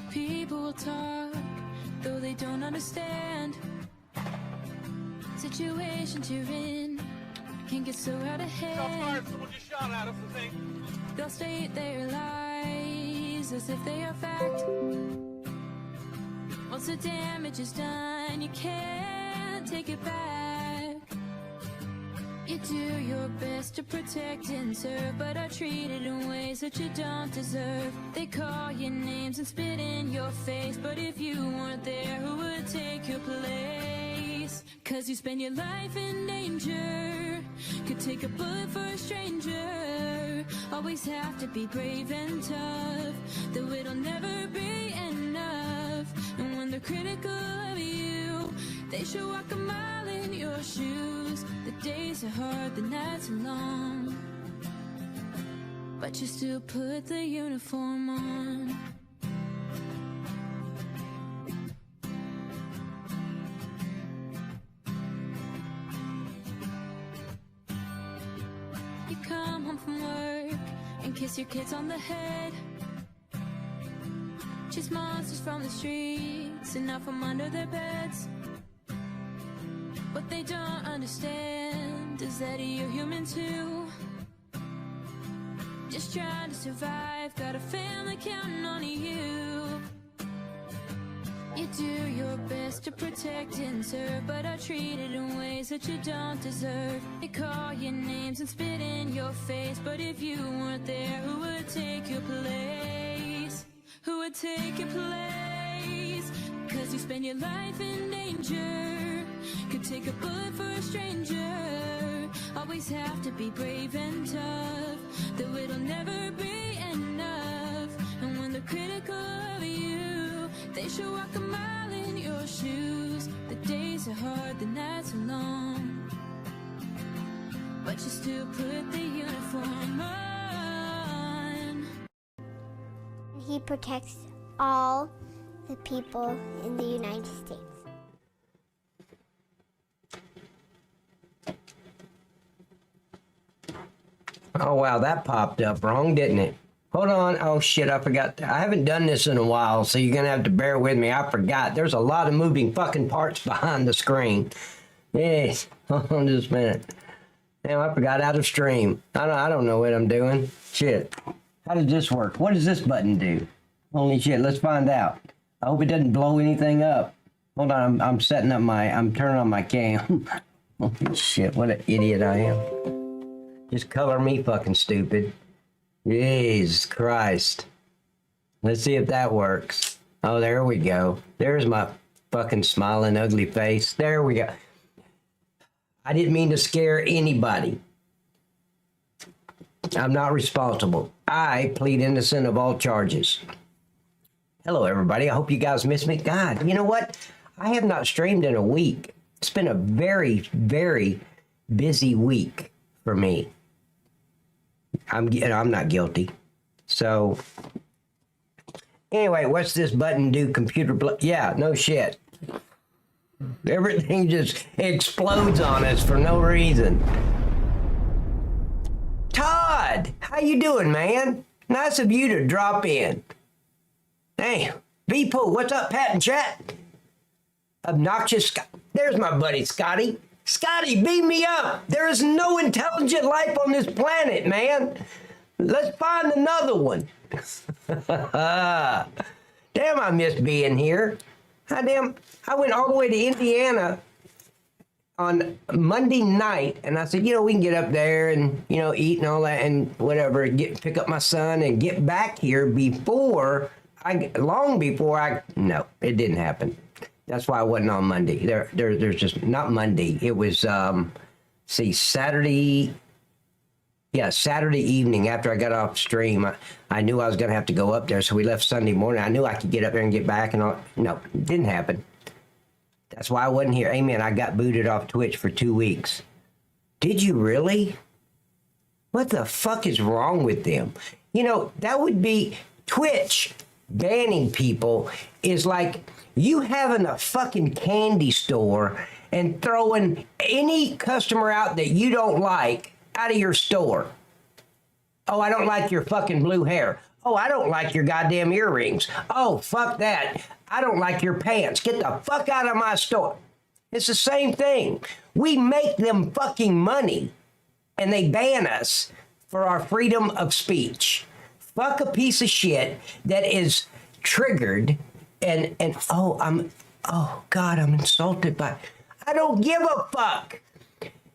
People talk, though they don't understand. Situations you're in can get so out of hand. Someone just shot at us, I think. They'll state their lies as if they are fact. Once the damage is done, you can't take it back. You do your best to protect and serve, but are treated in ways that you don't deserve. They call your names and spit in your face, but if you weren't there, who would take your place? 'Cause you spend your life in danger, could take a bullet for a stranger. Always have to be brave and tough, though it'll never be enough. And when they're critical of you, they should walk a mile in your shoes. The days are hard, the nights are long, but you still put the uniform on. You come home from work and kiss your kids on the head. Chase monsters from the streets and out from under their beds. What they don't understand is that you're human too. Just trying to survive, got a family counting on you. You do your best to protect and serve, but are treated in ways that you don't deserve. They call your names and spit in your face, but if you weren't there, who would take your place? Who would take your place? 'Cause you spend your life in danger, could take a bullet for a stranger. Always have to be brave and tough, though it'll never be enough. And when they're critical of you, they should walk a mile in your shoes. The days are hard, the nights are long, but you still put the uniform on. He protects all the people in the United States. Oh, wow, that popped up wrong, didn't it? Hold on. Oh, shit, I forgot. I haven't done this in a while, so you're going to have to bear with me. I forgot. There's a lot of moving fucking parts behind the screen. Yes. Hold on just a minute. Damn, I forgot how to stream. I don't know what I'm doing. Shit. How does this work? What does this button do? Holy shit, let's find out. I hope it doesn't blow anything up. Hold on, I'm setting up I'm turning on my cam. Holy shit, what an idiot I am. Just color me fucking stupid. Jesus Christ. Let's see if that works. Oh, there we go. There's my fucking smiling ugly face. There we go. I didn't mean to scare anybody. I'm not responsible. I plead innocent of all charges. Hello, everybody. I hope you guys miss me. God, you know what? I have not streamed in a week. It's been a very, very busy week for me. I'm not guilty. So, anyway, what's this button do? Yeah, no shit. Everything just explodes on us for no reason. Todd, how you doing, man? Nice of you to drop in. Hey, V-Poo, what's up, Pat and Chat? Obnoxious Scott. There's my buddy, Scotty. Scotty, beam me up. There is no intelligent life on this planet, man. Let's find another one. Damn, I miss being here. I went all the way to Indiana on Monday night, and I said, we can get up there and, eat and all that and whatever, pick up my son and get back here long before no, it didn't happen. That's why I wasn't on Monday. There's just not Monday. It was, Saturday. Yeah, Saturday evening after I got off stream, I knew I was going to have to go up there. So we left Sunday morning. I knew I could get up there and get back and all. No, it didn't happen. That's why I wasn't here. Amen. I got booted off Twitch for 2 weeks. Did you really? What the fuck is wrong with them? That would be Twitch banning people is like you having a fucking candy store and throwing any customer out that you don't like out of your store. Oh, I don't like your fucking blue hair. Oh, I don't like your goddamn earrings. Oh, fuck that. I don't like your pants. Get the fuck out of my store. It's the same thing. We make them fucking money and they ban us for our freedom of speech. Fuck a piece of shit that is triggered and oh God, I'm insulted by, I don't give a fuck.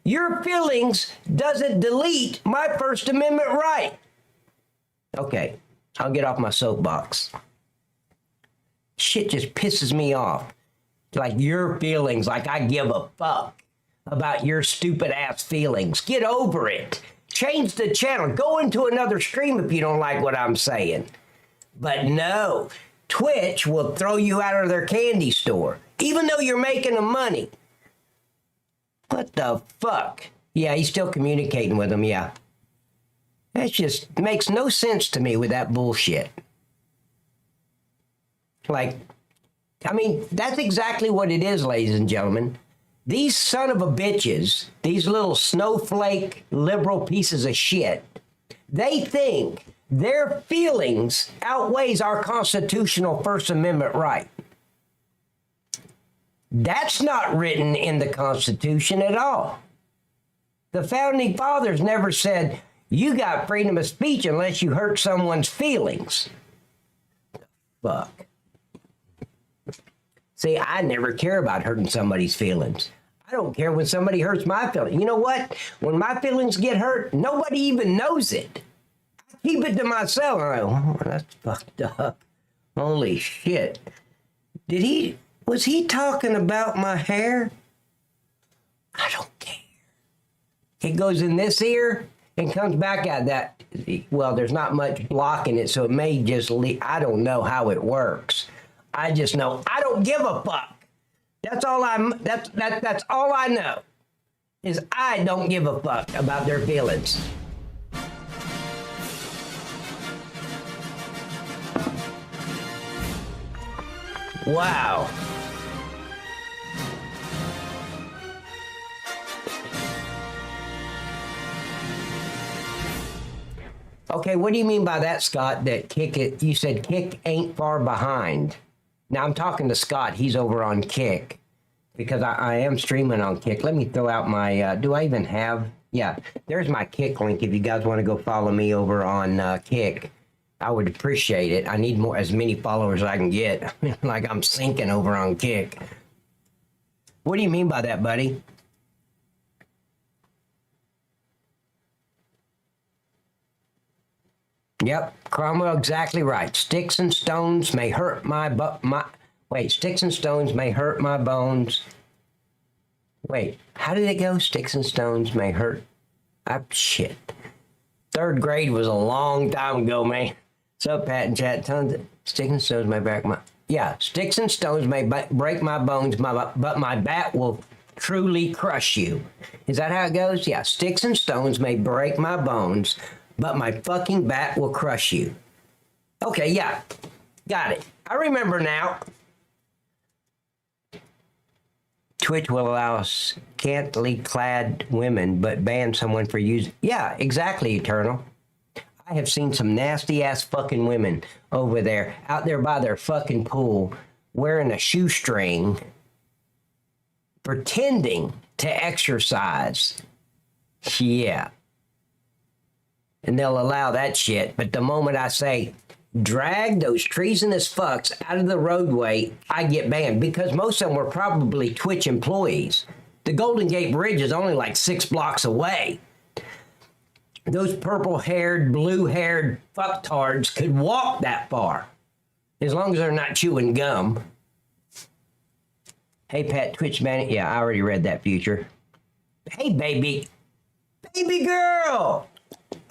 Your feelings doesn't delete my First Amendment right. Okay, I'll get off my soapbox. Shit just pisses me off. Like your feelings, like I give a fuck about your stupid ass feelings. Get over it. Change the channel. Go into another stream if you don't like what I'm saying. But no, Twitch will throw you out of their candy store, even though you're making them money. What the fuck? Yeah, he's still communicating with them, yeah. That just makes no sense to me with that bullshit. Like, I mean, that's exactly what it is, ladies and gentlemen. These son of a bitches, these little snowflake liberal pieces of shit, they think their feelings outweighs our constitutional First Amendment right. That's not written in the Constitution at all. The Founding Fathers never said, you got freedom of speech unless you hurt someone's feelings. Fuck. See, I never care about hurting somebody's feelings. I don't care when somebody hurts my feelings. You know what? When my feelings get hurt, nobody even knows it. I keep it to myself. I'm like, oh, that's fucked up. Holy shit. Was he talking about my hair? I don't care. It goes in this ear and comes back out that. Well, there's not much blocking it, so it may just leave. I don't know how it works. I just know I don't give a fuck. That's all that's all I know. Is I don't give a fuck about their feelings. Wow. Okay, what do you mean by that, Scott? That Kick it? You said Kick ain't far behind. Now I'm talking to Scott. He's over on Kick because I am streaming on Kick. Let me throw out my. Do I even have? Yeah, there's my Kick link. If you guys want to go follow me over on Kick, I would appreciate it. I need as many followers as I can get. Like I'm sinking over on Kick. What do you mean by that, buddy? Yep, Cromwell, exactly right. Sticks and stones may hurt sticks and stones may hurt my bones. Wait, how did it go? Sticks and stones may hurt. Shit. Third grade was a long time ago, man. What's up, Pat and Chat? Tons of sticks and stones may break my. Yeah, sticks and stones may break my bones, but my bat will truly crush you. Is that how it goes? Yeah, sticks and stones may break my bones, but my fucking bat will crush you. Okay, yeah. Got it. I remember now. Twitch will allow scantily clad women, but ban someone for using... Yeah, exactly, Eternal. I have seen some nasty-ass fucking women over there, out there by their fucking pool, wearing a shoestring, pretending to exercise. Yeah. And they'll allow that shit. But the moment I say, drag those treasonous fucks out of the roadway, I get banned. Because most of them were probably Twitch employees. The Golden Gate Bridge is only like 6 blocks away. Those purple-haired, blue-haired fucktards could walk that far. As long as they're not chewing gum. Hey, Pat, Twitch ban. Yeah, I already read that, Future. Hey, baby. Baby girl.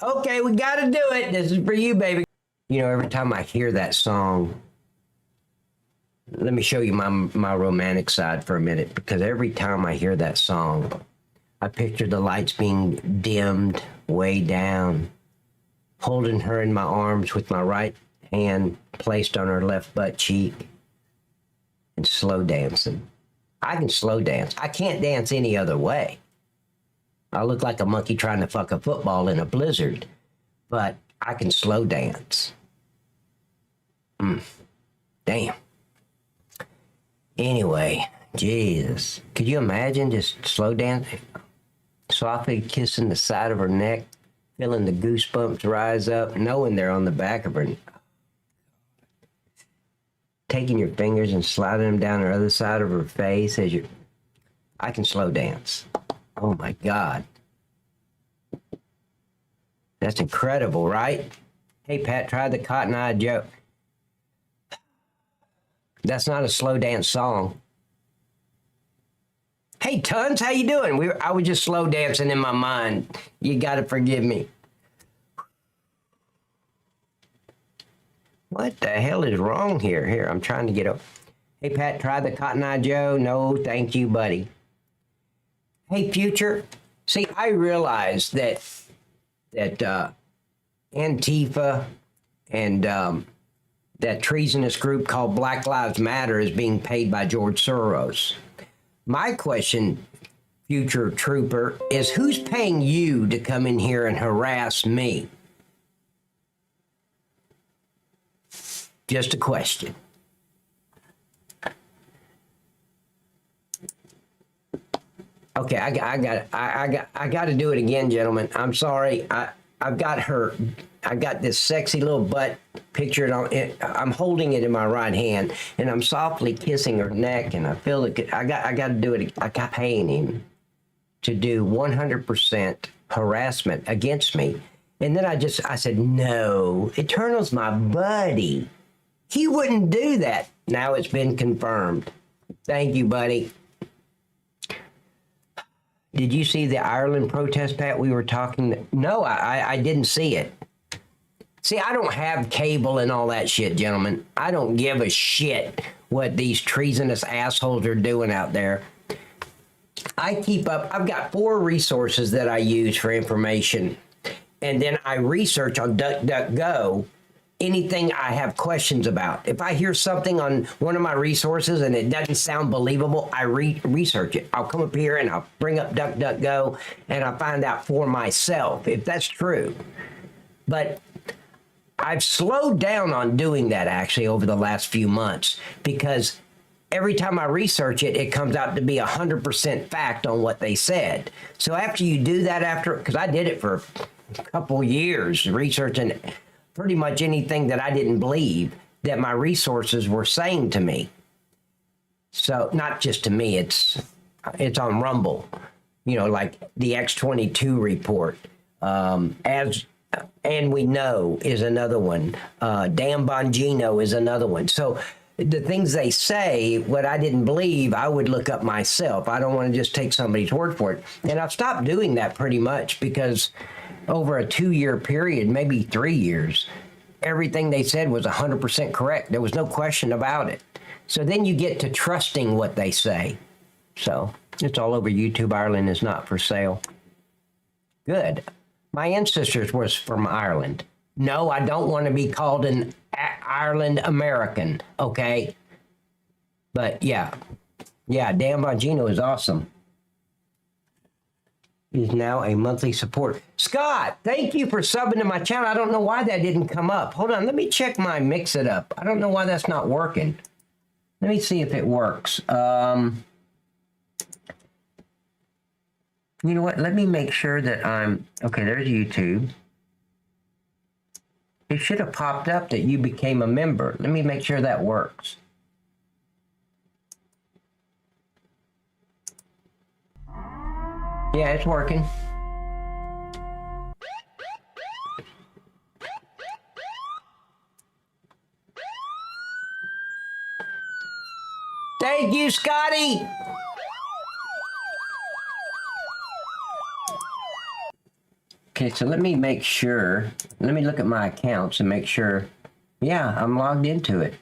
Okay, we gotta do it. This is for you, baby. You know, every time I hear that song, let me show you my romantic side for a minute, because every time I hear that song, I picture the lights being dimmed way down, holding her in my arms with my right hand placed on her left butt cheek, and slow dancing. I can slow dance. I can't dance any other way. I look like a monkey trying to fuck a football in a blizzard, but I can slow dance. Damn. Anyway, Jesus. Could you imagine just slow dancing? Softly kissing the side of her neck, feeling the goosebumps rise up, knowing they're on the back of her. Taking your fingers and sliding them down the other side of her face as you... I can slow dance. Oh my God. That's incredible, right? Hey, Pat, try the Cotton Eye Joe. That's not a slow dance song. Hey, Tons, how you doing? I was just slow dancing in my mind. You got to forgive me. What the hell is wrong here? Here, I'm trying to get up. Hey, Pat, try the Cotton Eye Joe. No, thank you, buddy. Hey, Future. See, I realized that Antifa and that treasonous group called Black Lives Matter is being paid by George Soros. My question, Future Trooper, is who's paying you to come in here and harass me? Just a question. Okay, I got to do it again, gentlemen. I'm sorry. I've got her. I got this sexy little butt pictured on it. I'm holding it in my right hand, and I'm softly kissing her neck, and I feel it. I got to do it. I got paying him to do 100% harassment against me, and then I said, no, Eternal's my buddy. He wouldn't do that. Now it's been confirmed. Thank you, buddy. Did you see the Ireland protest, Pat? We were talking. No, I didn't see it. See, I don't have cable and all that shit, gentlemen. I don't give a shit what these treasonous assholes are doing out there. I keep up. I've got 4 resources that I use for information. And then I research on DuckDuckGo anything I have questions about. If I hear something on one of my resources and it doesn't sound believable, I research it. I'll come up here and I'll bring up DuckDuckGo and I'll find out for myself if that's true. But I've slowed down on doing that actually over the last few months because every time I research it, it comes out to be 100% fact on what they said. So after you do that, because I did it for a couple years, researching pretty much anything that I didn't believe that my resources were saying to me. So not just to me, it's on Rumble, like the X22 report, and we know is another one. Dan Bongino is another one. So the things they say, what I didn't believe, I would look up myself. I don't want to just take somebody's word for it. And I've stopped doing that pretty much because over a 2-year period, maybe 3 years, everything they said was 100% correct. There was no question about it. So then you get to trusting what they say. So it's all over YouTube. Ireland is not for sale. Good. My ancestors was from Ireland. No, I don't want to be called an Ireland American, okay? But yeah, Dan Bongino is awesome. Is now a monthly support. Scott, thank you for subbing to my channel. I don't know why that didn't come up. Hold on, let me check my Mix It Up. I don't know why that's not working. Let me see if it works. You know what? Let me make sure that I'm... Okay, there's YouTube. It should have popped up that you became a member. Let me make sure that works. Yeah, it's working. Thank you, Scotty. Okay, so let me make sure. Let me look at my accounts and make sure. Yeah, I'm logged into it.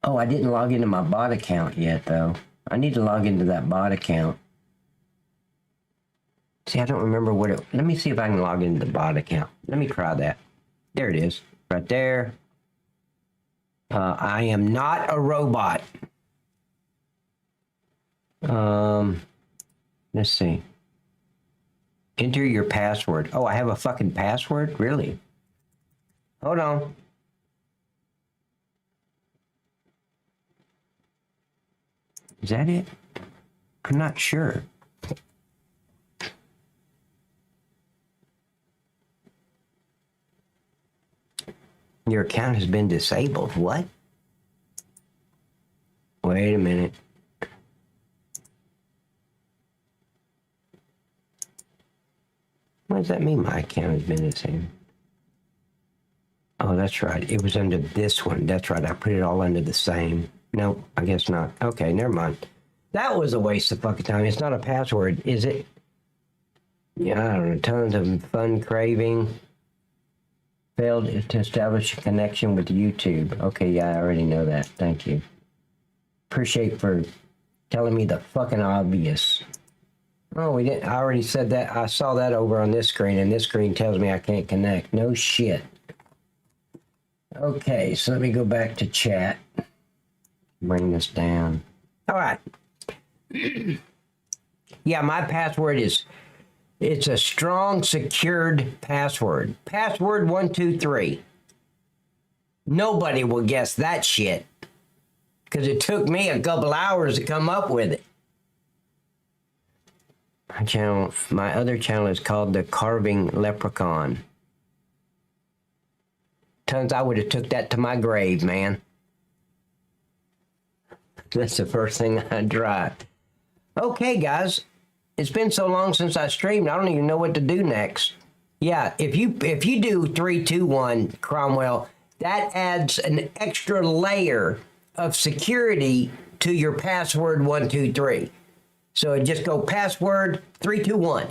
Oh, I didn't log into my bot account yet, though. I need to log into that bot account. See, I don't remember what it... Let me see if I can log into the bot account. Let me try that. There it is. Right there. I am not a robot. Let's see. Enter your password. Oh, I have a fucking password? Really? Hold on. Is that it? I'm not sure. Your account has been disabled. What? Wait a minute. What does that mean? My account has been disabled. Oh, that's right. It was under this one. That's right. I put it all under the same. No, I guess not. Okay, never mind. That was a waste of fucking time. It's not a password, is it? Yeah, I don't know. Tons of fun craving. Failed to establish a connection with YouTube. Okay, yeah, I already know that. Thank you. Appreciate for telling me the fucking obvious. Oh, we didn't. I already said that. I saw that over on this screen, and this screen tells me I can't connect. No shit. Okay, so let me go back to chat. Bring this down. All right. Yeah, my password is, it's a strong, secured password. Password 123. Nobody will guess that shit. Because it took me a couple hours to come up with it. My other channel is called The Carving Leprechaun. Tons, I would have took that to my grave, man. That's the first thing I tried. Okay, guys. It's been so long since I streamed, I don't even know what to do next. Yeah, if you do 3, 2, 1, Cromwell, that adds an extra layer of security to your password 123. So it just go password 3, 2, 1.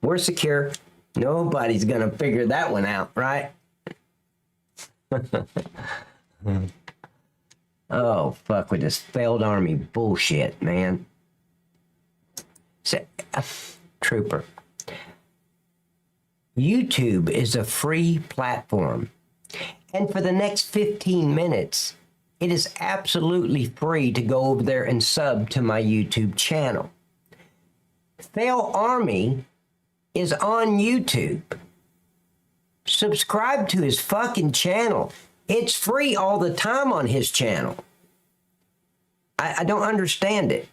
We're secure. Nobody's gonna figure that one out, right? Oh, fuck with this failed army bullshit, man. Trooper. YouTube is a free platform. And for the next 15 minutes, it is absolutely free to go over there and sub to my YouTube channel. Fail Army is on YouTube. Subscribe to his fucking channel. It's free all the time on his channel. I don't understand it.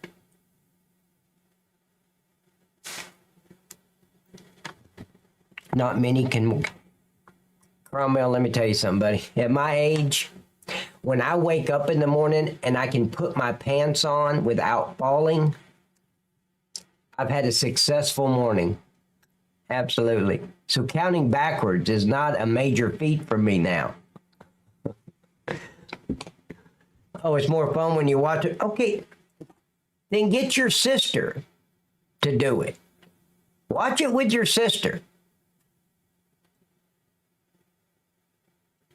Not many can. Cromwell, let me tell you something, buddy. At my age, when I wake up in the morning and I can put my pants on without falling, I've had a successful morning. Absolutely. So counting backwards is not a major feat for me now. Oh, it's more fun when you watch it. Okay, then get your sister to do it. Watch it with your sister.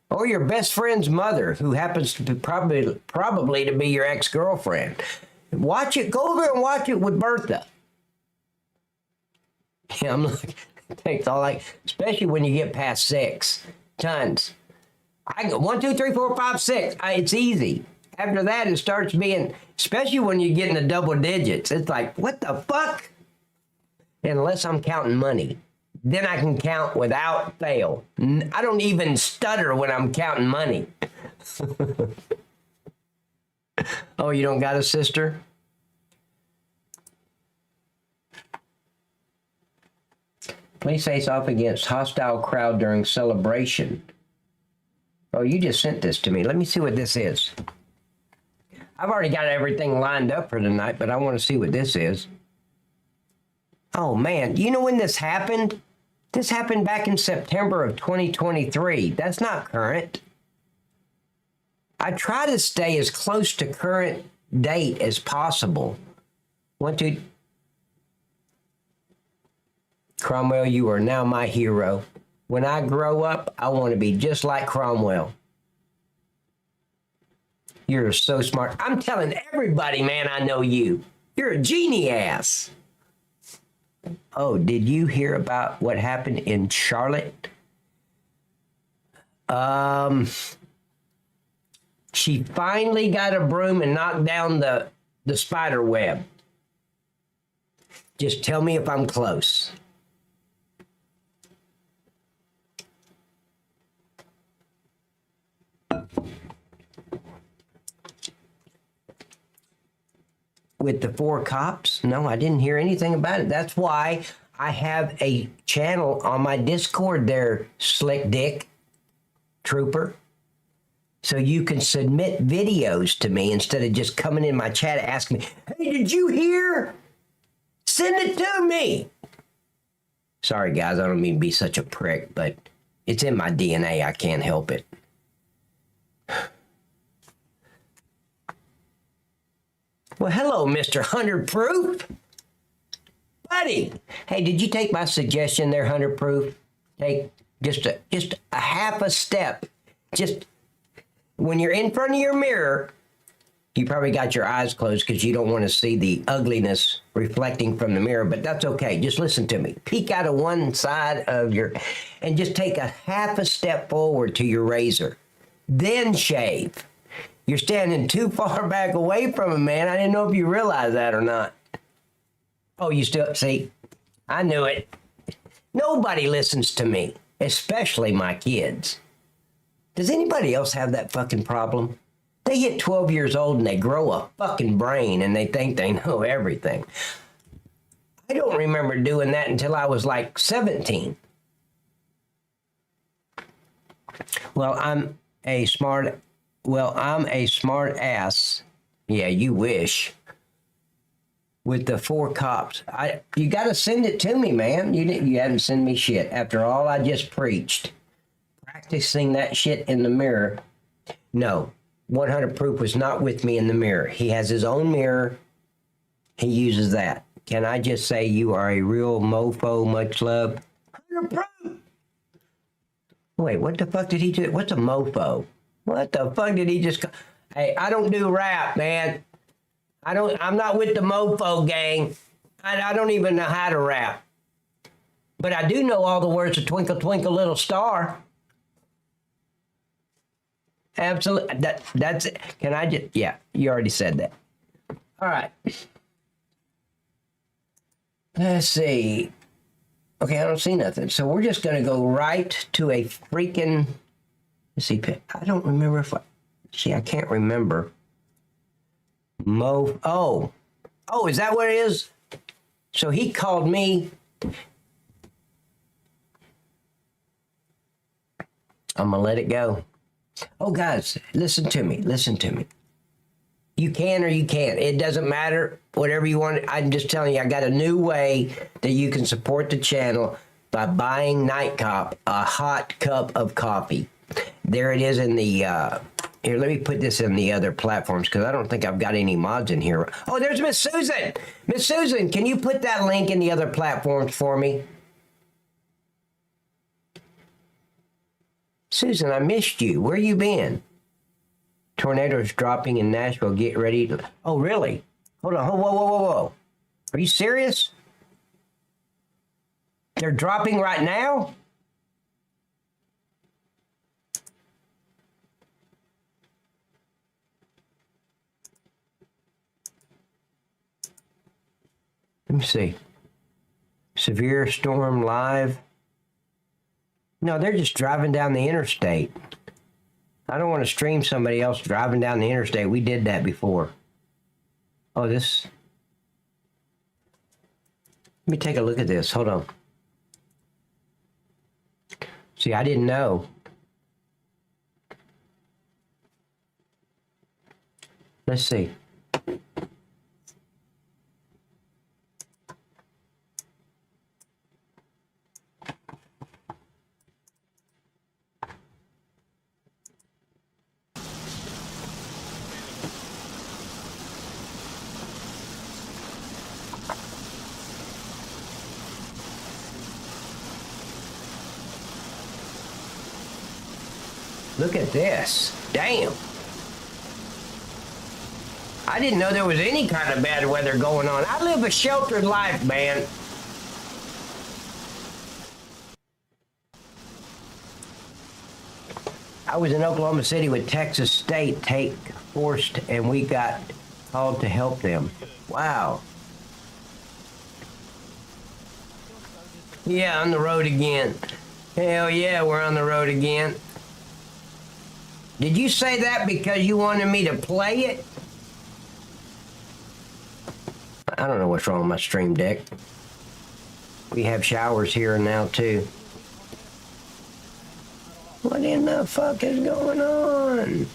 Or your best friend's mother, who happens to be probably to be your ex-girlfriend. Watch it. Go over and watch it with Bertha. Yeah, I'm like, takes all like, especially when you get past 6. Tons. I go 1, 2, 3, 4, 5, 6. It's easy. After that, it starts being, especially when you get in the double digits. It's like, what the fuck? Unless I'm counting money. Then I can count without fail. I don't even stutter when I'm counting money. Oh, you don't got a sister? Please face off against hostile crowd during celebration. Oh, you just sent this to me. Let me see what this is. I've already got everything lined up for tonight, but I want to see what this is. Oh, man. You know when this happened? This happened back in September of 2023. That's not current. I try to stay as close to current date as possible. 1, 2. Cromwell, you are now my hero. When I grow up, I want to be just like Cromwell. You're so smart. I'm telling everybody, man, I know you. You're a genie ass. Oh, did you hear about what happened in Charlotte? She finally got a broom and knocked down the spider web. Just tell me if I'm close. with the 4 cops? No, I didn't hear anything about it. That's why I have a channel on my Discord there, Slick Dick Trooper. So you can submit videos to me instead of just coming in my chat asking me, hey, did you hear? Send it to me. Sorry, guys, I don't mean to be such a prick, but it's in my DNA. I can't help it. Well, hello, Mr. 100 Proof. Buddy. Hey, did you take my suggestion there, 100 Proof? Take just a half a step. Just when you're in front of your mirror, you probably got your eyes closed because you don't want to see the ugliness reflecting from the mirror, but that's okay. Just listen to me. Peek out of one side of and just take a half a step forward to your razor. Then shave. You're standing too far back away from it, man. I didn't know if you realized that or not. Oh, you still, see, I knew it. Nobody listens to me, especially my kids. Does anybody else have that fucking problem? They hit 12 years old and they grow a fucking brain and they think they know everything. I don't remember doing that until I was like 17. Well, I'm a smart ass. Yeah, you wish. With the 4 cops. You got to send it to me, man. You haven't sent me shit after all I just preached. Practicing that shit in the mirror. No, 100 Proof was not with me in the mirror. He has his own mirror. He uses that. Can I just say you are a real mofo, much love? 100 Proof. Wait, what the fuck did he do? What's a mofo? What the fuck did he just... Hey, I don't do rap, man. I'm not with the mofo gang. I don't even know how to rap. But I do know all the words of Twinkle, Twinkle, Little Star. Absolutely. That's it. Can I just... Yeah, you already said that. All right. Let's see. Okay, I don't see nothing. So we're just going to go right to a freaking... Let's see. I don't remember if I... See, I can't remember. Oh, is that what it is? So he called me. I'm gonna let it go. Oh, guys, listen to me. You can or you can't. It doesn't matter. Whatever you want. I'm just telling you, I got a new way that you can support the channel by buying Night Cop a hot cup of coffee. There it is in the... Here, let me put this in the other platforms because I don't think I've got any mods in here. Oh, there's Miss Susan. Miss Susan, can you put that link in the other platforms for me? Susan, I missed you. Where you been? Tornadoes dropping in Nashville. Get ready to... Oh, really? Hold on. Whoa. Are you serious? They're dropping right now? Let me see. Severe storm live. No, they're just driving down the interstate. I don't want to stream somebody else driving down the interstate. We did that before. Oh, this. Let me take a look at this. Hold on. See, I didn't know. Let's see. Look at this. Damn. I didn't know there was any kind of bad weather going on. I live a sheltered life, man. I was in Oklahoma City with Texas State take forced, and we got called to help them. Wow. Yeah, on the road again. Hell yeah, we're on the road again. Did you say that because you wanted me to play it? I don't know what's wrong with my Stream Deck. We have showers here and now too. What in the fuck is going on?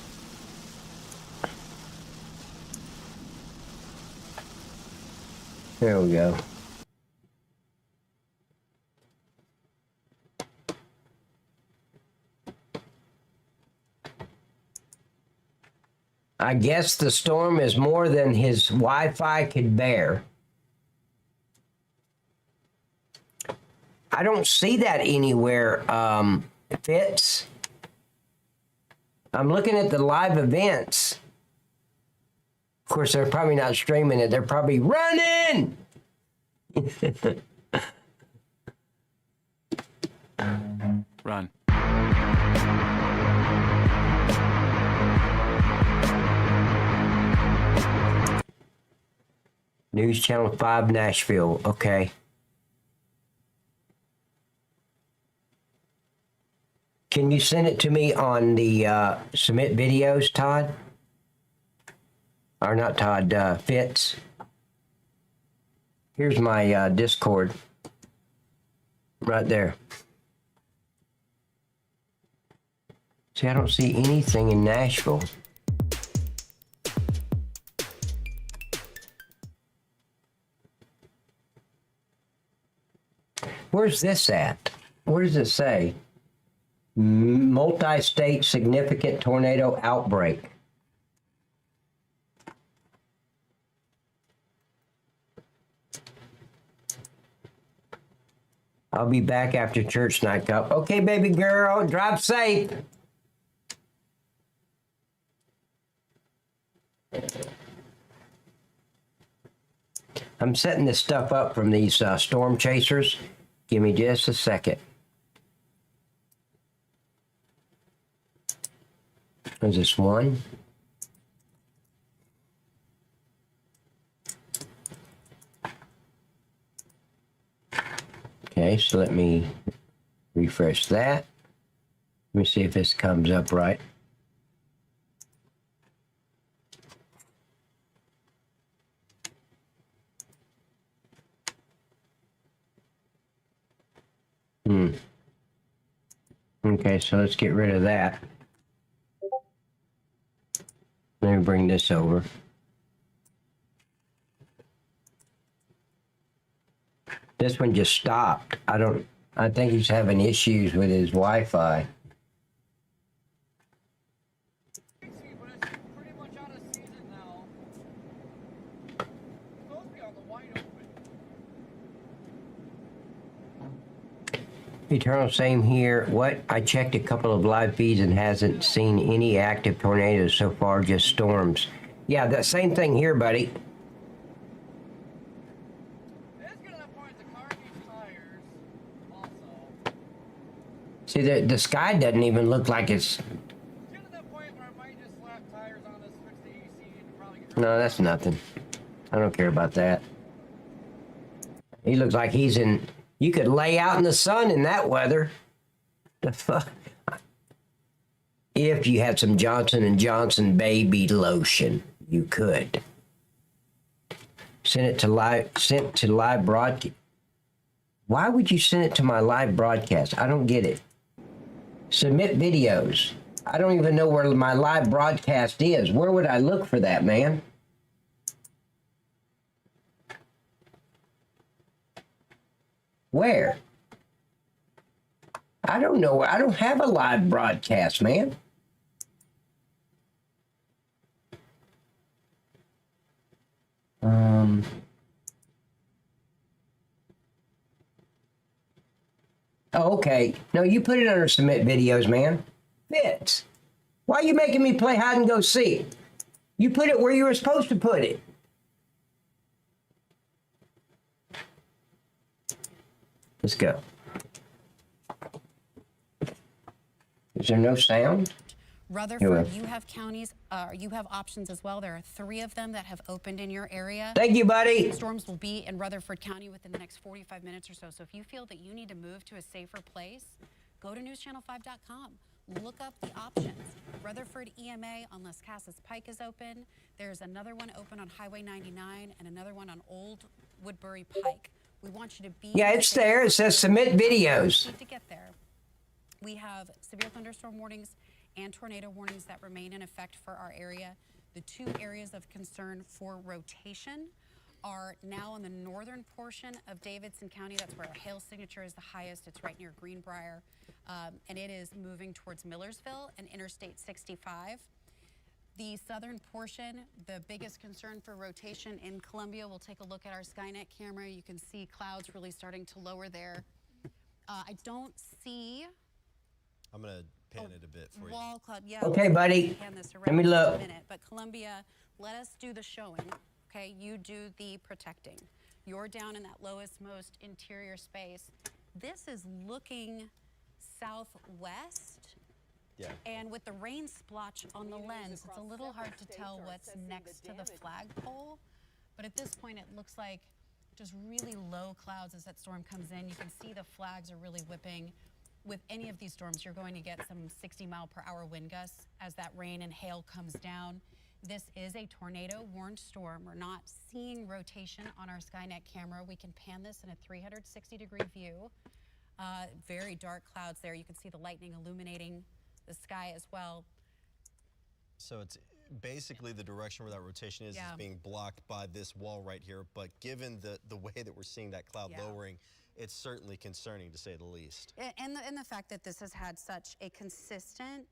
There we go. I guess the storm is more than his Wi-Fi could bear. I don't see that anywhere, Fitz. I'm looking at the live events. Of course, they're probably not streaming it. They're probably running. Run. News Channel 5 Nashville. Okay. Can you send it to me on the submit videos, Todd? Or not Todd, Fitz. Here's my Discord. Right there. See, I don't see anything in Nashville. Where's this at? Where does it say? Multi-state significant tornado outbreak. I'll be back after church night. Okay, baby girl, drive safe. I'm setting this stuff up from these storm chasers. Give me just a second. Is this one? Okay, so let me refresh that. Let me see if this comes up right. Okay, so let's get rid of that. Let me bring this over. This one just stopped. I think he's having issues with his Wi-Fi. Eternal, same here. What? I checked a couple of live feeds and hasn't seen any active tornadoes so far, just storms. Yeah, that same thing here, buddy. See, the sky doesn't even look like it's... No, that's nothing. I don't care about that. He looks like he's in... You could lay out in the sun in that weather. The fuck? If you had some Johnson & Johnson baby lotion, you could. Send it to live broadcast. Why would you send it to my live broadcast? I don't get it. Submit videos. I don't even know where my live broadcast is. Where would I look for that, man? Where? I don't know. I don't have a live broadcast, man. Oh, okay. No, you put it under submit videos, man. Fitz. Why are you making me play hide and go seek? You put it where you were supposed to put it. Let's go. Is there no sound? Rutherford, you have counties, you have options as well. There are 3 of them that have opened in your area. Thank you, buddy. Storms will be in Rutherford County within the next 45 minutes or so. So if you feel that you need to move to a safer place, go to newschannel5.com. look up the options. Rutherford EMA on Las Casas Pike is open. There's another one open on Highway 99 and another one on Old Woodbury Pike. We want you to be. Yeah, it's there. It says submit videos. To get there. We have severe thunderstorm warnings and tornado warnings that remain in effect for our area. The 2 areas of concern for rotation are now in the northern portion of Davidson County. That's where our hail signature is the highest. It's right near Greenbrier, and it is moving towards Millersville and Interstate 65. The southern portion, the biggest concern for rotation in Columbia, we'll take a look at our Skynet camera. You can see clouds really starting to lower there. I don't see. I'm going to pan it a bit for you. Wall cloud, yeah. Okay, buddy. Pan this Let me around in a look. minute, but Columbia, let us do the showing. Okay, you do the protecting. You're down in that lowest, most interior space. This is looking southwest. Yeah. And with the rain splotch on the lens, it's a little hard to tell what's next to the flagpole. But at this point, it looks like just really low clouds as that storm comes in. You can see the flags are really whipping. With any of these storms, you're going to get some 60-mile-per-hour wind gusts as that rain and hail comes down. This is a tornado-warned storm. We're not seeing rotation on our Skynet camera. We can pan this in a 360-degree view. Very dark clouds there. You can see the lightning illuminating the sky as well. So it's basically the direction where that rotation is being blocked by this wall right here. But given the way that we're seeing that cloud lowering, it's certainly concerning to say the least. And the fact that this has had such a consistent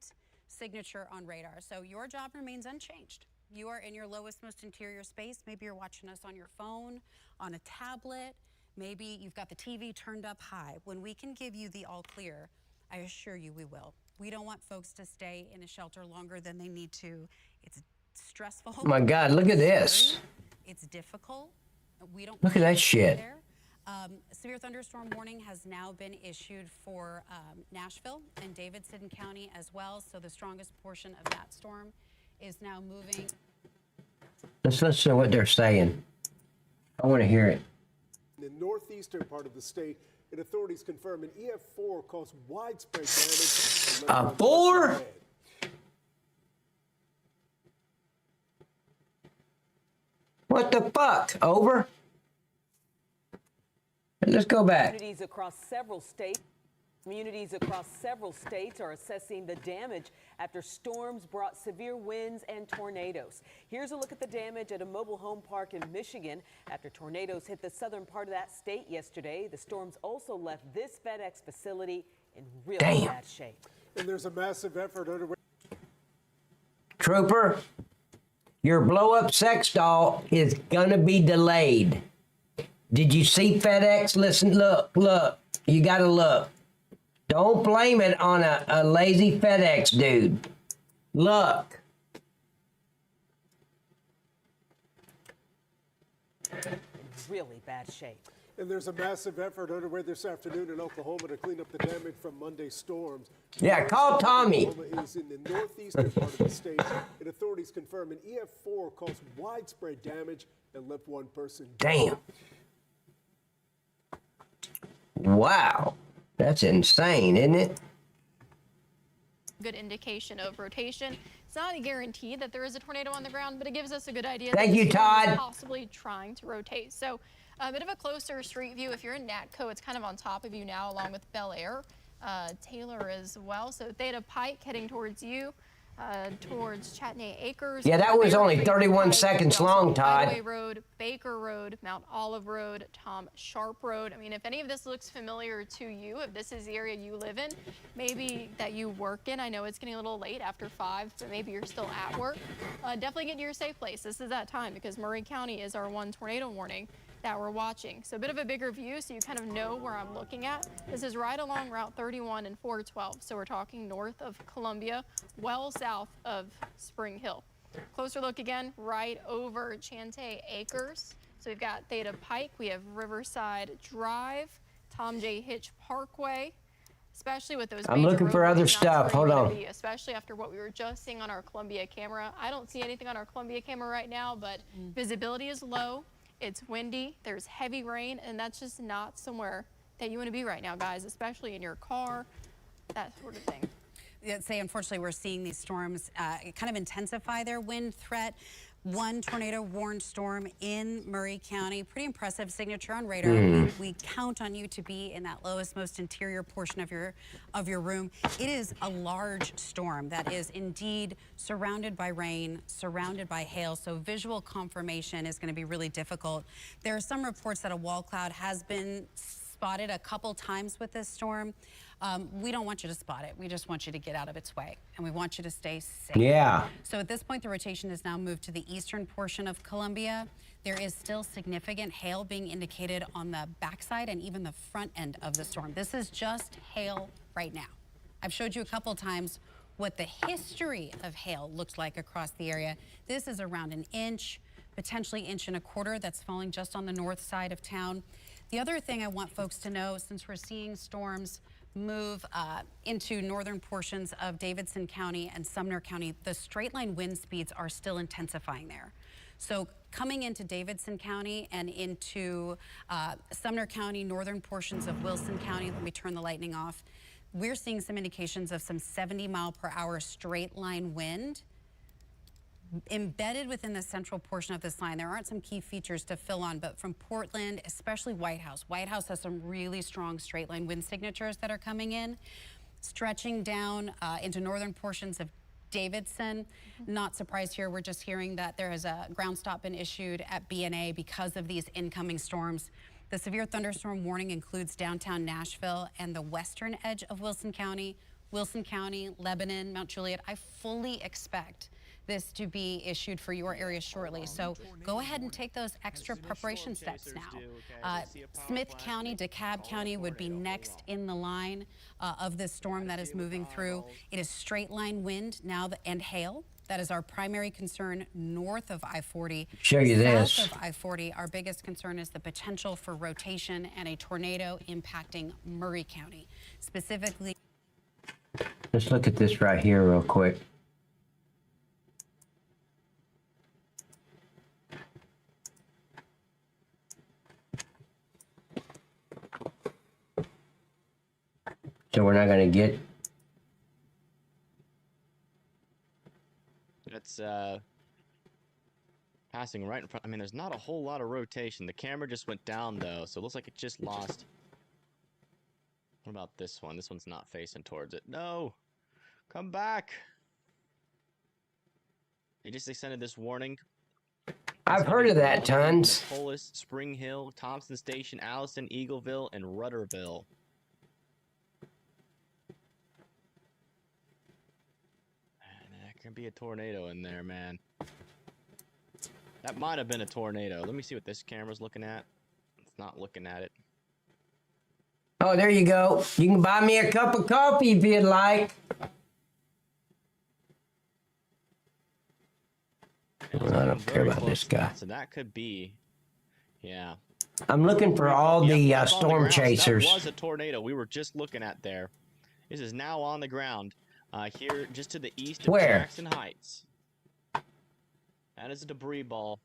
signature on radar. So your job remains unchanged. You are in your lowest, most interior space. Maybe you're watching us on your phone, on a tablet. Maybe you've got the TV turned up high. When we can give you the all clear, I assure you we will. We don't want folks to stay in a shelter longer than they need to. It's stressful. Oh my God, look at this. It's difficult. We don't Look at that shit. there. Severe thunderstorm warning has now been issued for Nashville and Davidson County as well. So the strongest portion of that storm is now moving. Let's listen to what they're saying. I want to hear it. In the northeastern part of the state, and authorities confirm an EF4 caused widespread damage. A 4? What the fuck? Over? Let's go back. Communities across several states are assessing the damage after storms brought severe winds and tornadoes. Here's a look at the damage at a mobile home park in Michigan. After tornadoes hit the southern part of that state yesterday, the storms also left this FedEx facility in really bad shape. And there's a massive effort underway. Trooper, your blow-up sex doll is gonna be delayed. Did you see FedEx? Listen, look. You gotta look. Don't blame it on a lazy FedEx dude. Look. In really bad shape. And there's a massive effort underway this afternoon in Oklahoma to clean up the damage from Monday's storms. Yeah, call Tommy. Oklahoma is in the northeastern part of the state, and authorities confirm an EF4 caused widespread damage and left one person dead. Damn. Wow. That's insane, isn't it? Good indication of rotation. It's not a guarantee that there is a tornado on the ground, but it gives us a good idea. Thank that you, the storm is Todd. possibly trying to rotate. So a bit of a closer street view. If you're in Natco, it's kind of on top of you now, along with Bel Air, Taylor as well. So Theta Pike heading towards you. Towards Chattanooga Acres. Yeah, that was only 31 seconds long, Todd. Highway Road, Baker Road, Mount Olive Road, Tom Sharp Road. I mean, if any of this looks familiar to you, if this is the area you live in, maybe that you work in. I know it's getting a little late after 5, but maybe you're still at work. Definitely get to your safe place. This is that time because Murray County is our one tornado warning that we're watching. So a bit of a bigger view so you kind of know where I'm looking at. This is right along Route 31 and 412. So we're talking north of Columbia, well south of Spring Hill. Closer look again, right over Chantay Acres. So we've got Theta Pike, we have Riverside Drive, Tom J. Hitch Parkway, especially with those I'm looking for other stuff. Hold on. Especially after what we were just seeing on our Columbia camera. I don't see anything on our Columbia camera right now, but visibility is low. It's windy, there's heavy rain, and that's just not somewhere that you want to be right now, guys, especially in your car, that sort of thing. say, unfortunately, we're seeing these storms kind of intensify their wind threat. One tornado warned storm in Murray County. Pretty impressive signature on radar. We count on you to be in that lowest, most interior portion of your room. It is a large storm that is indeed surrounded by rain, surrounded by hail, so visual confirmation is going to be really difficult. There are some reports that a wall cloud has been spotted a couple times with this storm. We don't want you to spot it. We just want you to get out of its way, and we want you to stay safe. Yeah. So at this point, the rotation has now moved to the eastern portion of Columbia. There is still significant hail being indicated on the backside and even the front end of the storm. This is just hail right now. I've showed you a couple times what the history of hail looks like across the area. This is around an inch, potentially inch and a quarter that's falling just on the north side of town. The other thing I want folks to know, since we're seeing storms move into northern portions of Davidson County and Sumner County, the straight line wind speeds are still intensifying there. So coming into Davidson County and into Sumner County, northern portions of Wilson County, let me turn the lightning off, we're seeing some indications of some 70-mile-per-hour straight line wind. Embedded within the central portion of this line, there aren't some key features to fill on, but from Portland, especially White House. White House has some really strong straight line wind signatures that are coming in, stretching down into northern portions of Davidson. Not surprised here. We're just hearing that there is a ground stop been issued at BNA because of these incoming storms. The severe thunderstorm warning includes downtown Nashville and the western edge of Wilson County, Lebanon, Mount Juliet. I fully expect this to be issued for your area shortly. So go ahead and take those extra preparation steps now. Smith County, DeKalb County would be next in the line of this storm that is moving through. It is straight line wind now and hail. That is our primary concern north of I-40. Show you this. South of I-40, our biggest concern is the potential for rotation and a tornado impacting Murray County. Specifically, let's look at this right here real quick. So we're not going to get... It's passing right in front. I mean, there's not a whole lot of rotation. The camera just went down, though, so it looks like it just lost. What about this one? This one's not facing towards it. No! Come back! They just extended this warning. I've heard of that tons. Polis, Spring Hill, Thompson Station, Allison, Eagleville, and Rudderville. Could be a tornado in there, man. That might have been a tornado. Let me see what this camera's looking at. It's not looking at it. Oh, there you go. You can buy me a cup of coffee if you'd like. Well, I don't care about this guy. So that could be, yeah. I'm looking for all the storm chasers. That was a tornado we were just looking at there. This is now on the ground. Here, just to the east of Jackson Heights. That is a debris ball.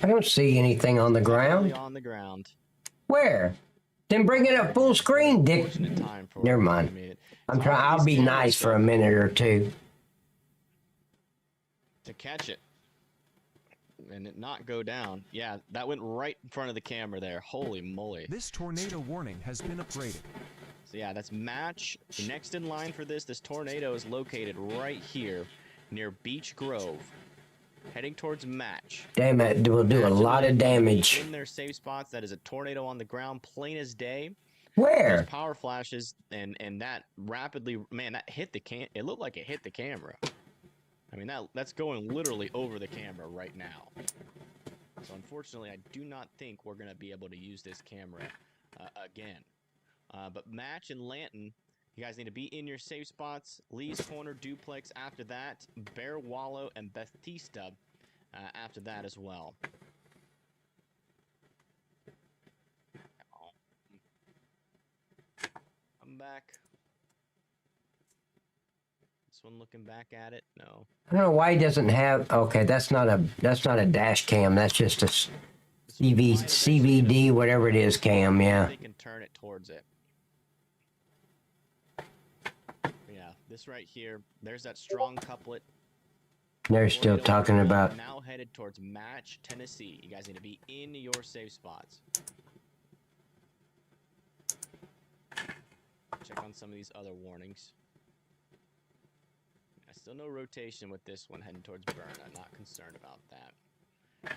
I don't see anything on the ground. On the ground. Where? Then bring it up full screen, Dick. Never mind. I'm trying. I'll be nice for a minute or two. To catch it and it not go down. Yeah, that went right in front of the camera there. Holy moly. This tornado warning has been upgraded. So yeah, that's Match. Next in line for this tornado is located right here near Beech Grove, heading towards Match. Damn it, will do a lot of damage. In their safe spots, that is a tornado on the ground, plain as day. Where? There's power flashes and that rapidly, man, that hit the it looked like it hit the camera. I mean, that's going literally over the camera right now. So unfortunately, I do not think we're going to be able to use this camera again. But Match and Lanton, you guys need to be in your safe spots. Lee's Corner, Duplex after that. Bear Wallow and Bethesda after that as well. Come back. This one looking back at it, no. I don't know why he doesn't have. Okay, that's not a dash cam. That's just a CVD, whatever it is, cam. Yeah. They can turn it towards it. Yeah, this right here. There's that strong couplet. They're still talking about. Now headed towards Match, Tennessee. You guys need to be in your safe spots. Check on some of these other warnings. Still no rotation with this one heading towards Burna. Not concerned about that.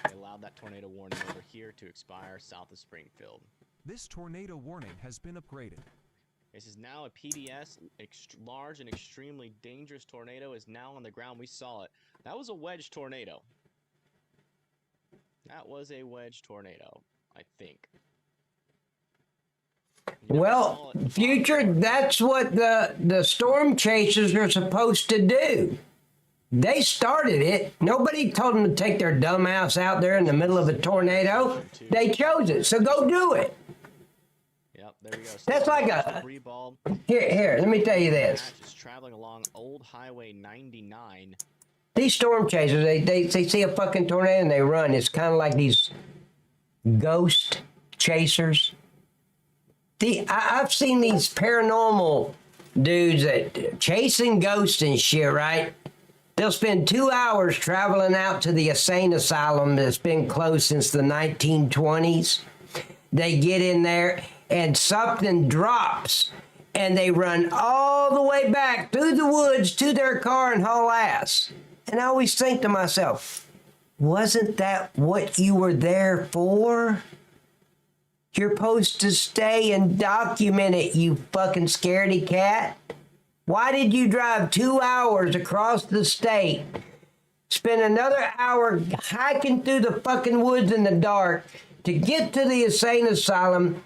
They allowed that tornado warning over here to expire south of Springfield. This tornado warning has been upgraded. This is now a PDS. Large and extremely dangerous tornado is now on the ground. We saw it. That was a wedge tornado. That was a wedge tornado, I think. Well, Future, that's what the storm chasers are supposed to do. They started it. Nobody told them to take their dumb ass out there in the middle of a tornado. They chose it, so go do it. Yep, there we go. That's like a... Here, let me tell you this. Is traveling along Old Highway 99. These storm chasers, they see a fucking tornado and they run. It's kind of like these ghost chasers. I've seen these paranormal dudes that chasing ghosts and shit, right? They'll spend 2 hours traveling out to the insane asylum that's been closed since the 1920s. They get in there and something drops and they run all the way back through the woods to their car and haul ass. And I always think to myself, wasn't that what you were there for? You're supposed to stay and document it, you fucking scaredy cat. Why did you drive 2 hours across the state, spend another hour hiking through the fucking woods in the dark to get to the insane asylum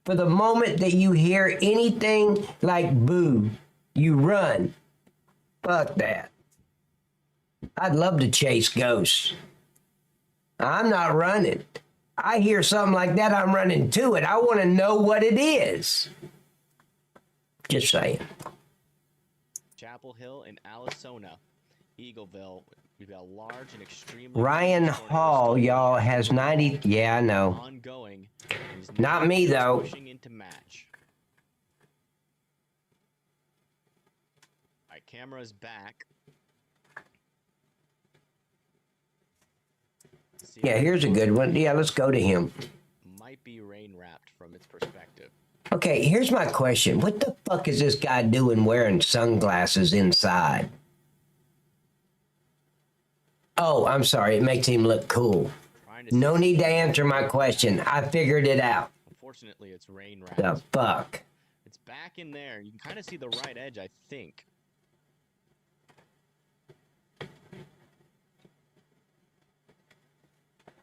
for the moment that you hear anything like boo, you run? Fuck that. I'd love to chase ghosts. I'm not running. I hear something like that, I'm running to it. I want to know what it is. Just saying. Chapel Hill in Arizona, Eagleville. We've got a large and extremely... Ryan Hall, y'all, has 90... Yeah, I know. Ongoing. Not me, though. Pushing into Match. All right, camera's back. Yeah, here's a good one. Yeah, let's go to him. Might be rain wrapped from its perspective. Okay, here's my question. What the fuck is this guy doing wearing sunglasses inside? Oh, I'm sorry. It makes him look cool. No need to answer my question. I figured it out. Unfortunately, it's rain wrapped. The fuck? It's back in there. You can kind of see the right edge, I think.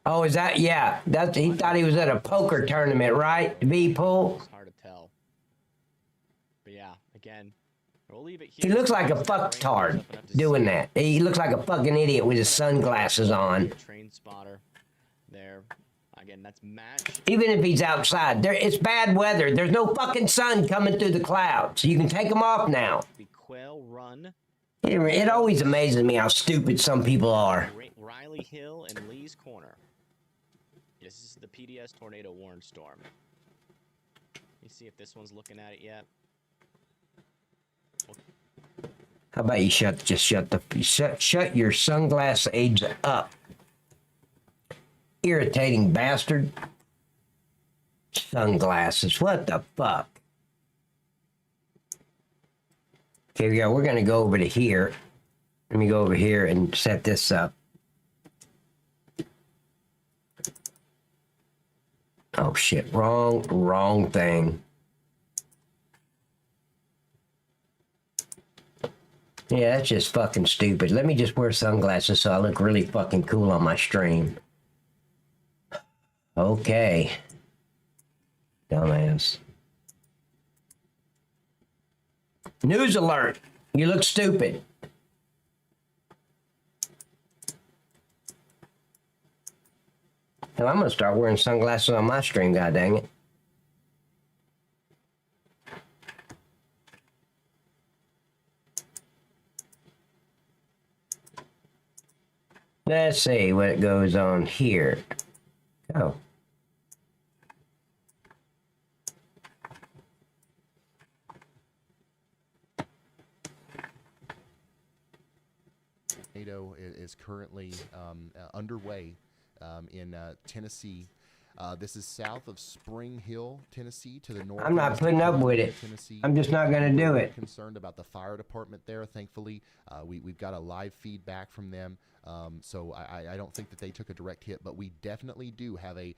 Oh, is that? Yeah. That's. He thought he was at a poker tournament, right? V-Pool? It's hard to tell. But yeah, again, we'll leave it here. He looks like a fucktard doing that. He looks like a fucking idiot with his sunglasses on. Train spotter there. Again, that's Match. Even if he's outside, it's bad weather. There's no fucking sun coming through the clouds. You can take them off now. The Quail Run. It always amazes me how stupid some people are. Riley Hill and Lee's Corner. This is the PDS tornado warn storm. Let me see if this one's looking at it yet. How about you shut your sunglass age up? Irritating bastard. Sunglasses, what the fuck? Okay, yeah, we're gonna go over to here. Let me go over here and set this up. Oh shit, wrong thing. Yeah, that's just fucking stupid. Let me just wear sunglasses so I look really fucking cool on my stream. Okay. Dumbass. News alert. You look stupid. Hell, I'm gonna start wearing sunglasses on my stream, god dang it. Let's see what goes on here. Oh. Tornado is currently underway in Tennessee. This is south of Spring Hill, Tennessee, to the north. I'm not putting up with it. Tennessee. I'm just not going to do it. Concerned about the fire department there. Thankfully, we've got a live feedback from them, so I don't think that they took a direct hit, but we definitely do have a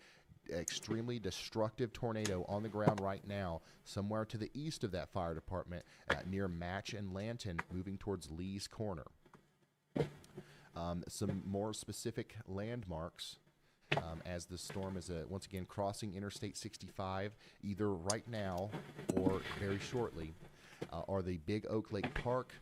extremely destructive tornado on the ground right now, somewhere to the east of that fire department, near Match and Lanton, moving towards Lee's Corner. Some more specific landmarks. As the storm is once again crossing Interstate 65, either right now or very shortly, are the Big Oak Lake Park.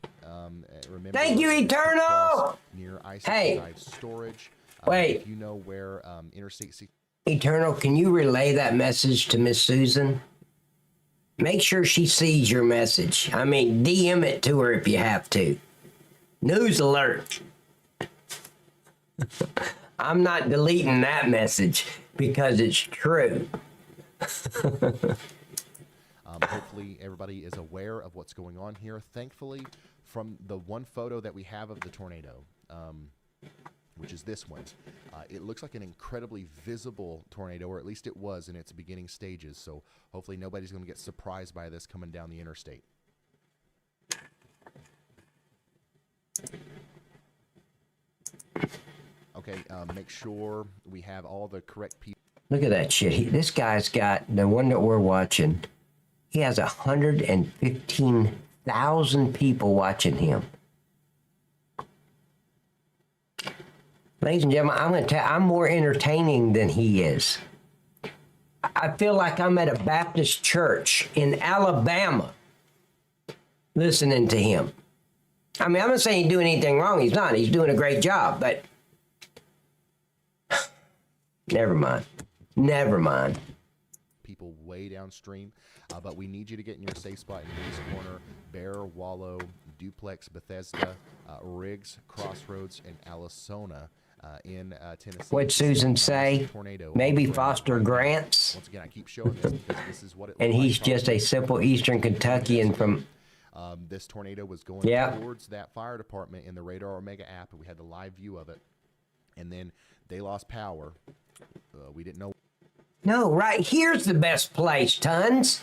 Remember, thank you, Eternal! Near Ice hey, storage. Wait. If you know where Interstate 65... Eternal, can you relay that message to Miss Susan? Make sure she sees your message. I mean, DM it to her if you have to. News alert. I'm not deleting that message because it's true. Hopefully everybody is aware of what's going on here. Thankfully, from the one photo that we have of the tornado, which is this one, it looks like an incredibly visible tornado, or at least it was in its beginning stages. So hopefully nobody's going to get surprised by this coming down the interstate. Okay, make sure we have all the correct people. Look at that shit. This guy's got, the one that we're watching, he has 115,000 people watching him. Ladies and gentlemen, I'm going to tell you, I'm more entertaining than he is. I feel like I'm at a Baptist church in Alabama listening to him. I mean, I'm not saying he's doing anything wrong. He's not. He's doing a great job, but never mind. Never mind. People way downstream, but we need you to get in your safe spot in Lee's Corner, Bear, Wallow, Duplex, Bethesda, Riggs, Crossroads, and Alasona in Tennessee. What'd Susan say? Maybe Foster Grants? Once again, I keep showing this because this is what it and looks he's like just a simple Eastern Kentuckian from... this tornado was going towards that fire department in the Radar Omega app, and we had the live view of it. And then they lost power. We didn't know. No, right here's the best place, Tons.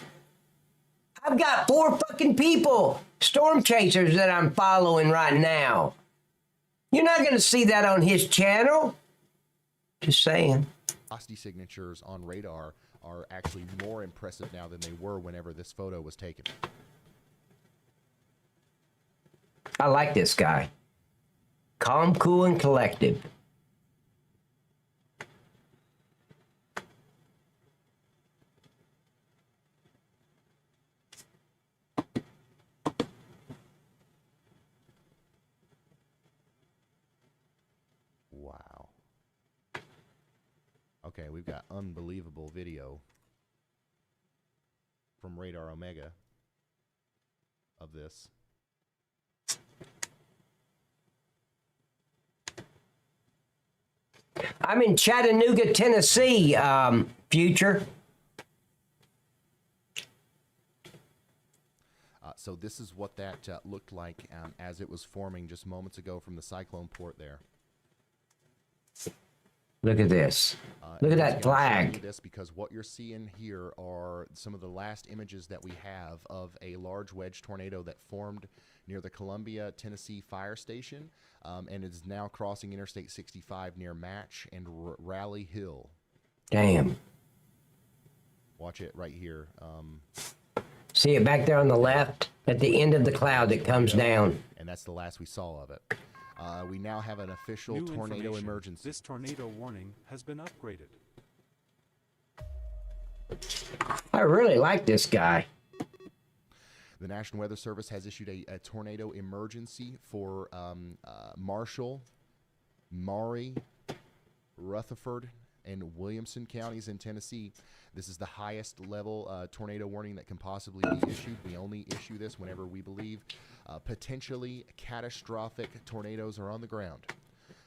I've got 4 fucking people, storm chasers, that I'm following right now. You're not going to see that on his channel. Just saying. Velocity signatures on radar are actually more impressive now than they were whenever this photo was taken. I like this guy. Calm, cool, and collective. Wow. Okay, we've got unbelievable video from Radar Omega of this. I'm in Chattanooga, Tennessee, Future. So this is what that looked like as it was forming just moments ago from the cyclone port there. Look at this. Look at that flag. This because what you're seeing here are some of the last images that we have of a large wedge tornado that formed near the Columbia, Tennessee fire station, and is now crossing Interstate 65 near Match and Rally Hill. Damn. Watch it right here. See it back there on the left at the end of the cloud that comes down. And that's the last we saw of it. We now have an official New tornado emergency. This tornado warning has been upgraded. I really like this guy. The National Weather Service has issued a tornado emergency for Marshall, Maury, Rutherford, and Williamson counties in Tennessee. This is the highest level tornado warning that can possibly be issued. We only issue this whenever we believe potentially catastrophic tornadoes are on the ground.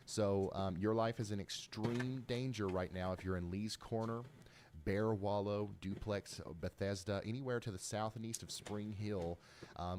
So your life is in extreme danger right now if you're in Lee's Corner, Bear Wallow, Duplex, Bethesda, anywhere to the south and east of Spring Hill,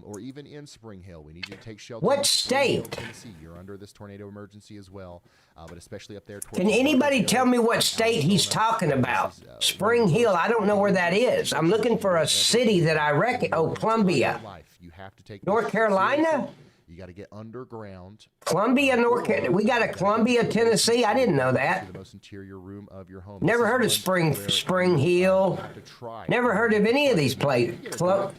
or even in Spring Hill. We need you to take shelter. What in Spring Hill, state? Tennessee. You're under this tornado emergency as well, but especially up there. Can anybody tell me what state he's talking about? Spring Hill, I don't know where that is. I'm looking for a city that I reckon. Oh, Columbia. You have to take North Carolina? You got to get underground. Columbia, North Carolina. We got a Columbia, Tennessee. I didn't know that. The most interior room of your home. Never heard of Spring Hill. Never heard of any of these places. To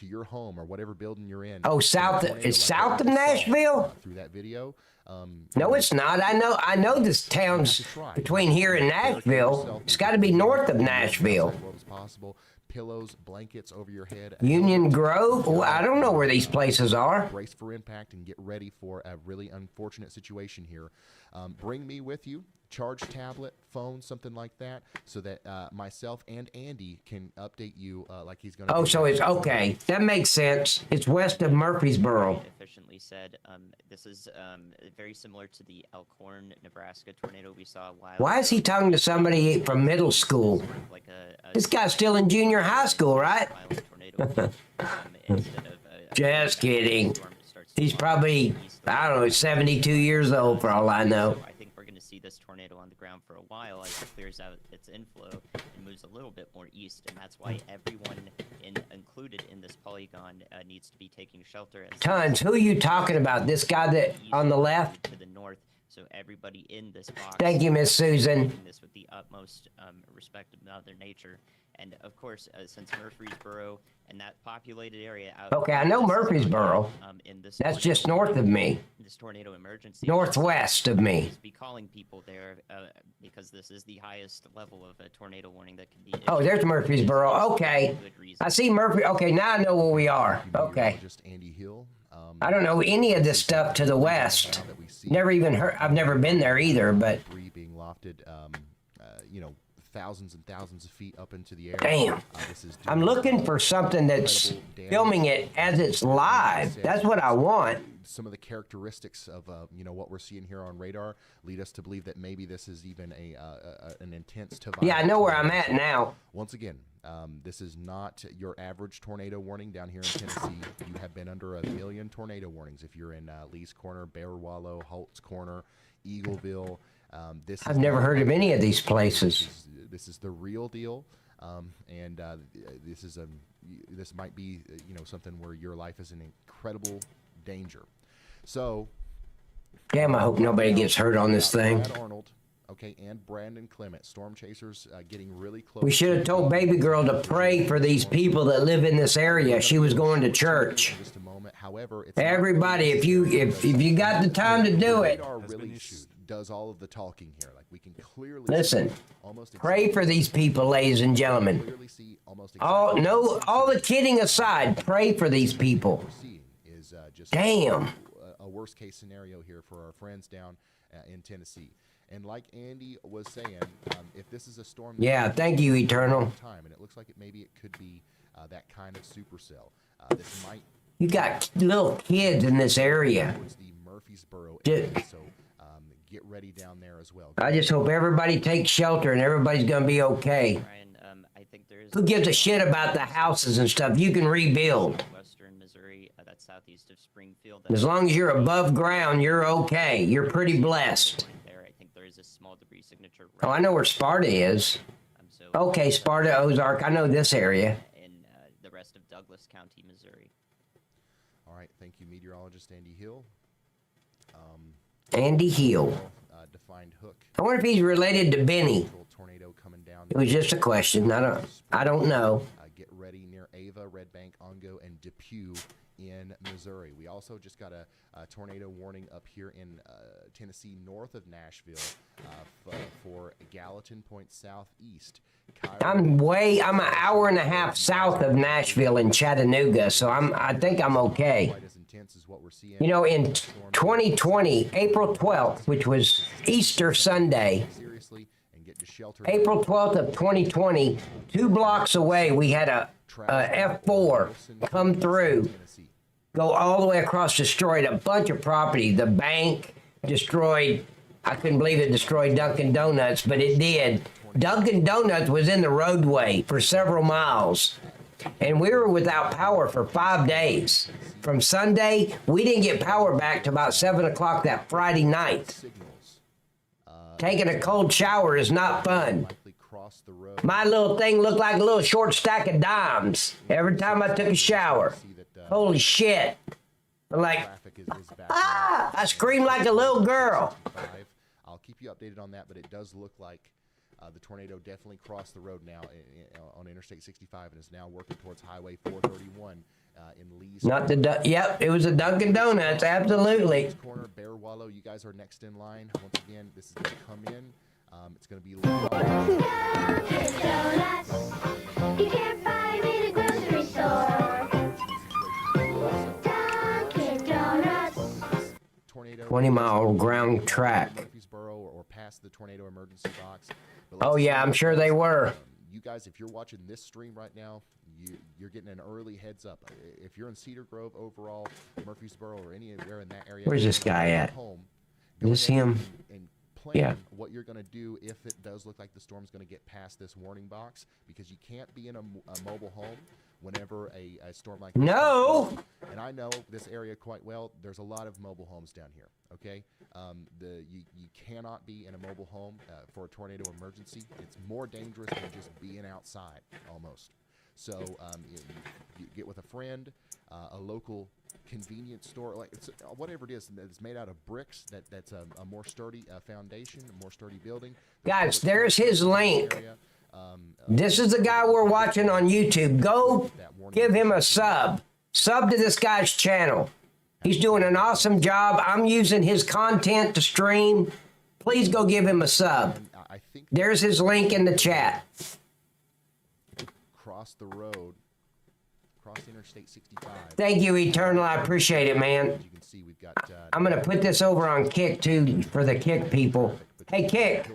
your home or whatever building you're in. Oh, south of Nashville? Through that video. No, it's not. I know this town's between here and Nashville. It's got to be north of Nashville. Pillows, blankets over your head. Union Grove? Well, I don't know where these places are. Brace for impact and get ready for a really unfortunate situation here. Bring me with you. Charge tablet, phone, something like that, so that myself and Andy can update you like he's going to. Oh, so it's okay. That makes sense. It's west of Murfreesboro. Efficiently said. This is very similar to the Elkhorn, Nebraska tornado we saw a while. Why is he talking to somebody from middle school? Like This guy's still in junior high school, right? Just kidding. He's probably, I don't know, 72 years old for all I know. I think we're going to see this tornado on the ground for a while as it clears out its inflow and moves a little bit more east, and that's why everyone included in this polygon needs to be taking shelter. Tons. Who are you talking about? This guy that on the left? To the north, so everybody in this box. Thank you, Miss Susan. This with the utmost respect of Mother Nature, and of course, since Murfreesboro and that populated area out. Okay, I know Murfreesboro. That's just north of me. This tornado emergency. Northwest of me. Be calling people there because this is the highest level of a tornado warning that can be. Oh, there's Murfreesboro. Okay, I see Murphy. Okay, now I know where we are. Okay. Just Andy Hill. I don't know any of this stuff to the west. Never even heard. I've never been there either. But debris being lofted, thousands and thousands of feet up into the air. Damn. I'm looking for something that's filming it as it's live. That's what I want. Some of the characteristics of what we're seeing here on radar lead us to believe that maybe this is even an intense to violent. Yeah, I know where I'm at now. Once again, this is not your average tornado warning down here in Tennessee. You have been under 1 million tornado warnings if you're in Lee's Corner, Bear Wallow, Holt's Corner, Eagleville. I've never heard of any of these places. This is the real deal, and this might be something where your life is in incredible danger. So, damn, I hope nobody gets hurt on this thing. Brad Arnold, okay, and Brandon Clement, storm chasers, getting really close. We should have told baby girl to pray for these people that live in this area. She was going to church. Just a moment. However, everybody, if you got the time to do it. Really does all of the talking here. Like we can clearly listen. Pray for these people, ladies and gentlemen. Clearly see almost all the kidding aside, pray for these people. Is just damn a worst case scenario here for our friends down in Tennessee. And like Andy was saying, if this is a storm, yeah, thank you, Eternal. Time, and it looks like maybe it could be that kind of supercell. This might. You got little kids in this area. Towards the Murfreesboro area, so get ready down there as well. I just hope everybody takes shelter and everybody's gonna be okay. Ryan, I think there is. Who gives a shit about the houses and stuff? You can rebuild. Western Missouri, that's southeast of Springfield. As long as you're above ground, you're okay. You're pretty blessed. There, I think there is a small debris signature. Oh, I know where Sparta is. Okay, Sparta, Ozark. I know this area. In the rest of Douglas County, Missouri. All right, thank you, meteorologist Andy Hill. Andy Hill. Defined hook. I wonder if he's related to Benny. Tornado coming down. It was just a question. I don't know. Get ready near Ava, Red Bank, Ongo, and Depew in Missouri. We also just got a tornado warning up here in Tennessee, north of Nashville, for Gallatin Point southeast. I'm an hour and a half south of Nashville in Chattanooga, so I think I'm okay. You know, in 2020, April 12th, which was Easter Sunday, April 12th of 2020, 2 blocks away, we had a F4 come through, go all the way across, destroyed a bunch of property, the bank, destroyed, I couldn't believe it destroyed Dunkin' Donuts, but it did. Dunkin' Donuts was in the roadway for several miles, and we were without power for 5 days. From Sunday, we didn't get power back to about 7 o'clock that Friday night. Taking a cold shower is not fun. My little thing looked like a little short stack of dimes every time I took a shower. Holy shit. I'm like, I screamed like a little girl. I'll keep you updated on that, but it does look like the tornado definitely crossed the road now on Interstate 65 and is now working towards Highway 431 in Lee's. Not the yep, it was a Dunkin' Donuts, absolutely. Corner, Bear Wallow, you guys are next in line. Once again, this is going to come in. It's going to be. Dunkin' Donuts. You can't find me in a grocery store. Dunkin' Donuts. Tornado. 20-mile ground track. Murfreesboro or past the tornado emergency box. Oh yeah, I'm sure they were. You guys, if you're watching this stream right now, you're getting an early heads up. If you're in Cedar Grove overall, Murfreesboro, or anywhere in that area, Where's this guy at? Is this him? And plan Yeah. what you're going to do if it does look like the storm's going to get past this warning box, because you can't be in a mobile home whenever a storm like this No. comes. And I know this area quite well. There's a lot of mobile homes down here. Okay, you cannot be in a mobile home for a tornado emergency. It's more dangerous than just being outside, almost. So you get with a friend, a local convenience store, like whatever it is that's made out of bricks. That's a more sturdy foundation, a more sturdy building. Guys, there's his link. This is the guy we're watching on YouTube. Go give him a sub. Sub to this guy's channel. He's doing an awesome job. I'm using his content to stream. Please go give him a sub. There's his link in the chat. Cross the road, cross Interstate 65. Thank you, Eternal. I appreciate it, man. As you can see, we've got. I'm going to put this over on Kick, too, for the Kick people. Hey, Kick,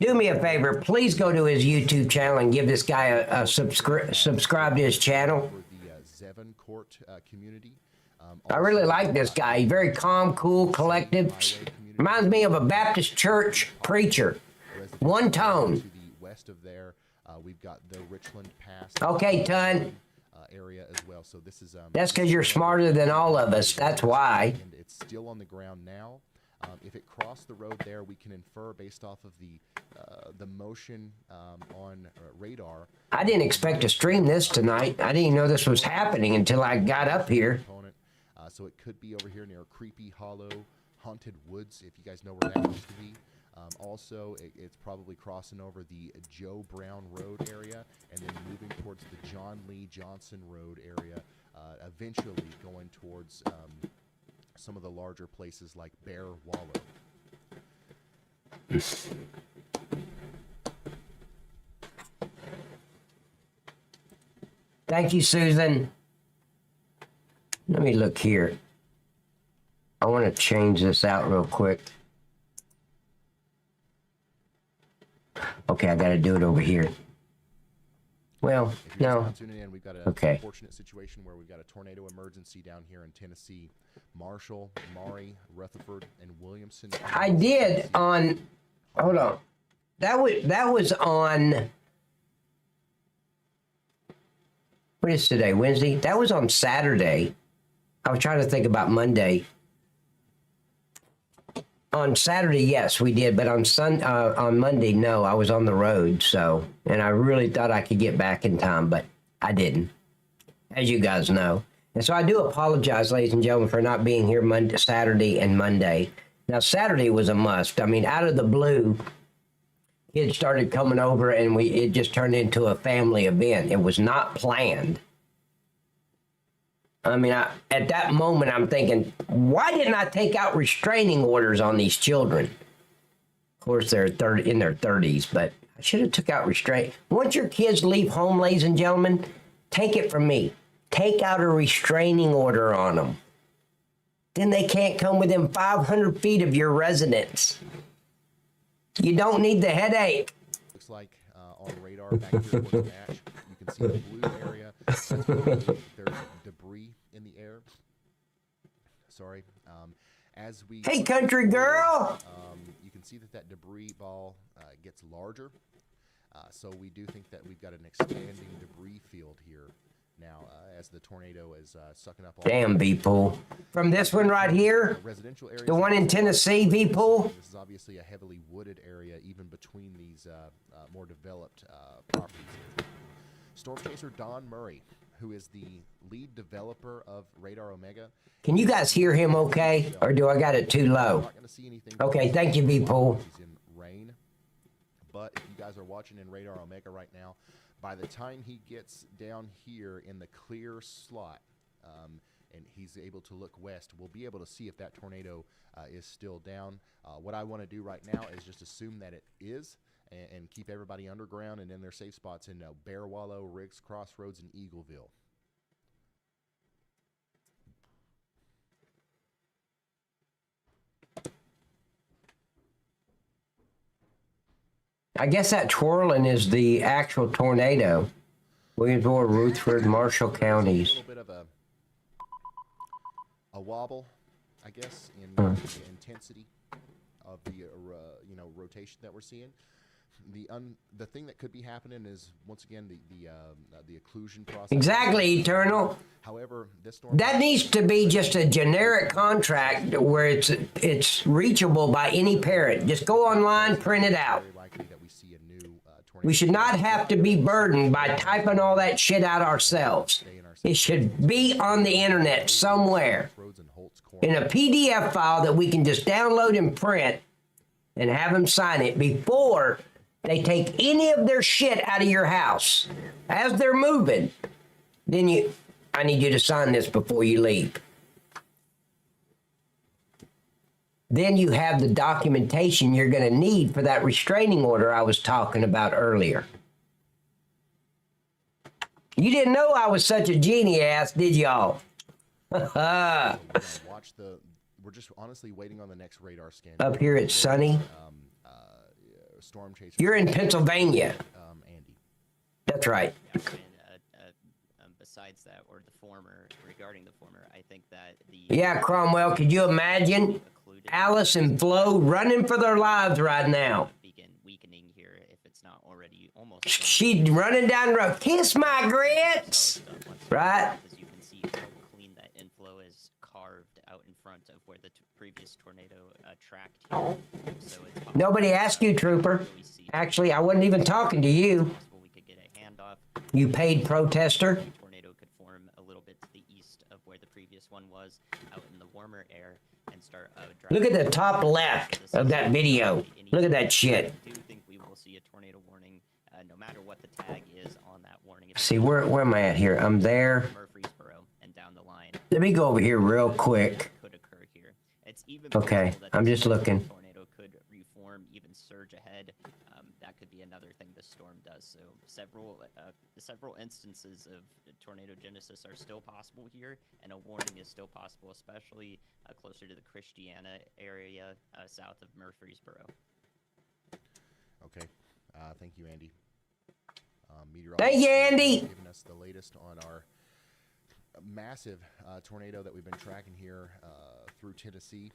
do me a favor. Please go to his YouTube channel and give this guy a subscribe to his channel. For the Zevon Court community. I really like this guy. He's very calm, cool, collective. Reminds me of a Baptist church preacher. One tone. To the west of there, we've got the Richland Pass. Okay, Ton. Area as well. So this is. That's because you're smarter than all of us. That's why. And it's still on the ground now. If it crossed the road there, we can infer based off of the motion on radar. I didn't expect to stream this tonight. I didn't even know this was happening until I got up here. So it could be over here near Creepy Hollow, Haunted Woods, if you guys know where that used to be. Also, it's probably crossing over the Joe Brown Road area and then moving towards the John Lee Johnson Road area, eventually going towards some of the larger places like Bear Wallow. Thank you, Susan. Let me look here. I want to change this out real quick. Okay, I got to do it over here. Well, no. Tuning in, we've got a unfortunate situation where we've got a tornado emergency down here in Tennessee. Marshall, Maury, Rutherford, and Williamson. I did on. Hold on. That was on. What is today? Wednesday? That was on Saturday. I was trying to think about Monday. On Saturday, yes, we did, but on Monday, no, I was on the road, so, and I really thought I could get back in time, but I didn't, as you guys know. And so I do apologize, ladies and gentlemen, for not being here Saturday and Monday. Now, Saturday was a must. I mean, out of the blue, kids started coming over, and it just turned into a family event. It was not planned. I mean, at that moment, I'm thinking, why didn't I take out restraining orders on these children? Of course, they're in their 30s, but I should have took out restraint. Once your kids leave home, ladies and gentlemen, take it from me. Take out a restraining order on them. Then they can't come within 500 feet of your residence. You don't need the headache. Looks like on radar back here towards the match, you can see the blue area. That's there's debris in the air. Sorry. As we Hey, country girl. you can see that debris ball gets larger. So we do think that we've got an expanding debris field here now as the tornado is sucking up all Damn, V-Pool. From this one right here, residential areas. the one in Tennessee, V-Pool. This is obviously a heavily wooded area, even between these more developed properties. Storm chaser Don Murray, who is the lead developer of Radar Omega. Can you guys hear him okay? Or do I got it too low? Okay, thank you, V-Pool. He's in rain. But if you guys are watching in Radar Omega right now, by the time he gets down here in the clear slot and he's able to look west, we'll be able to see if that tornado is still down. What I want to do right now is just assume that it is and keep everybody underground and in their safe spots in Bear Wallow, Riggs Crossroads, and Eagleville. I guess that twirling is the actual tornado. Williamsville, Rutherford, Marshall counties. A little bit of a wobble, I guess, in the intensity of the rotation that we're seeing. The thing that could be happening is once again the occlusion process. Exactly, Eternal. However, this storm that needs to be just a generic contract where it's reachable by any parent. Just go online, print it out. We should not have to be burdened by typing all that shit out ourselves. It should be on the internet somewhere in a PDF file that we can just download and print and have them sign it before they take any of their shit out of your house. As they're moving, then I need you to sign this before you leave. Then you have the documentation you're going to need for that restraining order I was talking about earlier. You didn't know I was such a genie ass, did y'all? We're just honestly waiting on the next radar scan. Up here it's sunny. Storm chaser. You're in Pennsylvania. Andy. That's right. Besides that, or the former, regarding the former, I think that the... Yeah, Cromwell, could you imagine Alice and Flo running for their lives right now? Begin weakening here if it's not already almost... She's running down the road. Kiss my grits! Right? As you can see how clean that inflow is carved out in front of where the previous tornado tracked here. So it's Nobody asked you, Trooper. Actually, I wasn't even talking to you. we could get a handoff. You paid protester. The tornado could form a little bit to the east of where the previous one was, out in the warmer air, and start Look at the top left of that video. Look at that shit. I do think we will see a tornado warning, no matter what the tag is on that warning. See, where am I at here? I'm there. Murfreesboro and down the line. Let me go over here real quick. Could occur here. It's even Okay, I'm just looking. Tornado could reform, even surge ahead. That could be another thing this storm does. So several instances of tornado genesis are still possible here, and a warning is still possible, especially closer to the Christiana area south of Murfreesboro. Okay, thank you, Andy. Thank you, Andy. Giving us the latest on our massive tornado that we've been tracking here through Tennessee.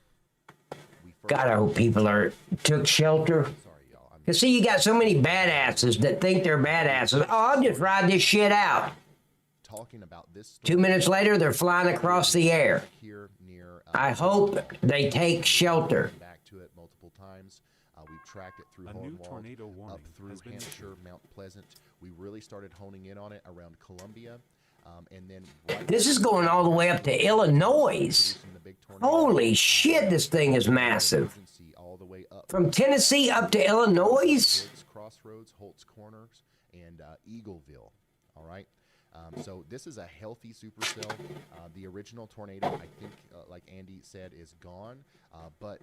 God, I hope people took shelter. Because see, you got so many badasses that think they're badasses. Oh, I'll just ride this shit out. Talking about this 2 minutes later, they're flying across the air. Here near, I hope they take shelter. Back to it multiple times. We've tracked it through A new Hornwall, tornado warning up through has been Hampshire, Mount Pleasant. We really started honing in on it around Columbia. And then This is going all the way up to Illinois. Holy shit, this thing is massive. all the way up From Tennessee up to Illinois? Riggs Crossroads, Holt's Corners, and Eagleville. All right. So this is a healthy supercell. The original tornado, I think, like Andy said, is gone. But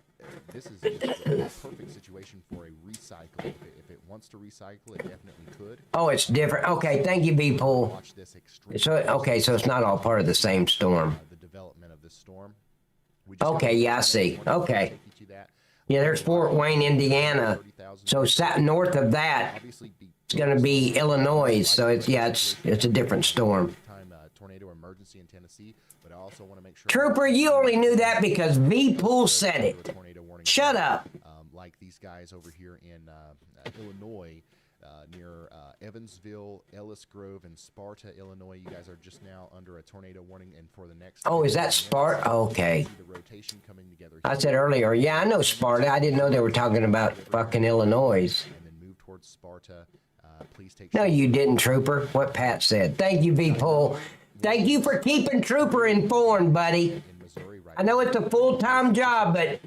this is a perfect situation for a recycle. If it wants to recycle, it definitely could. Oh, it's different. Okay, thank you, B-Pool. Watch this extreme. Okay, so it's not all part of the same storm. The development of this storm. Okay, yeah, I see. Okay. Yeah, there's Fort Wayne, Indiana. So north of that, it's going to be Illinois. So it's a different storm. Tornado emergency emergency in Tennessee, but I also want to make sure. Trooper, you only knew that because V-Pool said it. Shut up. Like these guys over here in Illinois, near Evansville, Ellis Grove, and Sparta, Illinois. You guys are just now under a tornado warning, and for the next. Oh, is that Sparta? Okay. The rotation coming together. I said earlier, yeah, I know Sparta. I didn't know they were talking about fucking Illinois. And then move towards Sparta. Please take. No, you didn't, Trooper. What Pat said. Thank you, V-Pool. Thank you for keeping Trooper informed, buddy. I know it's a full-time job, but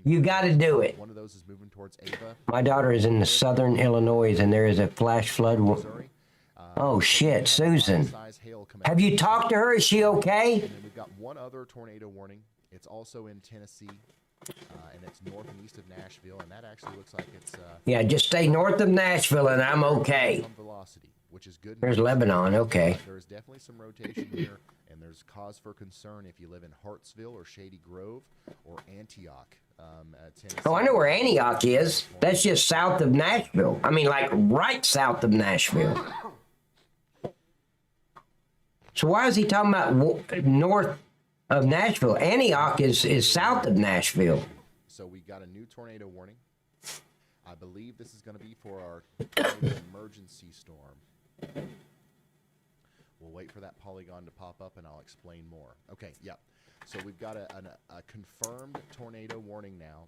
you got to do it. One of those is moving towards Ava. My daughter is in southern Illinois, and there is a flash flood. Oh, shit, Susan. Have you talked to her? Is she okay? And then we've got one other tornado warning. It's also in Tennessee, and it's north and east of Nashville, and that actually looks like it's... Yeah, just stay north of Nashville, and I'm okay. Velocity, which is good. There's Lebanon, okay. There's definitely some rotation here, and there's cause for concern if you live in Hartsville or Shady Grove or Antioch, Tennessee. Oh, I know where Antioch is. That's just south of Nashville. I mean, like right south of Nashville. So why is he talking about north of Nashville? Antioch is south of Nashville. So we got a new tornado warning. I believe this is going to be for our tornado emergency storm. We'll wait for that polygon to pop up, and I'll explain more. Okay, yeah. So we've got a confirmed tornado warning now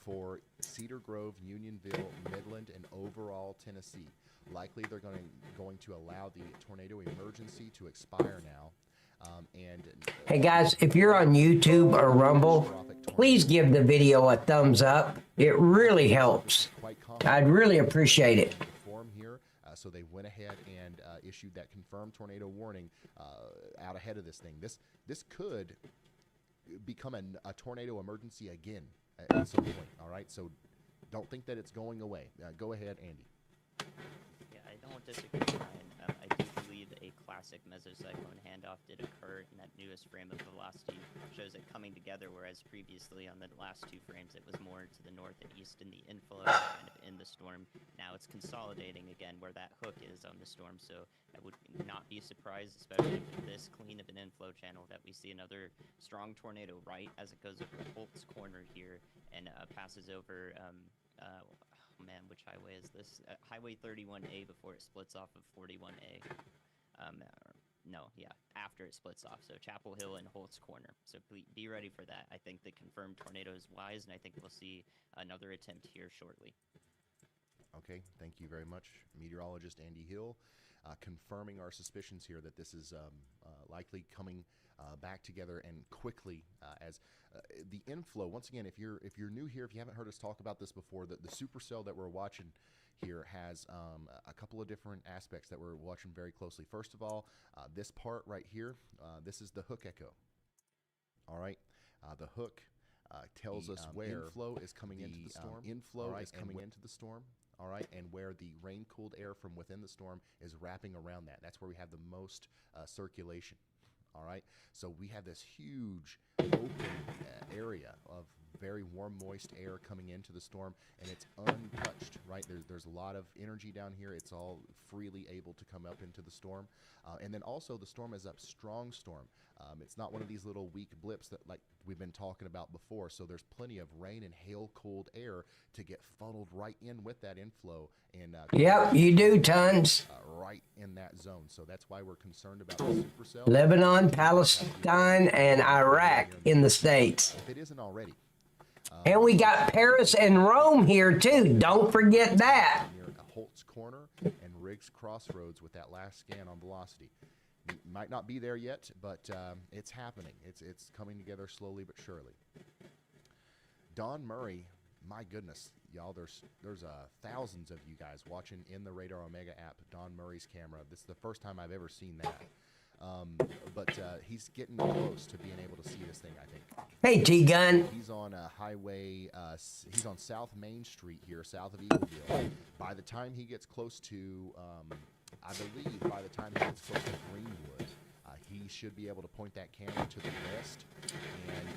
for Cedar Grove, Unionville, Midland, and overall Tennessee. Likely they're going to allow the tornado emergency to expire now. Hey guys, if you're on YouTube or Rumble, please give the video a thumbs up. It really helps. I'd really appreciate it. Here, so they went ahead and issued that confirmed tornado warning out ahead of this thing. This could become a tornado emergency again at some point. All right, so don't think that it's going away. Go ahead, Andy. Yeah, I don't disagree, Ryan. I do believe a classic mesocyclone handoff did occur in that newest frame of velocity. Shows it coming together, whereas previously on the last two frames it was more to the north and east in the inflow, kind of in the storm. Now it's consolidating again where that hook is on the storm, so I would not be surprised, especially with this clean of an inflow channel, that we see another strong tornado right as it goes over Holt's Corner here and passes over man, which highway is this? Highway 31A before it splits off of 41A. No, yeah, after it splits off. So Chapel Hill and Holt's Corner. So be ready for that. I think the confirmed tornado is wise, and I think we'll see another attempt here shortly. Okay, thank you very much, meteorologist Andy Hill, confirming our suspicions here that this is likely coming back together and quickly as the inflow. Once again, if you're new here, if you haven't heard us talk about this before, the supercell that we're watching here has a couple of different aspects that we're watching very closely. First of all, this part right here, this is the hook echo. All right, the hook tells us where inflow is coming into the storm. Inflow is coming into the storm. All right, and where the rain-cooled air from within the storm is wrapping around that. That's where we have the most circulation. All right, so we have this huge open area of very warm, moist air coming into the storm, and it's untouched, right? There's a lot of energy down here. It's all freely able to come up into the storm. And then also the storm is a strong storm. It's not one of these little weak blips that like we've been talking about before. So there's plenty of rain and hail cooled air to get funneled right in with that inflow. And yep, you do tons. Right in that zone. So that's why we're concerned about the supercell. Lebanon, Palestine, and Iraq in the States. If it isn't already. And we got Paris and Rome here too. Don't forget that. Near Holt's Corner and Riggs Crossroads with that last scan on velocity. Might not be there yet, but it's happening. It's coming together slowly but surely. Don Murray, my goodness, y'all, there's thousands of you guys watching in the Radar Omega app, Don Murray's camera. This is the first time I've ever seen that. But he's getting close to being able to see this thing, I think. Hey, T-Gun. He's on a highway, he's on South Main Street here, south of Eagleville. By the time he gets close to, I believe by the time he gets close to Greenwood, he should be able to point that camera to the west and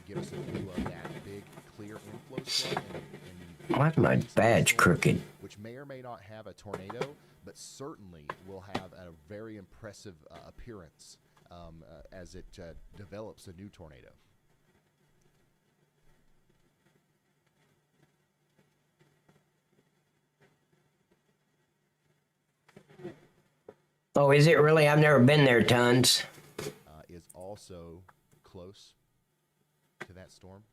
give us a view of that big, clear inflow storm. Why's my badge crooked? Which may or may not have a tornado, but certainly will have a very impressive appearance as it develops a new tornado. Oh, is it really? I've never been there, tons. Is also close to that storm.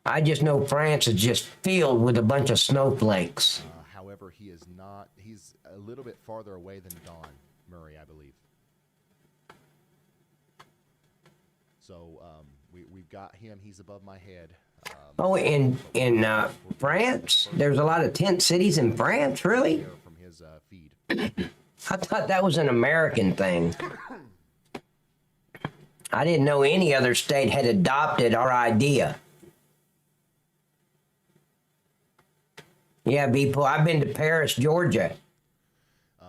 I just know France is just filled with a bunch of snowflakes. However, he is not. He's a little bit farther away than Don Murray, I believe. So we've got him. He's above my head. In France, there's a lot of tent cities in France. Really? From his feed. I thought that was an American thing. I didn't know any other state had adopted our idea. Yeah, people, I've been to Paris, Georgia,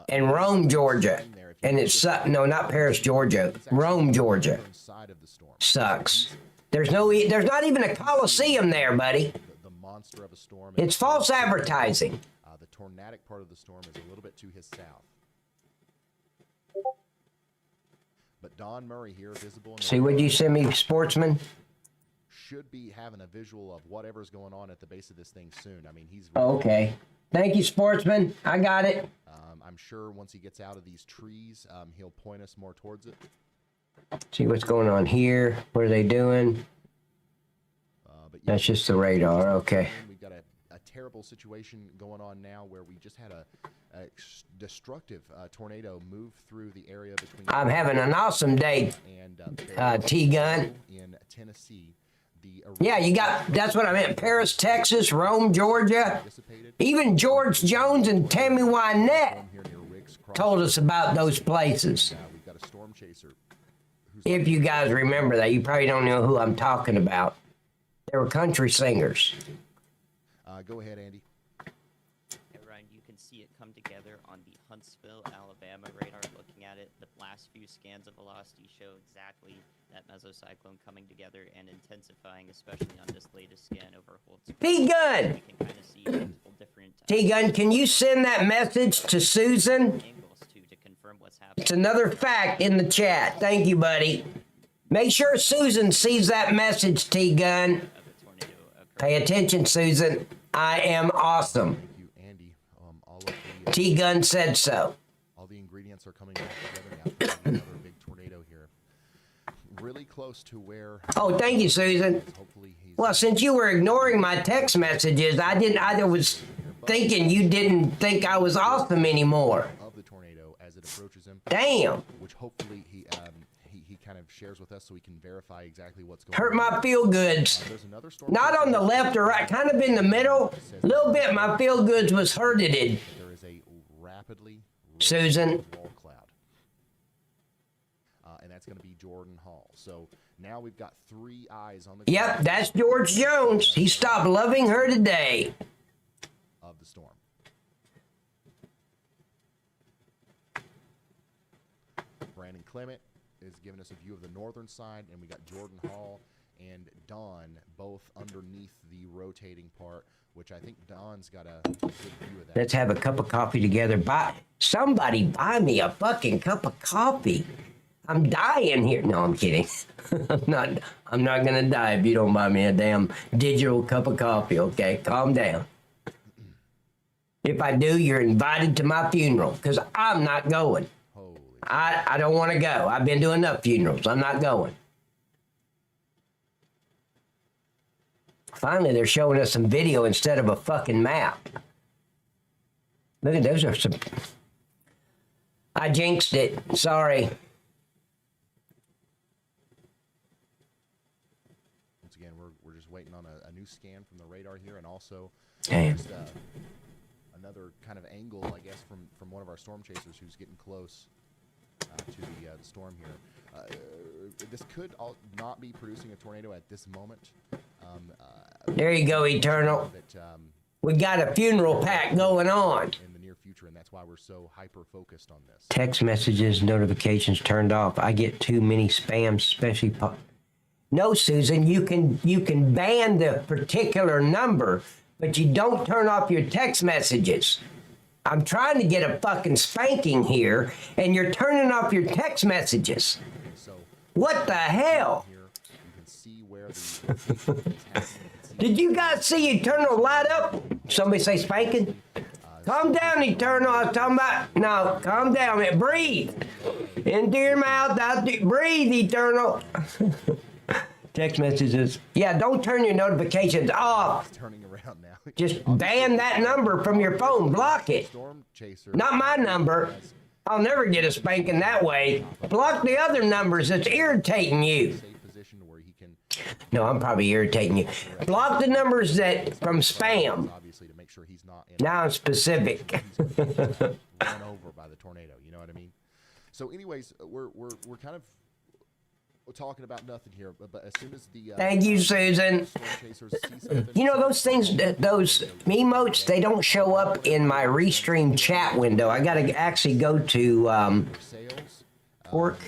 and Rome, Georgia, and it's no, not Paris, Georgia, Rome, Georgia. Sucks. There's not even a Coliseum there, buddy. The monster of a storm. It's false advertising. The tornadic part of the storm is a little bit to his south. But Don Murray here, visible. See what you sent me, Sportsman? Should be having a visual of whatever's going on at the base of this thing soon. I mean, he's... Okay. Thank you, Sportsman. I got it. I'm sure once he gets out of these trees, he'll point us more towards it. See what's going on here. What are they doing? That's just the radar. Okay. We've got a terrible situation going on now where we just had a destructive tornado move through the area between... I'm having an awesome day, T-Gun. In Tennessee. Yeah, you got, that's what I meant. Paris, Texas, Rome, Georgia. Even George Jones and Tammy Wynette told us about those places. We've got a storm chaser. If you guys remember that, you probably don't know who I'm talking about. They were country singers. Go ahead, Andy. Yeah, Ryan, you can see it come together on the Huntsville, Alabama radar. Looking at it, the last few scans of velocity show exactly that mesocyclone coming together and intensifying, especially on this latest scan over Holtzclaw. T-Gun! You can kind of see multiple different... T-Gun, can you send that message to Susan? ...angles to confirm what's happening. It's another fact in the chat. Thank you, buddy. Make sure Susan sees that message, T-Gun. Pay attention, Susan. I am awesome. Thank you, Andy. All of the, T-Gun said so. All the ingredients are coming back together now. Another big tornado here. Really close to where... Oh, thank you, Susan. Well, since you were ignoring my text messages, I was thinking you didn't think I was awesome anymore. Of the tornado as it approaches him. Damn. Which hopefully he kind of shares with us so we can verify exactly what's going Hurt on. my feel goods. Not on the left or right, kind of in the middle. A little bit, my feel goods was hurted. There is a rapidly Susan. wall cloud. And that's going to be Jordan Hall. So now we've got 3 eyes on the Yep, that's George Jones. He stopped loving her today. Of the storm. Brandon Clement is giving us a view of the northern side, and we got Jordan Hall and Don both underneath the rotating part, which I think Don's got a good view of that. Let's have a cup of coffee together. Somebody buy me a fucking cup of coffee. I'm dying here. No, I'm kidding. I'm not gonna die if you don't buy me a damn digital cup of coffee, okay? Calm down. If I do, you're invited to my funeral, because I'm not going. I don't want to go. I've been to enough funerals. I'm not going. Finally, they're showing us some video instead of a fucking map. Look at those are some... I jinxed it. Sorry. Once again, we're just waiting on a new scan from the radar here, and also just, another kind of angle, I guess, from one of our storm chasers who's getting close to the storm here. This could not be producing a tornado at this moment. There you go, Eternal. We got a funeral pack going on. In the near future, and that's why we're so hyper-focused on this. Text messages, notifications turned off. I get too many spams, especially... No, Susan, you can ban the particular number, but you don't turn off your text messages. I'm trying to get a fucking spanking here, and you're turning off your text messages. What the hell? Did you guys see Eternal light up? Somebody say spanking? Calm down, Eternal. I was talking about, no, calm down. Breathe. Into your mouth, breathe, Eternal. Text messages. Yeah, don't turn your notifications off. Turning around now. Just ban that number from your phone. Block it. Not my number. I'll never get a spanking that way. Block the other numbers that's irritating you. No, I'm probably irritating you. Block the numbers that from spam. Now I'm specific. Run over by the tornado. You know what I mean? So, anyways, we're kind of talking about nothing here, but as soon as the thank you, Susan. You know those things, those emotes, they don't show up in my restream chat window. I gotta actually go to pork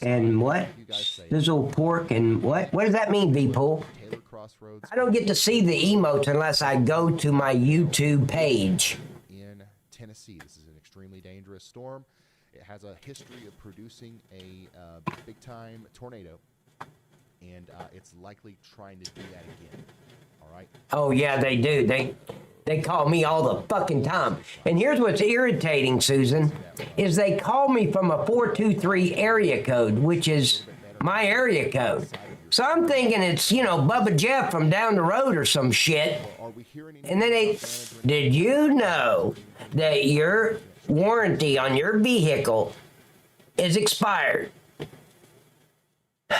and what? Sizzle pork and what? What does that mean, V-Pool? I don't get to see the emotes unless I go to my YouTube page. In Tennessee, this is an extremely dangerous storm. It has a history of producing a big-time tornado, and it's likely trying to do that again. All right? Oh, yeah, they do. They call me all the fucking time. And here's what's irritating, Susan, is they call me from a 423 area code, which is my area code. So I'm thinking it's, Bubba Jeff from down the road or some shit. And then did you know that your warranty on your vehicle is expired? So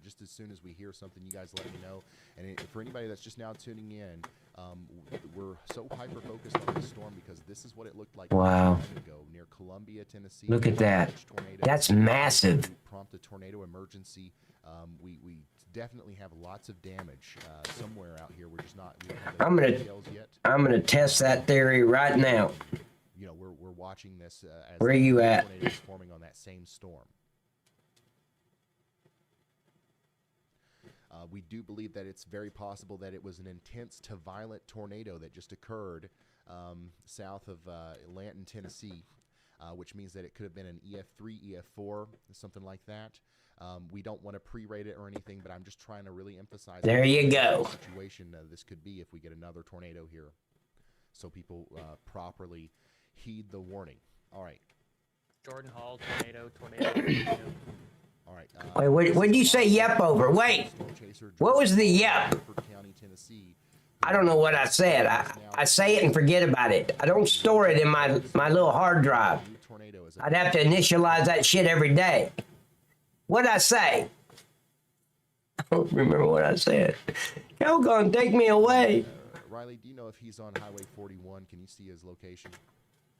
just as soon as we hear something, you guys let me know. And for anybody that's just now tuning in, we're so hyper-focused on this storm because this is what it looked like wow. ago near Columbia, Tennessee. Look at that. That's massive. Prompt a tornado emergency. We definitely have lots of damage somewhere out here. We're just not. We don't have the details yet. I'm gonna test that theory right now. We're watching this as where are you at? Tornadoes forming on that same storm. We do believe that it's very possible that it was an intense to violent tornado that just occurred south of Lanton, Tennessee, which means that it could have been an EF3, EF4, something like that. We don't want to pre-rate it or anything, but I'm just trying to really emphasize there you go. The situation this could be if we get another tornado here, so people properly heed the warning. All right. Jordan Hall, tornado. All right. Wait, what did you say yep over? Wait. What was the yep? I don't know what I said. I say it and forget about it. I don't store it in my little hard drive. I'd have to initialize that shit every day. What'd I say? I don't remember what I said. Y'all gonna take me away. Riley, do you know if he's on Highway 41? Can you see his location?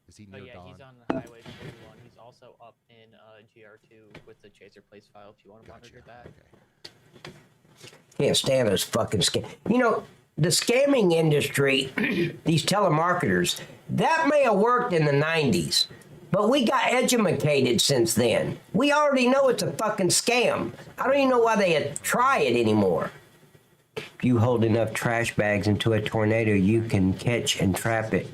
Is he near Dawn? He's on Highway 41. He's also up in GR2 with the Chaser Place file if you want to monitor that. Okay. Can't stand those fucking scam. The scamming industry, these telemarketers, that may have worked in the 90s, but we got educated since then. We already know it's a fucking scam. I don't even know why they try it anymore. If you hold enough trash bags into a tornado, you can catch and trap it.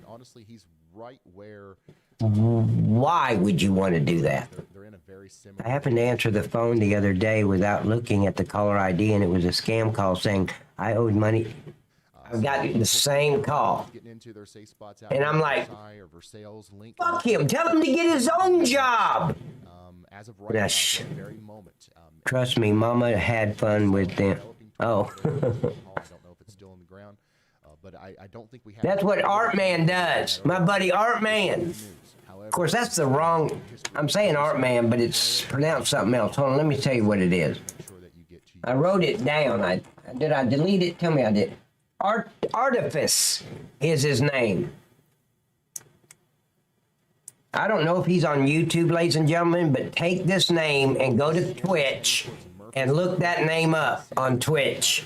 Honestly, he's right where. Why would you want to do that? They're in a very similar. I happened to answer the phone the other day without looking at the caller ID, and it was a scam call saying I owed money. I've got the same call. And I'm like, fuck him. Tell him to get his own job. As of right now, very moment. Trust me, Mama had fun with them. Oh. I don't know if it's still on the ground, but I don't think we have. That's what Art Man does. My buddy Art Man. Of course, that's the wrong. I'm saying Art Man, but it's pronounced something else. Hold on, let me tell you what it is. I wrote it down. Did I delete it? Tell me I did. Artifice is his name. I don't know if he's on YouTube, ladies and gentlemen, but take this name and go to Twitch and look that name up on Twitch.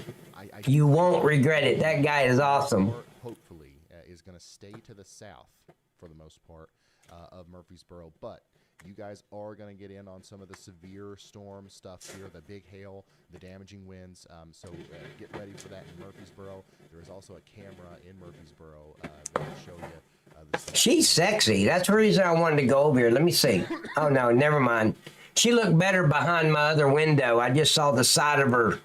You won't regret it. That guy is awesome. Hopefully, is going to stay to the south for the most part of Murfreesboro. But you guys are going to get in on some of the severe storm stuff here, the big hail, the damaging winds. So get ready for that in Murfreesboro. There is also a camera in Murfreesboro that will show you. She's sexy. That's the reason I wanted to go over here. Let me see. Oh, no, never mind. She looked better behind my other window. I just saw the side of her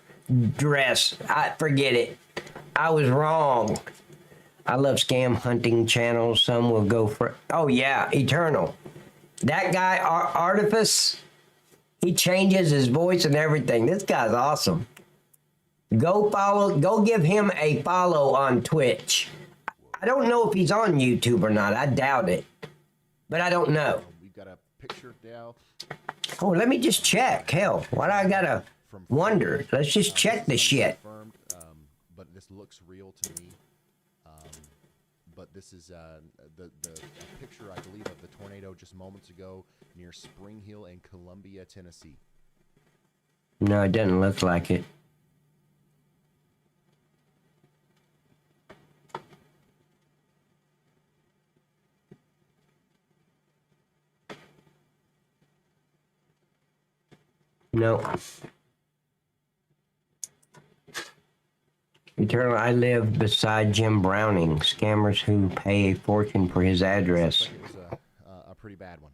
dress. Forget it. I was wrong. I love scam hunting channels. Some will go for... Oh, yeah, Eternal. That guy, Artifice, he changes his voice and everything. This guy's awesome. Go give him a follow on Twitch. I don't know if he's on YouTube or not. I doubt it. But I don't know. We've got a picture now. Oh, let me just check. Hell, why do I gotta wonder? Let's just check the shit. But this looks real to me. But this is the picture, I believe, of the tornado just moments ago near Spring Hill in Columbia, Tennessee. No, it doesn't look like it. No. Eternal, I live beside Jim Browning. Scammers who pay a fortune for his address. It was a pretty bad one.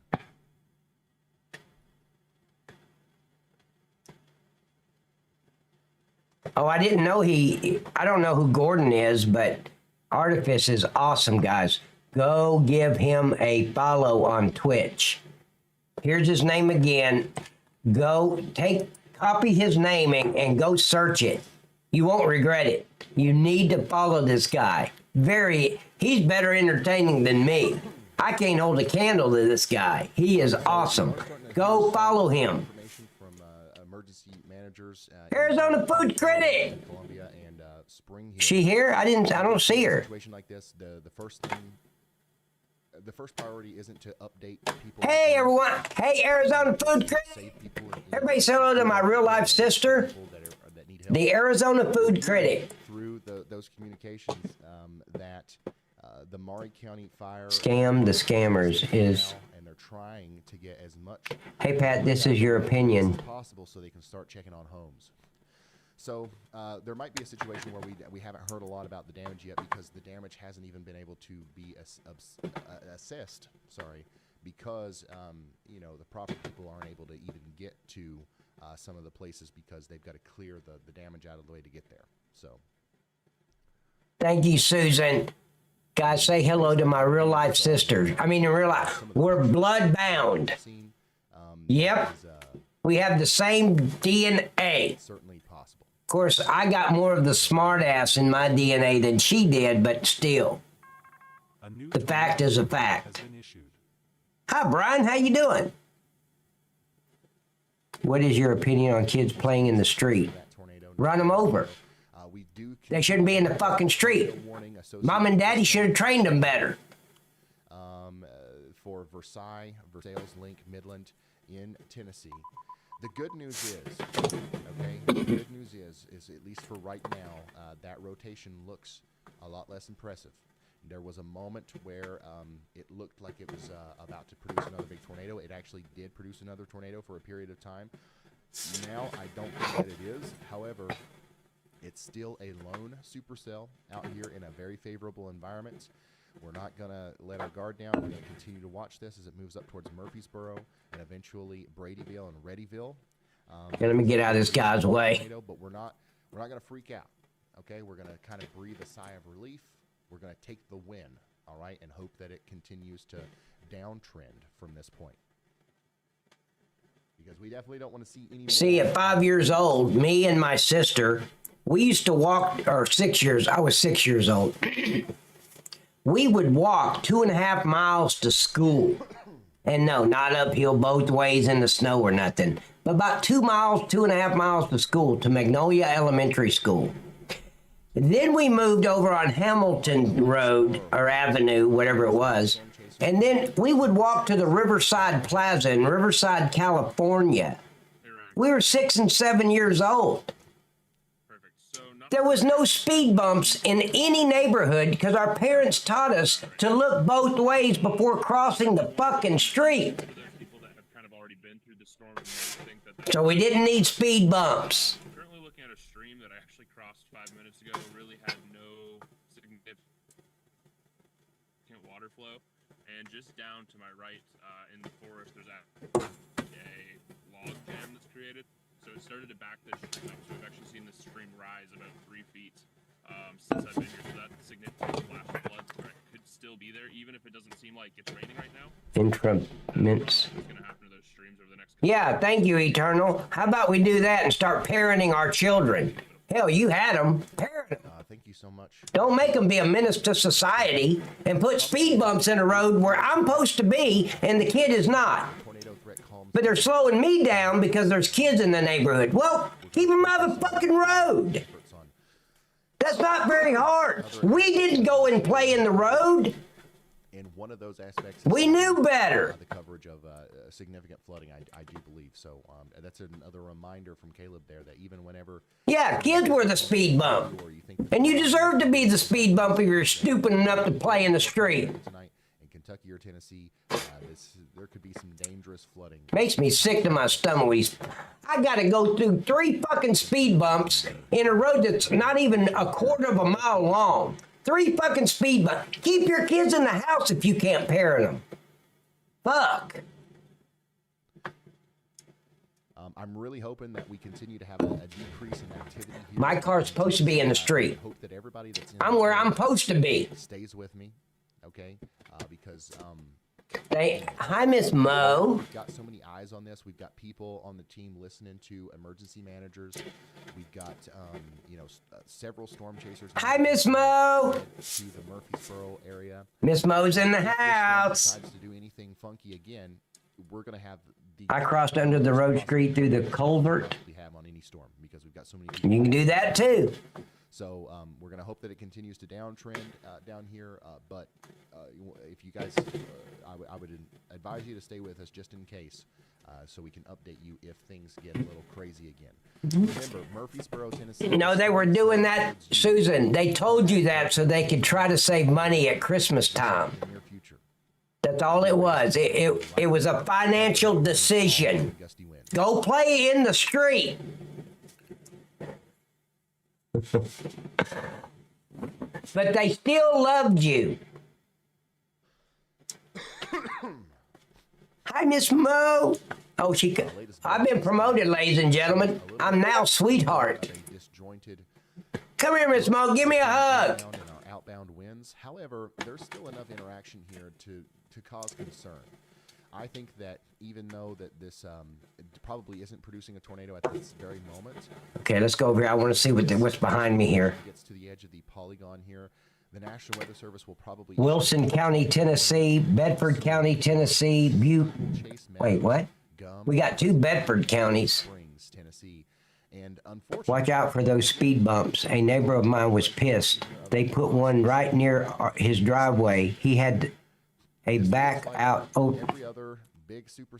Oh, I didn't know I don't know who Gordon is, but Artifice is awesome, guys. Go give him a follow on Twitch. Here's his name again. Go copy his name and go search it. You won't regret it. You need to follow this guy. He's better entertaining than me. I can't hold a candle to this guy. He is awesome. Go follow him. From emergency managers. Arizona Food Critic. Columbia and Spring Hill. She here? I don't see her. Situation like this, the first thing. The first priority isn't to update people. Hey, everyone. Hey, Arizona Food Critic. Everybody say hello to my real-life sister, the Arizona Food Critic. Through those communications that the Maury County Fire... Scam the scammers is... And they're trying to get as much... Hey, Pat, this is your opinion. ...as possible so they can start checking on homes. So there might be a situation where we haven't heard a lot about the damage yet because the damage hasn't even been able to be assessed. Sorry, because the proper people aren't able to even get to some of the places because they've got to clear the damage out of the way to get there. So. Thank you, Susan. Guys, say hello to my real life sister. I mean, in real life, we're blood bound. Yep, we have the same DNA. Certainly possible. Of course, I got more of the smart ass in my DNA than she did, but still, the fact is a fact. Hi, Brian. How you doing? What is your opinion on kids playing in the street? Run them over. They shouldn't be in the fucking street. Mom and Daddy should have trained them better. For Versailles Link Midland in Tennessee. The good news is, okay, the good news is at least for right now, that rotation looks a lot less impressive. There was a moment where it looked like it was about to produce another big tornado. It actually did produce another tornado for a period of time. Now I don't think that it is. However, it's still a lone supercell out here in a very favorable environment. We're not going to let our guard down. We're going to continue to watch this as it moves up towards Murfreesboro and eventually Bradyville and Readyville. Let me get out of this guy's way. But we're not going to freak out. Okay, we're going to kind of breathe a sigh of relief. We're going to take the win, all right, and hope that it continues to downtrend from this point. Because we definitely don't want to see any more. See, at 5 years old, me and my sister, we used to walk, or 6 years, I was 6 years old. We would walk 2.5 miles to school. And no, not uphill both ways in the snow or nothing. But about 2 miles, 2.5 miles to school, to Magnolia Elementary School. Then we moved over on Hamilton Road, or Avenue, whatever it was. And then we would walk to the Riverside Plaza in Riverside, California. We were 6 and 7 years old. Perfect. So not There was no speed bumps in any neighborhood because our parents taught us to look both ways before crossing the fucking street. So we didn't need speed bumps. I'm currently looking at a stream that I actually crossed 5 minutes ago. Really had no significant water flow. And just down to my right in the forest, there's a log jam that's created. So it started to back this stream up. So we've actually seen this stream rise about 3 feet since I've been here. So that's a significant flash of flood where it could still be there, even if it doesn't seem like it's raining right now. Increments. What's going to happen to those streams over the next Yeah, thank you, Eternal. How about we do that and start parenting our children? Hell, you had them. Parent them. Thank you so much. Don't make them be a menace to society and put speed bumps in a road where I'm supposed to be and the kid is not. But they're slowing me down because there's kids in the neighborhood. Well, keep them out of the fucking road. That's not very hard. We didn't go and play in the road. In one of those aspects, we knew better. The coverage of significant flooding, I do believe. So that's another reminder from Caleb there that even whenever... Yeah, kids were the speed bump. And you deserve to be the speed bump if you're stupid enough to play in the street. Tonight in Kentucky or Tennessee, there could be some dangerous flooding. Makes me sick to my stomach. I got to go through 3 fucking speed bumps in a road that's not even a quarter of a mile long. 3 fucking speed bumps. Keep your kids in the house if you can't parent them. Fuck. I'm really hoping that we continue to have a decrease in activity here. My car's supposed to be in the street. I hope that everybody that's in I'm where I'm supposed to be. Stays with me, okay? Because hi, Miss Mo. We've got so many eyes on this. We've got people on the team listening to emergency managers. We've got several storm chasers. Hi, Miss Mo. To the Murfreesboro area. Miss Mo's in the house. If decides to do anything funky again, we're going to have the... I crossed under the road street through the culvert. We have on any storm because we've got so many people. You can do that too. So we're going to hope that it continues to downtrend down here. But if you guys, I would advise you to stay with us just in case, so we can update you if things get a little crazy again. Remember, Murfreesboro, Tennessee. No, they were doing that, Susan. They told you that so they could try to save money at Christmas time. That's all it was. It was a financial decision. Go play in the street. But they still loved you. Hi, Miss Mo. Oh, I've been promoted, ladies and gentlemen. I'm now sweetheart. Come here, Miss Mo. Give me a hug. In our outbound winds. However, there's still enough interaction here to cause concern. I think that even though that this probably isn't producing a tornado at this very moment. Okay, let's go over here. I want to see what's behind me here. Gets to the edge of the polygon here. The National Weather Service will probably... Wilson County, Tennessee, Bedford County, Tennessee, Butte. Wait, what? We got 2 Bedford counties. Springs, Tennessee. And unfortunately, watch out for those speed bumps. A neighbor of mine was pissed. They put one right near his driveway. He had a back out. Oh,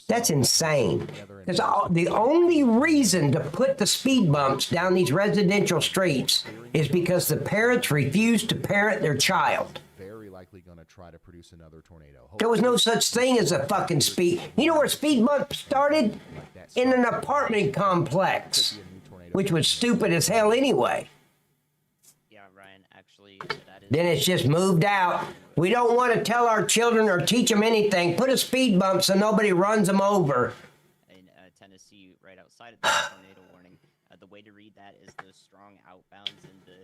that's insane. Because the only reason to put the speed bumps down these residential streets is because the parents refuse to parent their child. Very likely going to try to produce another tornado. There was no such thing as a fucking speed. You know where speed bumps started? In an apartment complex, which was stupid as hell anyway. Yeah, Ryan, actually, then it's just moved out. We don't want to tell our children or teach them anything. Put a speed bump so nobody runs them over. In Tennessee, right outside of the tornado warning, the way to read that is those strong outbounds and the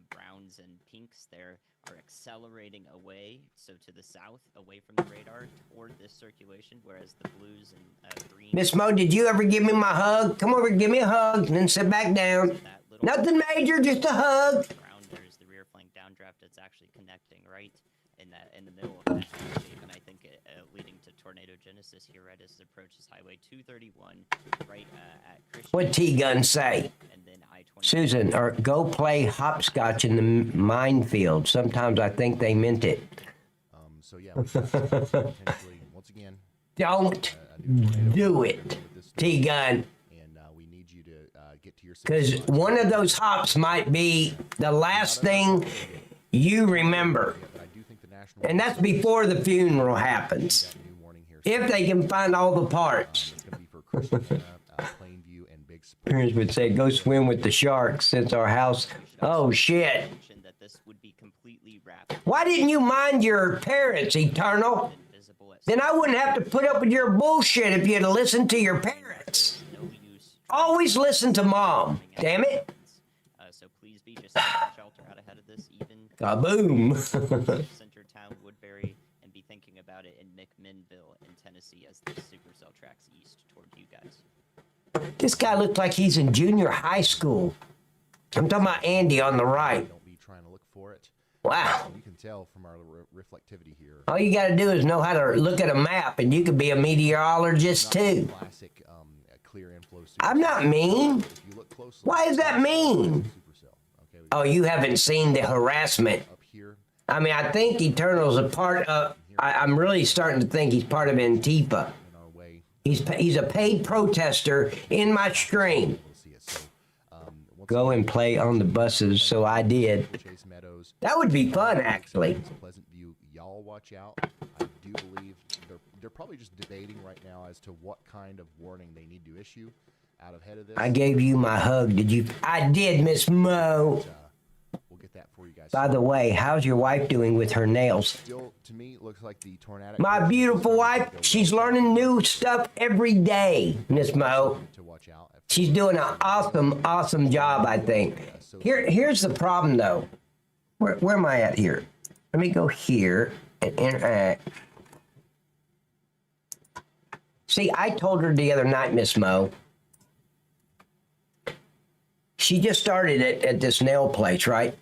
browns and pinks there are accelerating away, so to the south, away from the radar toward this circulation, whereas the blues and green... Miss Mo, did you ever give me my hug? Come over, give me a hug, and then sit back down. Nothing major, just a hug. There's the rear flank downdraft that's actually connecting right in the middle of that shape, and I think leading to tornado genesis here right as it approaches Highway 231 right at Christian. What'd T-Gun say? And then I-20. Susan, or go play hopscotch in the minefield. Sometimes I think they meant it. So yeah, potentially, once again, don't do it, T-Gun. And we need you to get to your. Because one of those hops might be the last thing you remember. And that's before the funeral happens. If they can find all the parts. Parents would say, go swim with the sharks since our house. Oh, shit. Why didn't you mind your parents, Eternal? Then I wouldn't have to put up with your bullshit if you'd listened to your parents. Always listen to Mom. Damn it. So please be just shelter out ahead of this. Even Kaboom. center town Woodbury, and be thinking about it in McMinnville in Tennessee as the supercell tracks east toward you guys. This guy looks like he's in junior high school. I'm talking about Andy on the right. Don't be trying to look for it. Wow. You can tell from our reflectivity here. All you got to do is know how to look at a map, and you could be a meteorologist too. Classic clear inflow. I'm not mean. If you look closely, Why is that mean? Oh, you haven't seen the harassment. I mean, I think Eternal's a part of. I'm really starting to think he's part of Antifa. He's a paid protester in my stream. Go and play on the buses, so I did. That would be fun, actually. Pleasant View, y'all watch out. I do believe they're probably just debating right now as to what kind of warning they need to issue out ahead of this. I gave you my hug. Did you? I did, Miss Mo. We'll get that for you guys. By the way, how's your wife doing with her nails? Still, to me, looks like the tornado. My beautiful wife, she's learning new stuff every day, Miss Mo. She's doing an awesome job, I think. Here's the problem, though. Where am I at here? Let me go here and interact. See, I told her the other night, Miss Mo, she just started at this nail place, right?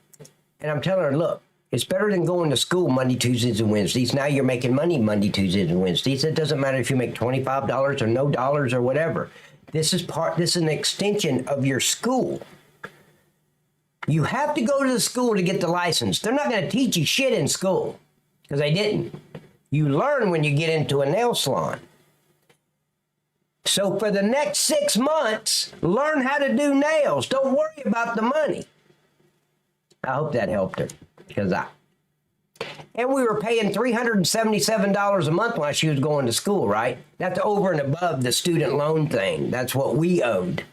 And I'm telling her, look, it's better than going to school Monday, Tuesdays, and Wednesdays. Now you're making money Monday, Tuesdays, and Wednesdays. It doesn't matter if you make $25 or no dollars or whatever. This is an extension of your school. You have to go to the school to get the license. They're not going to teach you shit in school because they didn't. You learn when you get into a nail salon. So for the next 6 months, learn how to do nails. Don't worry about the money. I hope that helped her and we were paying $377 a month while she was going to school, right? That's over and above the student loan thing. That's what we owed.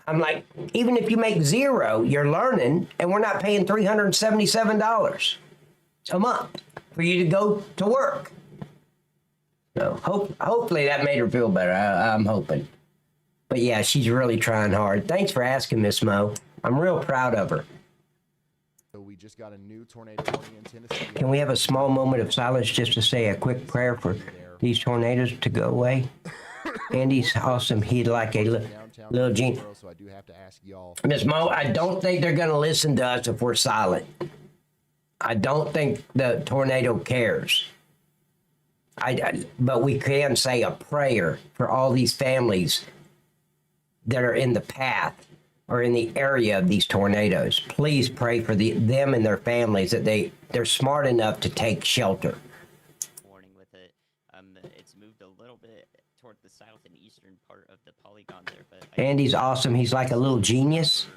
I'm like, even if you make zero, you're learning, and we're not paying $377 a month for you to go to work. So hopefully that made her feel better. I'm hoping. But yeah, she's really trying hard. Thanks for asking, Miss Mo. I'm real proud of her. So we just got a new tornado warning in Tennessee. Can we have a small moment of silence just to say a quick prayer for these tornadoes to go away? Andy's awesome. He'd like a little gene. So I do have to ask y'all. Miss Mo, I don't think they're going to listen to us if we're silent. I don't think the tornado cares. But we can say a prayer for all these families that are in the path or in the area of these tornadoes. Please pray for them and their families that they're smart enough to take shelter. Warning with it. It's moved a little bit toward the south and eastern part of the polygon there, but Andy's awesome. He's like a little genius.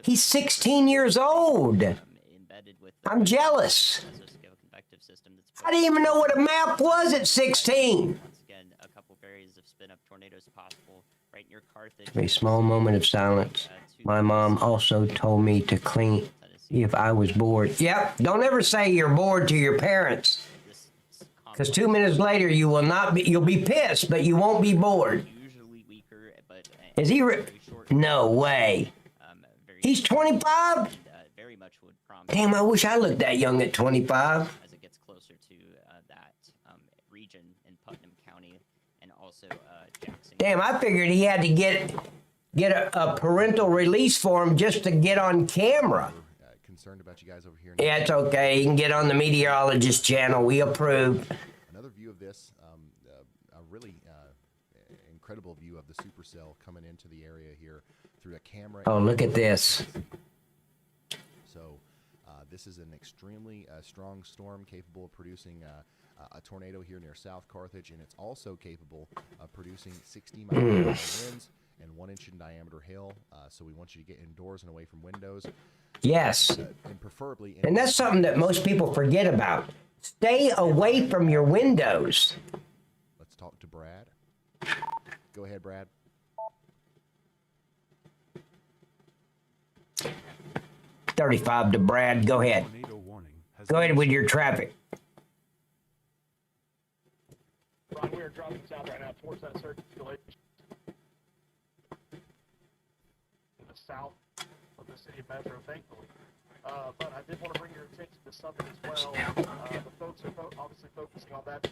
He's 16 years old. I'm jealous. I didn't even know what a map was at 16. Once again, a couple areas of spin-up tornadoes possible right near Carthage. A small moment of silence. My mom also told me to clean if I was bored. Yep, don't ever say you're bored to your parents. Because 2 minutes later, you'll be pissed, but you won't be bored. Is he no way. He's 25? Damn, I wish I looked that young at 25. As it gets closer to that region in Putnam County and also Jackson. Damn, I figured he had to get a parental release form just to get on camera. Concerned about you guys over here. Yeah, it's okay. You can get on the meteorologist channel. We approve. Another view of this, a really incredible view of the supercell coming into the area here through a camera. Oh, look at this. So This is an extremely strong storm capable of producing a tornado here near South Carthage, and it's also capable of producing 60-mile-per-hour winds and 1-inch in diameter hail. So we want you to get indoors and away from windows. Yes. And preferably. And that's something that most people forget about. Stay away from your windows. Let's talk to Brad. Go ahead, Brad. $35 to Brad. Go ahead. Go ahead with your traffic. Ron, we are dropping south right now towards that circulation in the south of the city of Metro, thankfully. But I did want to bring your attention to something as well. The folks are obviously focusing on that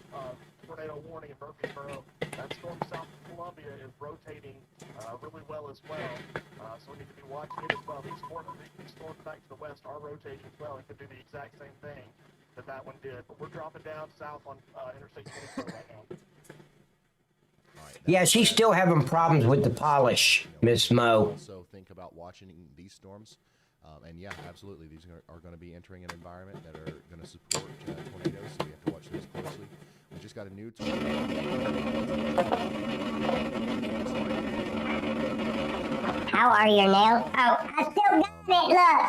tornado warning in Murfreesboro. That storm south of Columbia is rotating really well as well. So we need to be watching it as well. These storms back to the west are rotating as well. It could do the exact same thing that one did. But we're dropping down south on Interstate 24 right now. Yeah, she's still having problems with the polish, Miss Mo. Also think about watching these storms. And yeah, absolutely, these are going to be entering an environment that are going to support tornadoes, so we have to watch those closely. We just got a new tornado. How are your nails? Oh, I still got it, look.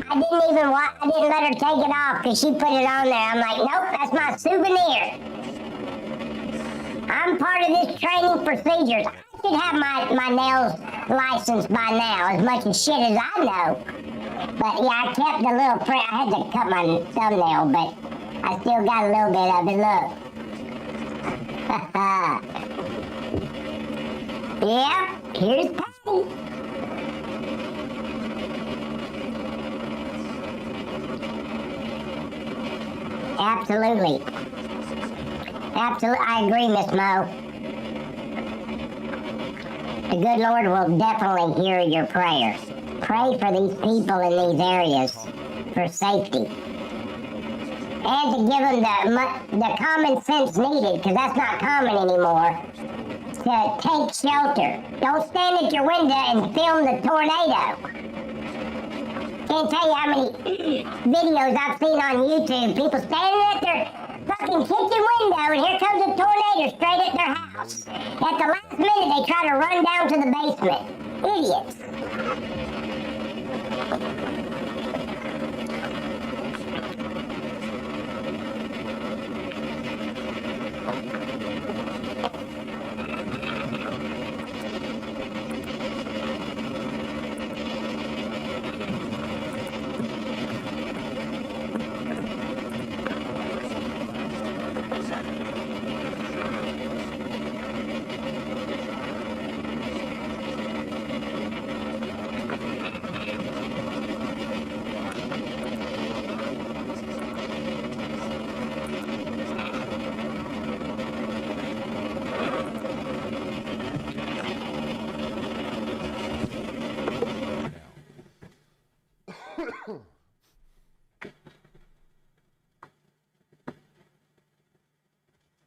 I didn't let her take it off because she put it on there. I'm like, nope, that's my souvenir. I'm part of this training procedures. I should have my nails licensed by now, as much as shit as I know. But yeah, I kept the little print. I had to cut my thumbnail, but I still got a little bit of it. Look. Yep, here's Patty. Absolutely. Absolutely, I agree, Miss Mo. The good Lord will definitely hear your prayers. Pray for these people in these areas for safety. And to give them the common sense needed, because that's not common anymore, to take shelter. Don't stand at your window and film the tornado. Can't tell you how many videos I've seen on YouTube. People standing at their fucking kitchen window and here comes a tornado straight at their house. At the last minute, they try to run down to the basement. Idiots.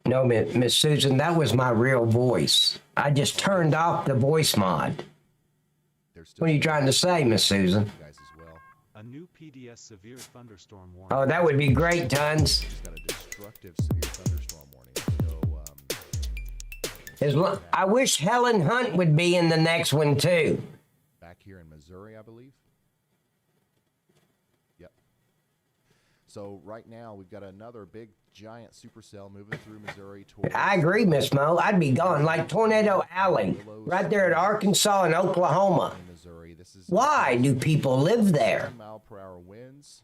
No, Miss Susan, that was my real voice. I just turned off the voice mod. What are you trying to say, Miss Susan? A new PDS severe thunderstorm warning. Oh, that would be great, Tons. Just got a destructive severe thunderstorm warning. So, I wish Helen Hunt would be in the next one, too. Back here in Missouri, I believe. Yep. So right now, we've got another big, giant supercell moving through Missouri. I agree, Miss Mo. I'd be gone like Tornado Alley, right there at Arkansas and Oklahoma. Why do people live there? Mile-per-hour winds,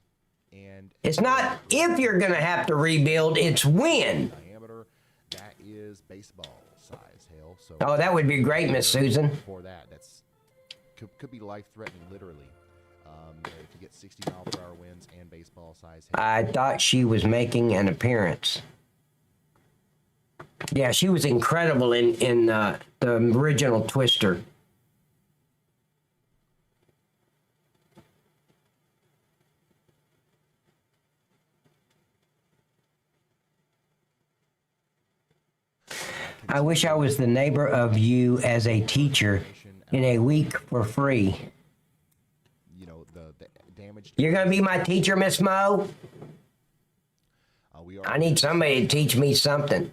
and it's not if you're going to have to rebuild, it's when. Diameter, that is baseball size hail. So oh, that would be great, Miss Susan. For that, that's could be life-threatening, literally. If you get 60-mile-per-hour winds and baseball size hail. I thought she was making an appearance. Yeah, she was incredible in the original Twister. I wish I was the neighbor of you as a teacher in a week for free. You know, the damage. You're going to be my teacher, Miss Mo? I need somebody to teach me something.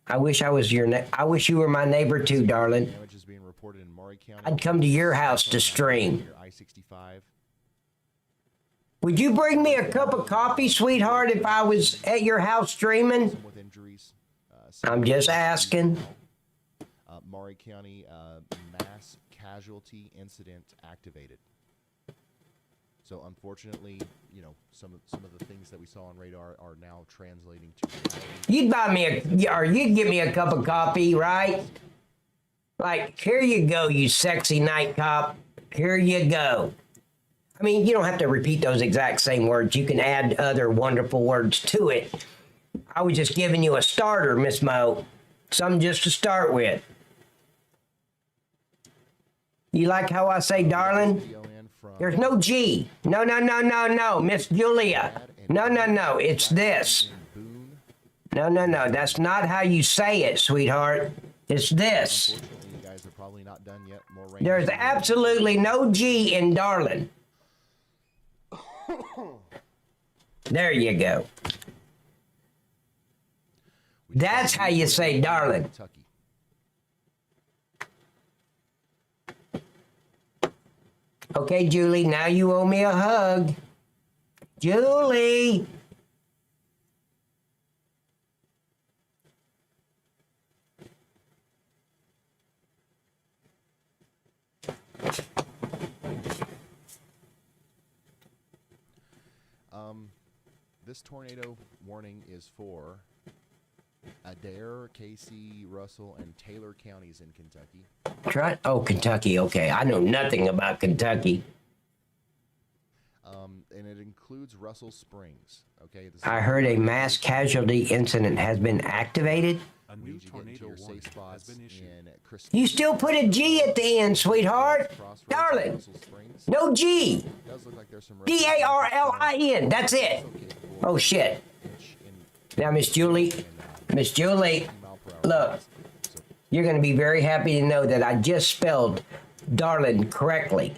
I wish I was I wish you were my neighbor too, darling. Damage is being reported in Maury County. I'd come to your house to stream. I-65. Would you bring me a cup of coffee, sweetheart, if I was at your house streaming? With injuries. I'm just asking. Maury County mass casualty incident activated. So unfortunately, you know, some of the things that we saw on radar are now translating to reality. You'd buy me or you'd give me a cup of coffee, right? Like, here you go, you sexy night cop. Here you go. I mean, you don't have to repeat those exact same words. You can add other wonderful words to it. I was just giving you a starter, Miss Mo. Something just to start with. You like how I say darling? There's no G. No, Miss Julia. No. It's this. No. That's not how you say it, sweetheart. It's this. Unfortunately, you guys are probably not done yet. More rain. There's absolutely no G in darling. There you go. That's how you say darling. Okay, Julie, now you owe me a hug. Julie! This tornado warning is for Adair, Casey, Russell, and Taylor counties in Kentucky. Kentucky, okay. I know nothing about Kentucky. And it includes Russell Springs. Okay. I heard a mass casualty incident has been activated. A new tornado warning has been issued. You still put a G at the end, sweetheart. Darling. No G. D-A-R-L-I-N. That's it. Oh, shit. Now, Miss Julie, look, you're going to be very happy to know that I just spelled darling correctly.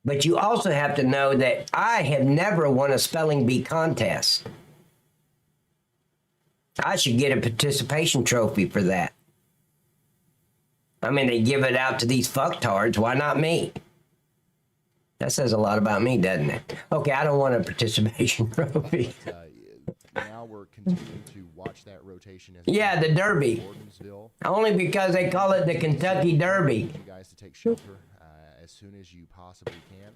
But you also have to know that I have never won a spelling bee contest. I should get a participation trophy for that. I mean, they give it out to these fucktards. Why not me? That says a lot about me, doesn't it? Okay, I don't want a participation trophy. Now we're continuing to watch that rotation. Yeah, the Derby. Only because they call it the Kentucky Derby. You guys to take shelter as soon as you possibly can.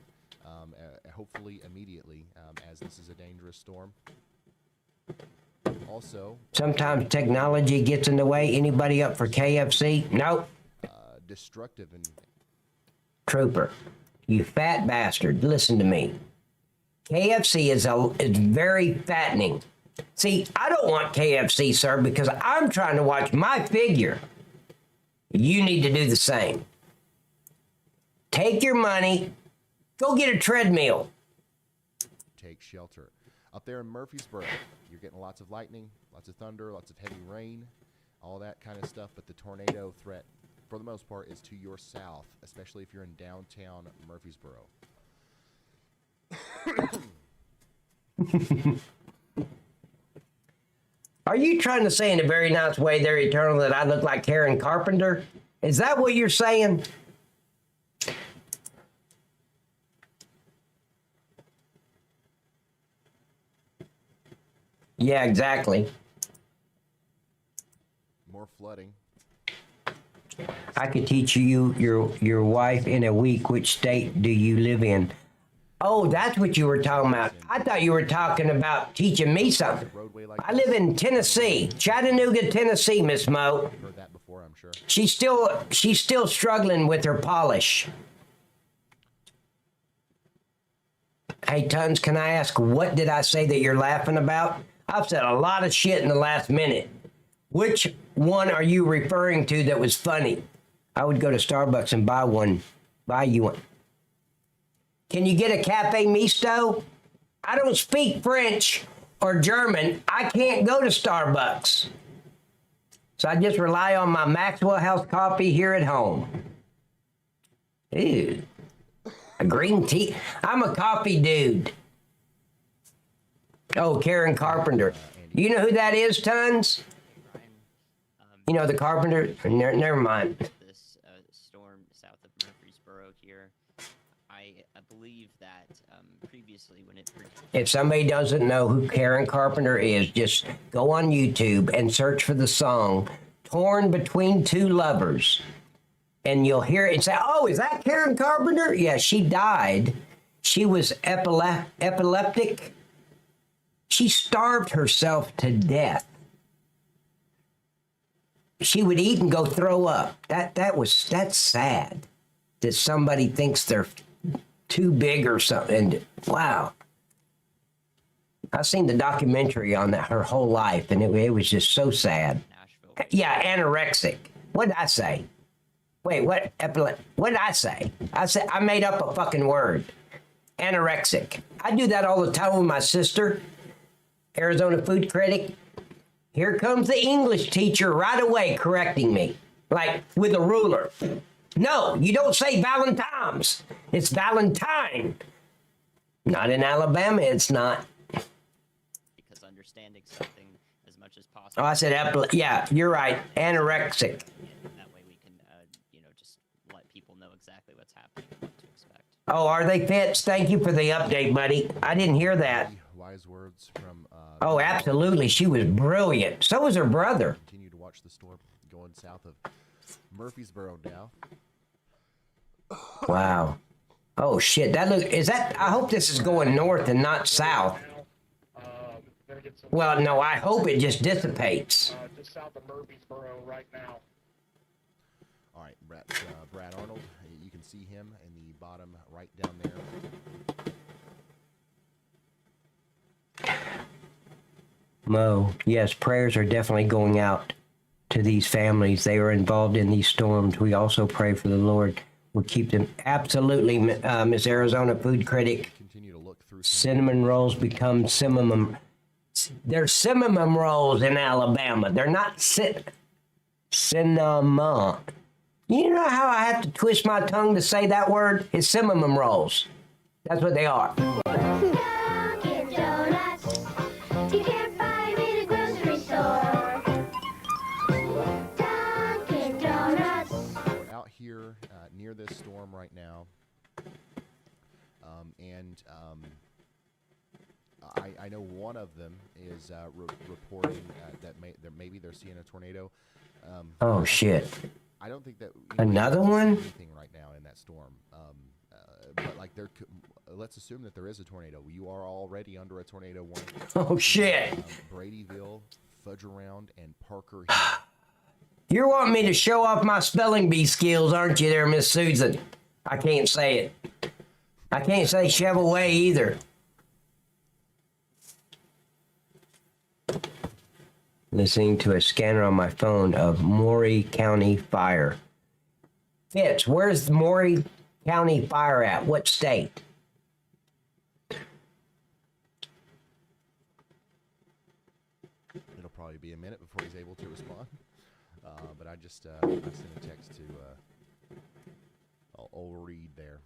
Hopefully immediately, as this is a dangerous storm. Also, sometimes technology gets in the way. Anybody up for KFC? Nope. Destructive and Trooper, you fat bastard. Listen to me. KFC is very fattening. See, I don't want KFC, sir, because I'm trying to watch my figure. You need to do the same. Take your money, go get a treadmill. Take shelter. Up there in Murfreesboro, you're getting lots of lightning, lots of thunder, lots of heavy rain, all that kind of stuff, but the tornado threat, for the most part, is to your south, especially if you're in downtown Murfreesboro. Are you trying to say in a very nice way there, Eternal, that I look like Karen Carpenter? Is that what you're saying? Yeah, exactly. More flooding. I could teach you your wife in a week. Which state do you live in? Oh, that's what you were talking about. I thought you were talking about teaching me something. I live in Tennessee, Chattanooga, Tennessee, Miss Mo. Heard that before, I'm sure. She's still struggling with her polish. Hey, Tons, can I ask, what did I say that you're laughing about? I've said a lot of shit in the last minute. Which one are you referring to that was funny? I would go to Starbucks and buy you one. Can you get a Cafe Misto? I don't speak French or German. I can't go to Starbucks. So I just rely on my Maxwell House coffee here at home. Ew. A green tea? I'm a coffee dude. Oh, Karen Carpenter. You know who that is, Tons? You know the Carpenter? Never mind. This storm south of Murfreesboro here, I believe that previously when it... If somebody doesn't know who Karen Carpenter is, just go on YouTube and search for the song Torn Between Two Lovers. And you'll hear it and say, oh, is that Karen Carpenter? Yeah, she died. She was epileptic. She starved herself to death. She would eat and go throw up. That's sad that somebody thinks they're too big or something. And, wow. I've seen the documentary on that her whole life, and it was just so sad. Yeah, anorexic. What did I say? Wait, what? What did I say? I made up a fucking word. Anorexic. I do that all the time with my sister, Arizona food critic. Here comes the English teacher right away correcting me, like with a ruler. No, you don't say Valentine's. It's Valentine. Not in Alabama, it's not. Because understanding something as much as possible. Oh, I said, yeah, you're right. Anorexic. That way we can, just let people know exactly what's happening and what to expect. Oh, are they Fitz? Thank you for the update, buddy. I didn't hear that. Wise words from... oh, absolutely. She was brilliant. So was her brother. Continue to watch the storm going south of Murfreesboro now. Wow. Oh, shit. I hope this is going north and not south. Well, no, I hope it just dissipates. Just south of Murfreesboro right now. All right, Brad Arnold. You can see him in the bottom right down there. Mo, yes, prayers are definitely going out to these families. They are involved in these storms. We also pray for the Lord will keep them. Absolutely, Miss Arizona food critic. Continue to look through. Cinnamon rolls become cinnamon. They're cinnamon rolls in Alabama. They're not cinnamon. You know how I have to twist my tongue to say that word? It's cinnamon rolls. That's what they are. Dunkin' Donuts. You can't find me at a grocery store. Dunkin' Donuts. We're out here near this storm right now. I know one of them is reporting that maybe they're seeing a tornado. Oh, shit. I don't think that... Another one? Anything right now in that storm. But like let's assume that there is a tornado. You are already under a tornado warning. Oh, shit. Bradyville, Fudge Around, and Parker Hill. You're wanting me to show off my spelling bee skills, aren't you there, Miss Susan? I can't say it. I can't say Chevrolet either. Listening to a scanner on my phone of Maury County Fire. Fitz, where's the Maury County Fire at? What state? It'll probably be a minute before he's able to respond. But I just I sent a text to old Reed there.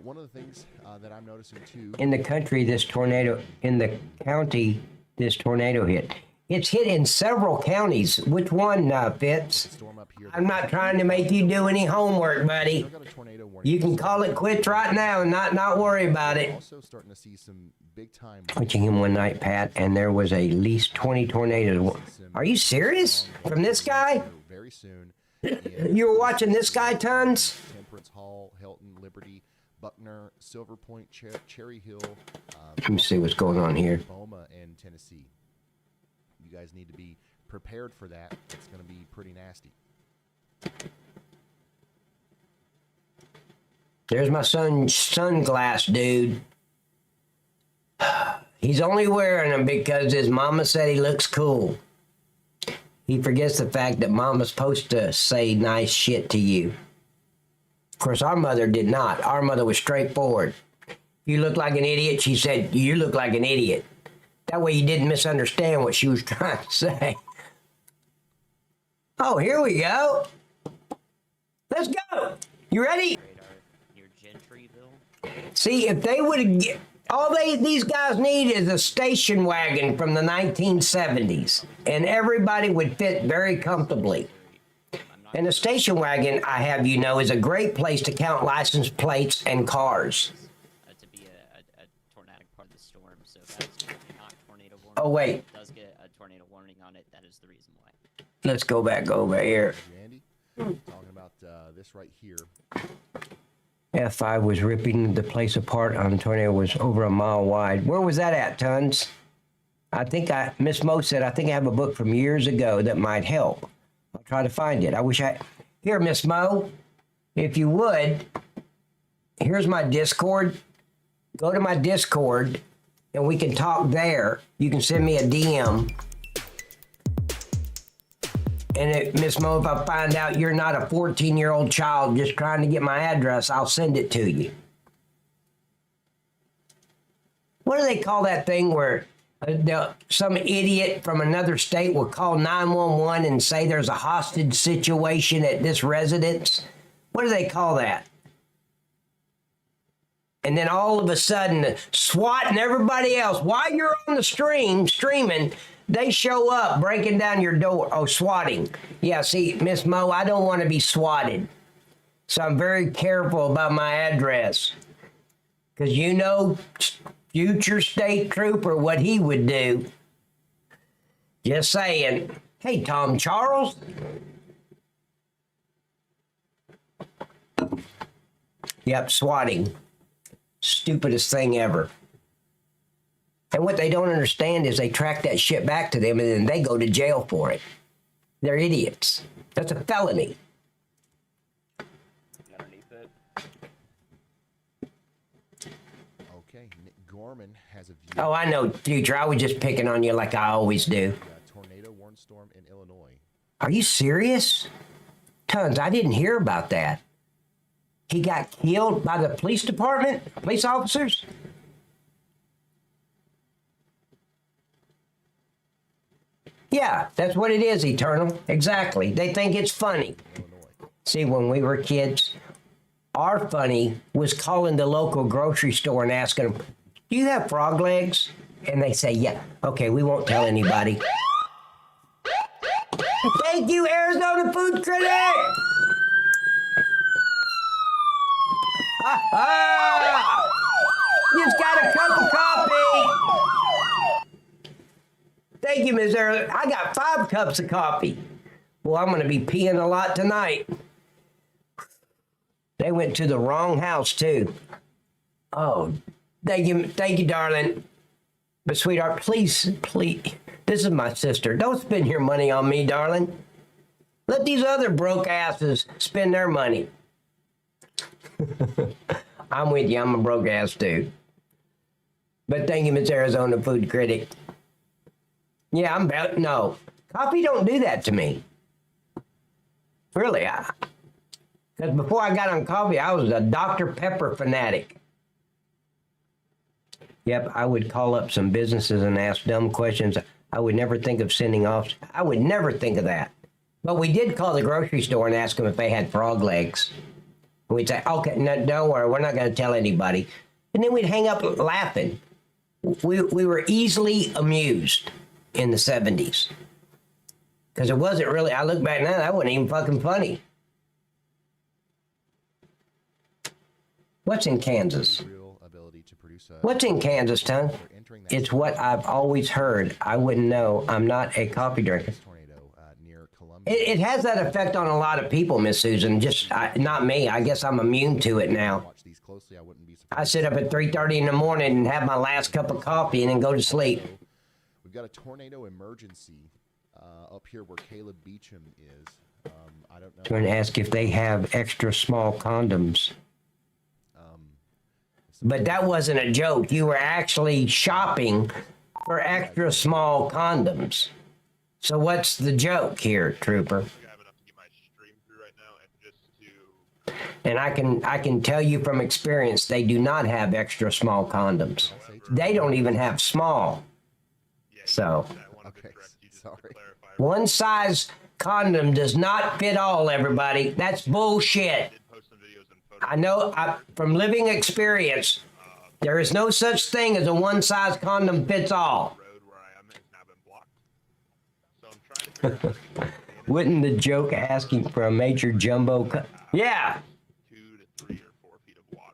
One of the things that I'm noticing too... In the county, this tornado hit. It's hit in several counties. Which one, Fitz? I'm not trying to make you do any homework, buddy. You can call it quits right now and not worry about it. Also starting to see some big time... Watching him one night, Pat, and there was at least 20 tornadoes. Are you serious? From this guy? Very soon. You were watching this guy, Tons? Temperance Hall, Helton, Liberty, Buckner, Silver Point, Cherry Hill. Let me see what's going on here. Oklahoma and Tennessee. You guys need to be prepared for that. It's going to be pretty nasty. There's my sunglass dude. He's only wearing them because his mama said he looks cool. He forgets the fact that mama's supposed to say nice shit to you. Of course, our mother did not. Our mother was straightforward. You look like an idiot. She said, you look like an idiot. That way you didn't misunderstand what she was trying to say. Oh, here we go. Let's go. You ready? Near Gentryville. See, if they would get, these guys need is a station wagon from the 1970s, and everybody would fit very comfortably. And a station wagon, I have you know, is a great place to count license plates and cars. To be a tornadic part of the storm, so that's not tornado warning. Oh, wait. It does get a tornado warning on it. That is the reason why. Let's go back over here. Andy, talking about this right here. F5 was ripping the place apart on a tornado was over a mile wide. Where was that at, Tons? I think Miss Mo said, I think I have a book from years ago that might help. I'll try to find it. I wish here, Miss Mo, if you would, here's my Discord. Go to my Discord and we can talk there. You can send me a DM. And Miss Mo, if I find out you're not a 14-year-old child just trying to get my address, I'll send it to you. What do they call that thing where some idiot from another state will call 911 and say there's a hostage situation at this residence? What do they call that? And then all of a sudden, SWAT and everybody else, while you're on the streaming, they show up breaking down your door. Oh, swatting. Yeah, see, Miss Mo, I don't want to be swatted. So I'm very careful about my address. Because you know, future state trooper, what he would do. Just saying. Hey, Tom Charles. Yep, swatting. Stupidest thing ever. And what they don't understand is they track that shit back to them and then they go to jail for it. They're idiots. That's a felony. Underneath it. Okay, Nick Gorman has a view. Oh, I know, Future. I was just picking on you like I always do. Tornado warned storm in Illinois. Are you serious? Tons, I didn't hear about that. He got killed by the police department? Police officers? Yeah, that's what it is, Eternal. Exactly. They think it's funny. See, when we were kids, our funny was calling the local grocery store and asking them, do you have frog legs? And they say, yeah. Okay, we won't tell anybody. Thank you, Arizona Food Critic! Ha-ha! Just got a cup of coffee! Thank you, Ms. Earl. I got 5 cups of coffee. Well, I'm going to be peeing a lot tonight. They went to the wrong house, too. Oh, thank you, darling. But, sweetheart, please, this is my sister. Don't spend your money on me, darling. Let these other broke asses spend their money. I'm with you. I'm a broke ass, too. But thank you, Ms. Arizona Food Critic. Yeah, no. Coffee don't do that to me. Really, because before I got on coffee, I was a Dr. Pepper fanatic. Yep, I would call up some businesses and ask dumb questions. I would never think of sending off. I would never think of that. But we did call the grocery store and ask them if they had frog legs. We'd say, okay, no, don't worry, we're not going to tell anybody. And then we'd hang up laughing. We were easily amused in the 70s. Because it wasn't really, I look back now, that wasn't even fucking funny. What's in Kansas? What's in Kansas, Ton? It's what I've always heard. I wouldn't know. I'm not a coffee drinker. It has that effect on a lot of people, Miss Susan. Just not me. I guess I'm immune to it now. I sit up at 3:30 in the morning and have my last cup of coffee and then go to sleep. We've got a tornado emergency up here where Caleb Beecham is. I don't know. I'm going to ask if they have extra small condoms. But that wasn't a joke. You were actually shopping for extra small condoms. So what's the joke here, Trooper? And I can tell you from experience, they do not have extra small condoms. They don't even have small. So, Okay, sorry. one size condom does not fit all, everybody. That's bullshit. I know from living experience, there is no such thing as a one size condom fits all. Wouldn't the joke asking for a major jumbo? Yeah.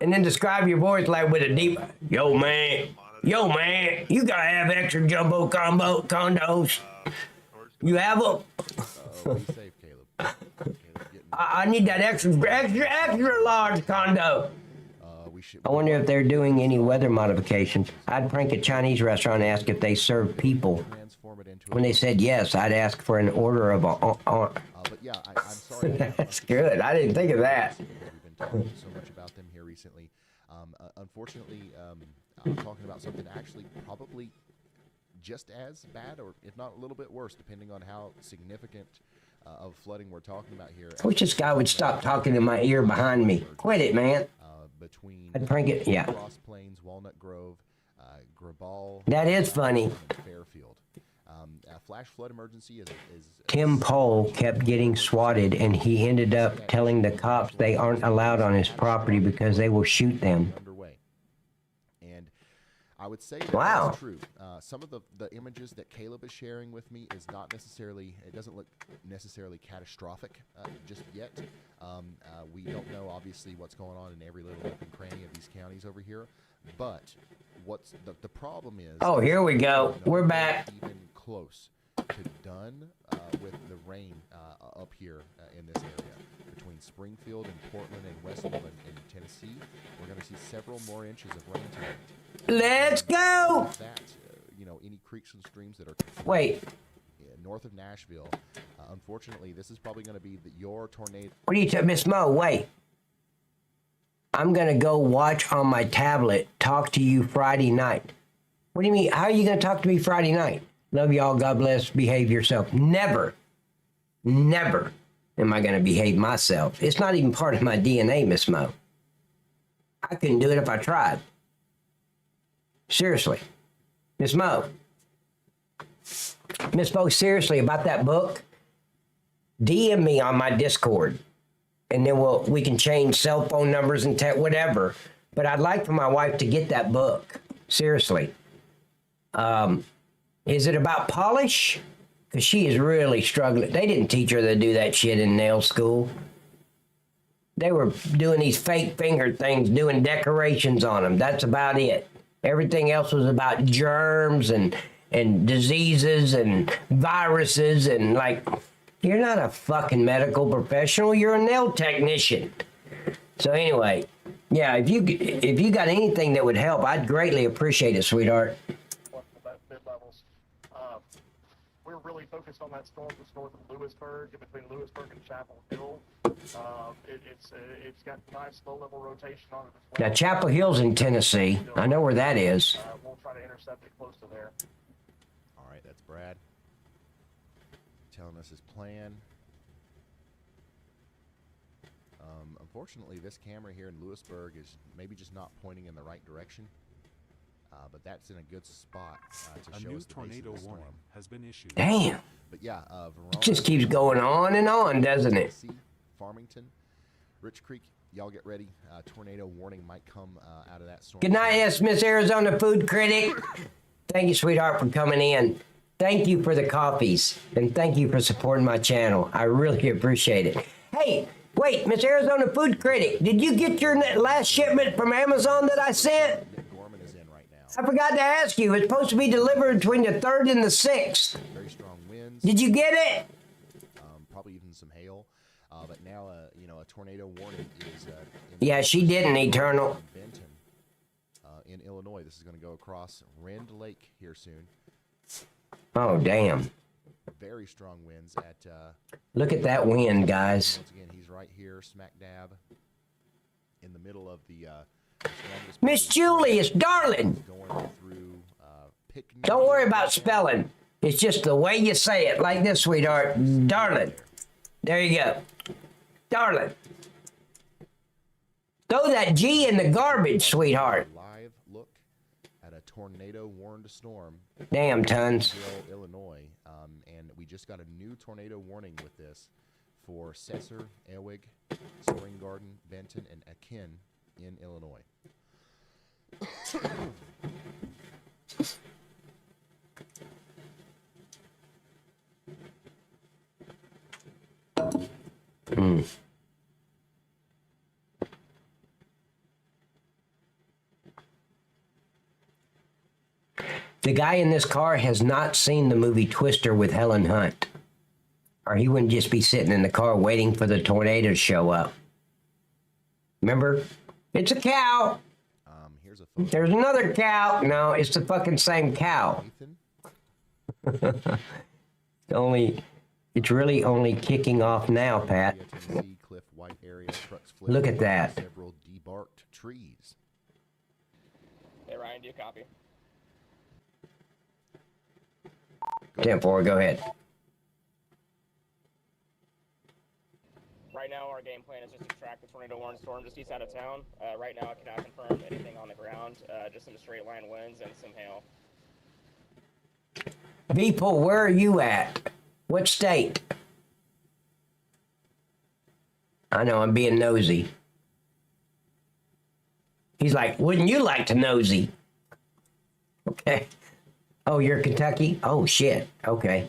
And then describe your voice like with a deep, yo man, you gotta have extra jumbo condos. You have them? Be safe, Caleb. I need that extra large condo. I wonder if they're doing any weather modifications. I'd prank a Chinese restaurant and ask if they serve people. When they said yes, I'd ask for an order of but yeah, I'm sorry. That's good. I didn't think of that. We've been talking so much about them here recently. Unfortunately, I'm talking about something actually probably just as bad, or if not a little bit worse, depending on how significant of flooding we're talking about here. I wish this guy would stop talking in my ear behind me. Quit it, man. Between I'd prank it. Yeah. Cross Plains, Walnut Grove, Graball. That is funny. And Fairfield. A flash flood emergency is Tim Pohl kept getting swatted, and he ended up telling the cops they aren't allowed on his property because they will shoot them. underway. And I would say Wow. that's true. Some of the images that Caleb is sharing with me is not necessarily, it doesn't look necessarily catastrophic just yet. We don't know, obviously, what's going on in every little nook and cranny of these counties over here. But what's the problem is... Oh, here we go. We're back. Even close to done with the rain up here in this area. Between Springfield and Portland and Westmoreland in Tennessee, we're going to see several more inches of rain tonight. Let's go! That, any creeks and streams that are Wait. north of Nashville. Unfortunately, this is probably going to be your tornado. What are you Miss Mo, wait. I'm going to go watch on my tablet, talk to you Friday night. What do you mean? How are you going to talk to me Friday night? Love y'all. God bless. Behave yourself. Never am I going to behave myself. It's not even part of my DNA, Miss Mo. I couldn't do it if I tried. Seriously. Miss Mo. Miss Mo, seriously, about that book, DM me on my Discord. And then we can change cell phone numbers and whatever. But I'd like for my wife to get that book. Seriously. Is it about polish? Because she is really struggling. They didn't teach her to do that shit in nail school. They were doing these fake finger things, doing decorations on them. That's about it. Everything else was about germs and diseases and viruses and like... You're not a fucking medical professional. You're a nail technician. So anyway, yeah, if you got anything that would help, I'd greatly appreciate it, sweetheart. Mid levels. We're really focused on that storm just north of Lewisburg, in between Lewisburg and Chapel Hill. It's got nice low level rotation on it as well. Now Chapel Hill's in Tennessee. I know where that is. We'll try to intercept it close to there. All right, that's Brad telling us his plan. Unfortunately, this camera here in Lewisburg is maybe just not pointing in the right direction, but that's in a good spot to show us the tornado warning has been issued. Damn. But yeah, It just keeps going on and on, doesn't it? Farmington, Rich Creek, y'all get ready. Tornado warning might come out of that storm. Good night, yes, Miss Arizona Food Critic. Thank you, sweetheart, for coming in. Thank you for the coffees, and thank you for supporting my channel. I really appreciate it. Hey, wait, Miss Arizona Food Critic, did you get your last shipment from Amazon that I sent? Gorman is in right now. I forgot to ask you. It's supposed to be delivered between the 3rd and the 6th. Very strong winds. Did you get it? Probably even some hail. But now, a tornado warning is. Yeah, she didn't, Eternal. Benton, in Illinois. This is going to go across Rend Lake here soon. Oh, damn. Very strong winds at... Look at that wind, guys. Once again, he's right here, smack dab, in the middle of the strongest... Miss Julius, darling! Going through, Don't worry about spelling. It's just the way you say it, like this, sweetheart. Darling. There you go. Darling. Throw that G in the garbage, sweetheart. Live look at a tornado-warned storm. Damn, Tons. In Illinois, and we just got a new tornado warning with this for Cesar, Ewing, Spring Garden, Benton, and Akin in Illinois. The guy in this car has not seen the movie Twister with Helen Hunt, or he wouldn't just be sitting in the car waiting for the tornado to show up. Remember? It's a cow. There's another cow. No, it's the fucking same cow. It's really only kicking off now, Pat. Look at that. Several debarked trees. Hey Ryan, do you copy? 10-4, go ahead. Right now, our game plan is just to track the tornado warning storm just east out of town. Right now, I cannot confirm anything on the ground, just some straight line winds and some hail. People, where are you at? What state? I know, I'm being nosy. He's like, wouldn't you like to nosy? Okay. Oh, you're Kentucky? Oh, shit. Okay.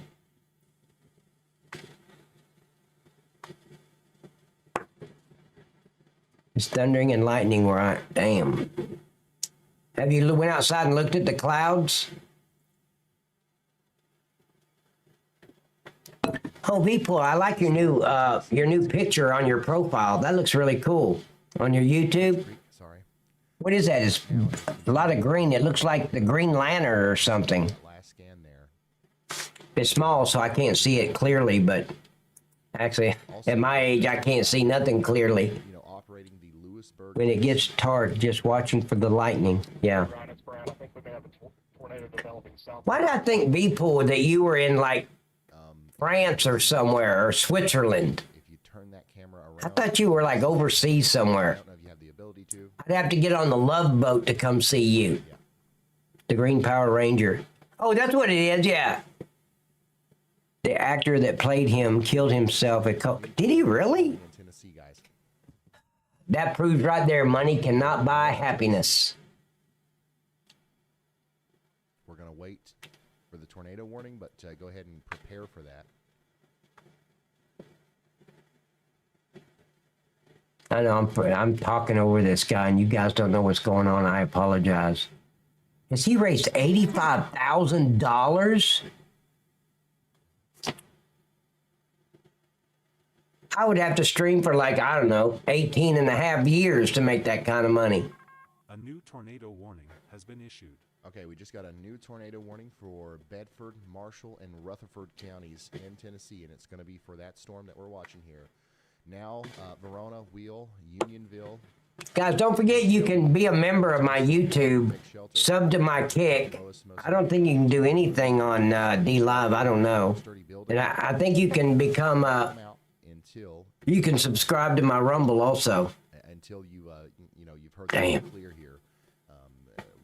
It's thundering and lightning where I... Damn. Have you went outside and looked at the clouds? Oh, people, I like your new picture on your profile. That looks really cool. On your YouTube? Sorry. What is that? It's a lot of green. It looks like the Green Lantern or something. Last scan there. It's small, so I can't see it clearly, but actually, at my age, I can't see nothing clearly. You know, operating the Lewisburg. When it gets dark, just watching for the lightning. Yeah. Why did I think, V-Pool, that you were in, like, France or somewhere, or Switzerland? If you turn that camera around, I thought you were, like, overseas somewhere. I don't know if you have the ability to. I'd have to get on the Love Boat to come see you. Yeah. The Green Power Ranger. Oh, that's what it is, yeah. The actor that played him killed himself. Did he really? In Tennessee, guys. That proves right there, money cannot buy happiness. We're going to wait for the tornado warning, but go ahead and prepare for that. I know I'm talking over this guy, and you guys don't know what's going on. I apologize. Has he raised $85,000? I would have to stream for like, I don't know, 18 and a half years to make that kind of money. A new tornado warning has been issued. Okay, we just got a new tornado warning for Bedford, Marshall, and Rutherford counties in Tennessee, and it's going to be for that storm that we're watching here. Now, Verona, Wheel, Unionville. Guys, don't forget you can be a member of my YouTube, sub to my Kick. I don't think you can do anything on D-Live. I don't know. And I think you can become, you can subscribe to my Rumble also. Until you, you've heard that clear here.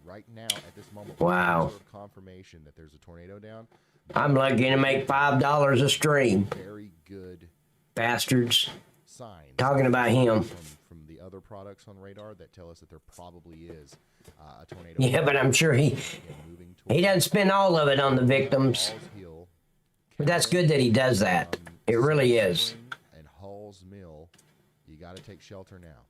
Right now, at this moment, wow. Confirmation that there's a tornado down. I'm lucky to make $5 a stream. Very good bastards. Signs. Talking about him. From the other products on radar that tell us that there probably is a tornado. Yeah, but I'm sure he doesn't spend all of it on the victims. But that's good that he does that. It really is. And Hall's Mill, you got to take shelter now.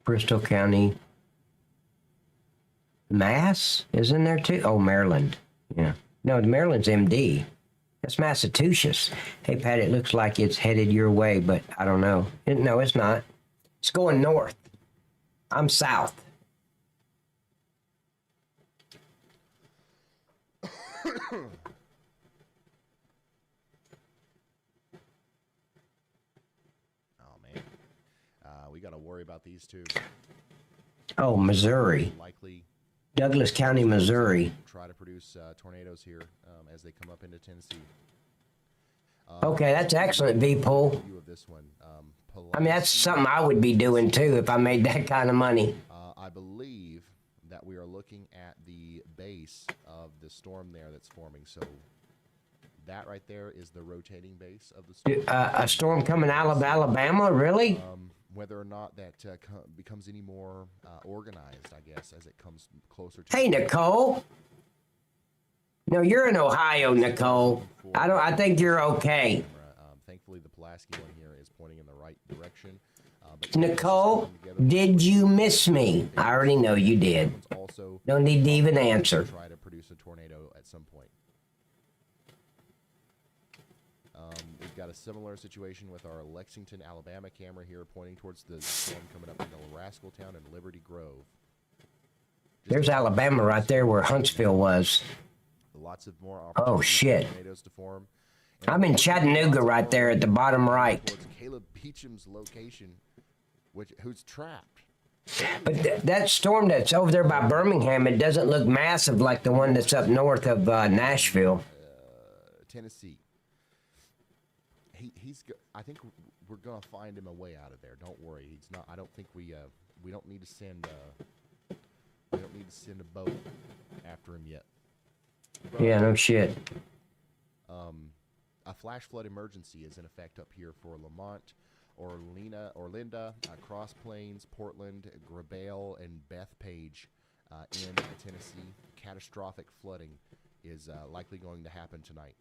Bristol County. Mass is in there too? Oh, Maryland. Yeah. No, Maryland's MD. That's Massachusetts. Hey, Pat, it looks like it's headed your way, but I don't know. No, it's not. It's going north. I'm south. We got to worry about these two. Oh, Missouri. Likely Douglas County, Missouri. Try to produce tornadoes here as they come up into Tennessee. Okay, that's excellent, V-Pool. View of this one. I mean, that's something I would be doing too if I made that kind of money. I believe that we are looking at the base of the storm there that's forming. So that right there is the rotating base of the storm. A storm coming out of Alabama, really? Whether or not that becomes any more organized, I guess, as it comes closer to. Hey, Nicole. No, you're in Ohio, Nicole. I think you're okay. Thankfully, the Pulaski one here is pointing in the right direction. Nicole, did you miss me? I already know you did. No need to even answer. Try to produce a tornado at some point. We've got a similar situation with our Lexington, Alabama camera here pointing towards the storm coming up into Rascaltown and Liberty Grove. There's Alabama right there where Huntsville was. Lots of more Oh, shit. tornadoes to form. I'm in Chattanooga right there at the bottom right. Towards Caleb Beecham's location, who's trapped. But that storm that's over there by Birmingham, it doesn't look massive like the one that's up north of Nashville. Tennessee. I think we're gonna find him a way out of there. Don't worry. He's not. I don't think we don't need to send. We don't need to send a boat after him yet. But, Yeah, no shit. A flash flood emergency is in effect up here for Lamont, Orlinda, Cross Plains, Portland, Grabale, and Bethpage in Tennessee. Catastrophic flooding is likely going to happen tonight.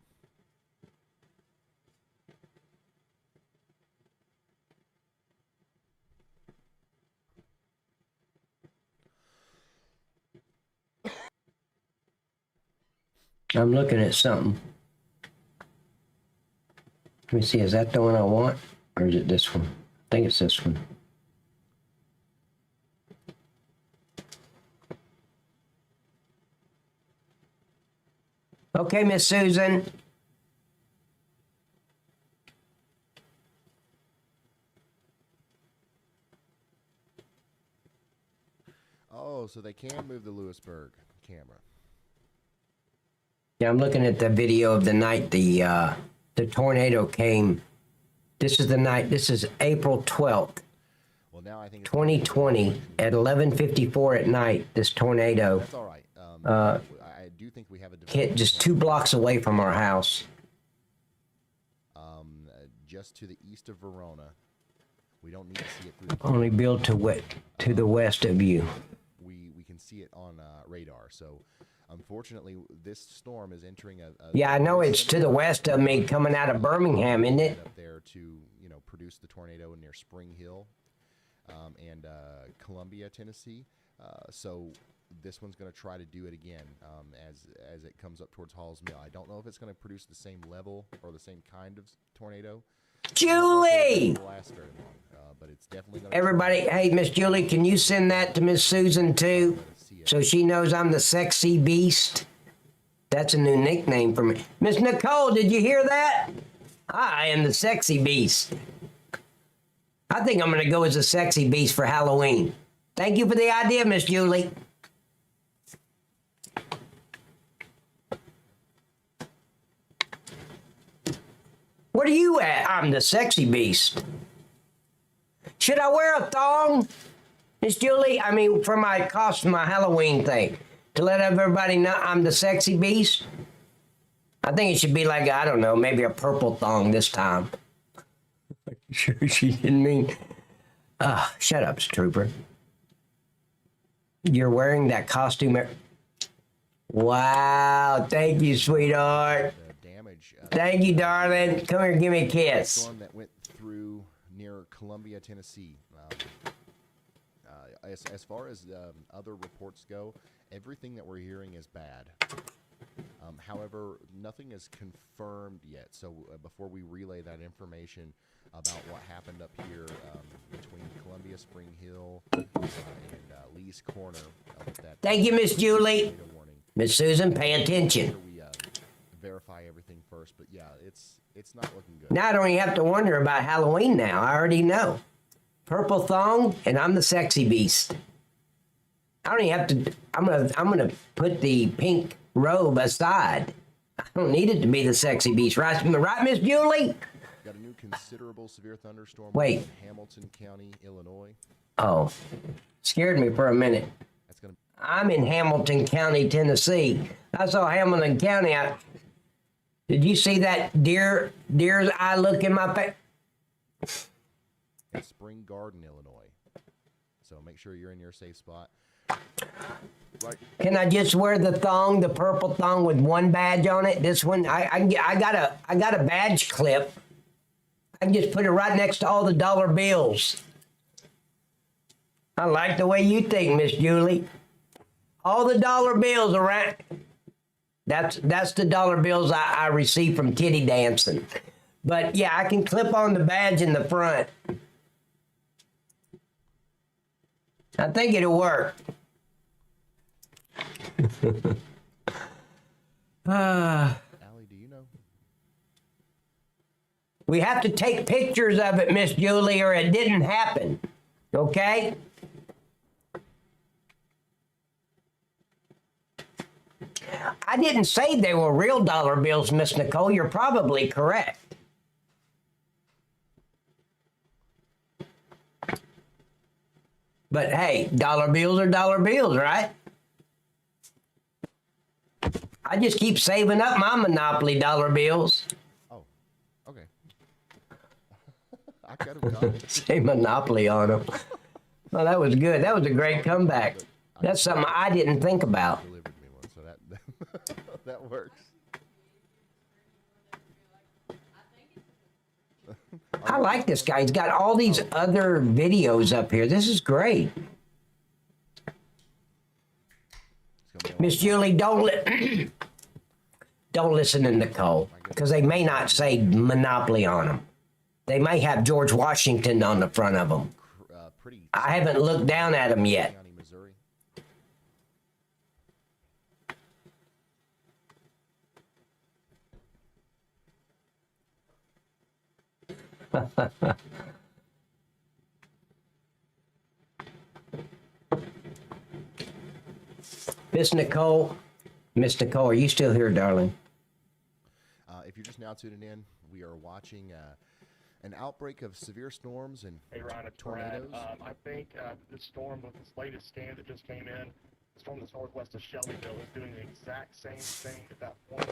I'm looking at something. Let me see, is that the one I want? Or is it this one? I think it's this one. Okay, Miss Susan. Oh, so they can move the Lewisburg camera. Yeah, I'm looking at the video of the night the tornado came. This is the night. This is April 12th, Well, now I think 2020 at 11:54 at night. This tornado that's all right. I do think we have a hit just 2 blocks away from our house. Just to the east of Verona. We don't need to see it through. Only built to the west of you. We can see it on radar. So, unfortunately, this storm is entering a Yeah, I know it's to the west of me, coming out of Birmingham, isn't it? up there to produce the tornado near Spring Hill and Columbia, Tennessee. So this one's going to try to do it again as it comes up towards Halls Mill. I don't know if it's going to produce the same level or the same kind of tornado. Julie! It won't last very long, but it's definitely going to. Everybody, hey, Miss Julie, can you send that to Miss Susan too, so she knows I'm the sexy beast? That's a new nickname for me. Miss Nicole, did you hear that? I am the sexy beast. I think I'm going to go as a sexy beast for Halloween. Thank you for the idea, Miss Julie. What are you at? I'm the sexy beast. Should I wear a thong, Miss Julie? I mean, for my costume, my Halloween thing, to let everybody know I'm the sexy beast? I think it should be like, I don't know, maybe a purple thong this time. Sure she didn't mean. Shut up, Trooper. You're wearing that costume. Wow, thank you, sweetheart. Thank you, darling. Come here, give me a kiss. Storm that went through near Columbia, Tennessee. As far as other reports go, everything that we're hearing is bad. However, nothing is confirmed yet. So before we relay that information about what happened up here between Columbia, Spring Hill, and Lee's Corner. Thank you, Miss Julie. Miss Susan, pay attention. We verify everything first, but yeah, it's not looking good. Now I don't even have to wonder about Halloween now. I already know. Purple thong, and I'm the sexy beast. I don't even have to. I'm gonna put the pink robe aside. I don't need it to be the sexy beast, right, Miss Julie? Got a new considerable severe thunderstorm Wait. in Hamilton County, Illinois. Oh, scared me for a minute. I'm in Hamilton County, Tennessee. I saw Hamilton County. Did you see that deer's eye look in my face? Spring Garden, Illinois. So make sure you're in your safe spot. Right. Can I just wear the thong, the purple thong with one badge on it? This one, I got a badge clip. I can just put it right next to all the dollar bills. I like the way you think, Miss Julie. All the dollar bills around. That's the dollar bills I received from titty dancing. But yeah, I can clip on the badge in the front. I think it'll work. Allie, do you know? We have to take pictures of it, Miss Julie, or it didn't happen. Okay? I didn't say they were real dollar bills, Miss Nicole. You're probably correct. But hey, dollar bills are dollar bills, right? I just keep saving up my Monopoly dollar bills. Oh, okay. I could have done it. Say Monopoly on them. Well, that was good. That was a great comeback. That's something I didn't think about. Delivered me one, so that that works. I like this guy. He's got all these other videos up here. This is great. Miss Julie, don't listen to Nicole, because they may not say Monopoly on them. They may have George Washington on the front of them. I haven't looked down at them yet. Miss Nicole, are you still here, darling? If you're just now tuning in, we are watching an outbreak of severe storms and Hey Ryan, it's tornadoes. Brad. I think this storm with this latest scan that just came in, the storm that's northwest of Shelbyville, is doing the exact same thing that that one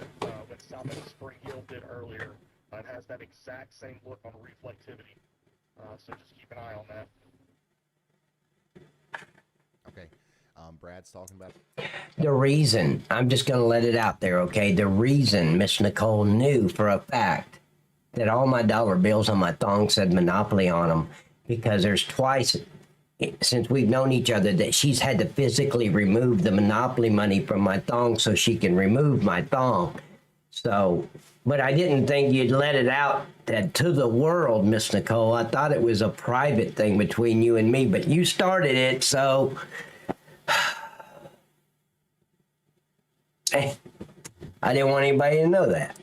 with south of Spring Hill did earlier. It has that exact same look on reflectivity. So just keep an eye on that. Okay. Brad's talking about The reason, I'm just going to let it out there, okay? The reason Miss Nicole knew for a fact that all my dollar bills on my thong said Monopoly on them, because there's twice since we've known each other that she's had to physically remove the Monopoly money from my thong so she can remove my thong. So, but I didn't think you'd let it out to the world, Miss Nicole. I thought it was a private thing between you and me, but you started it, so... I didn't want anybody to know that.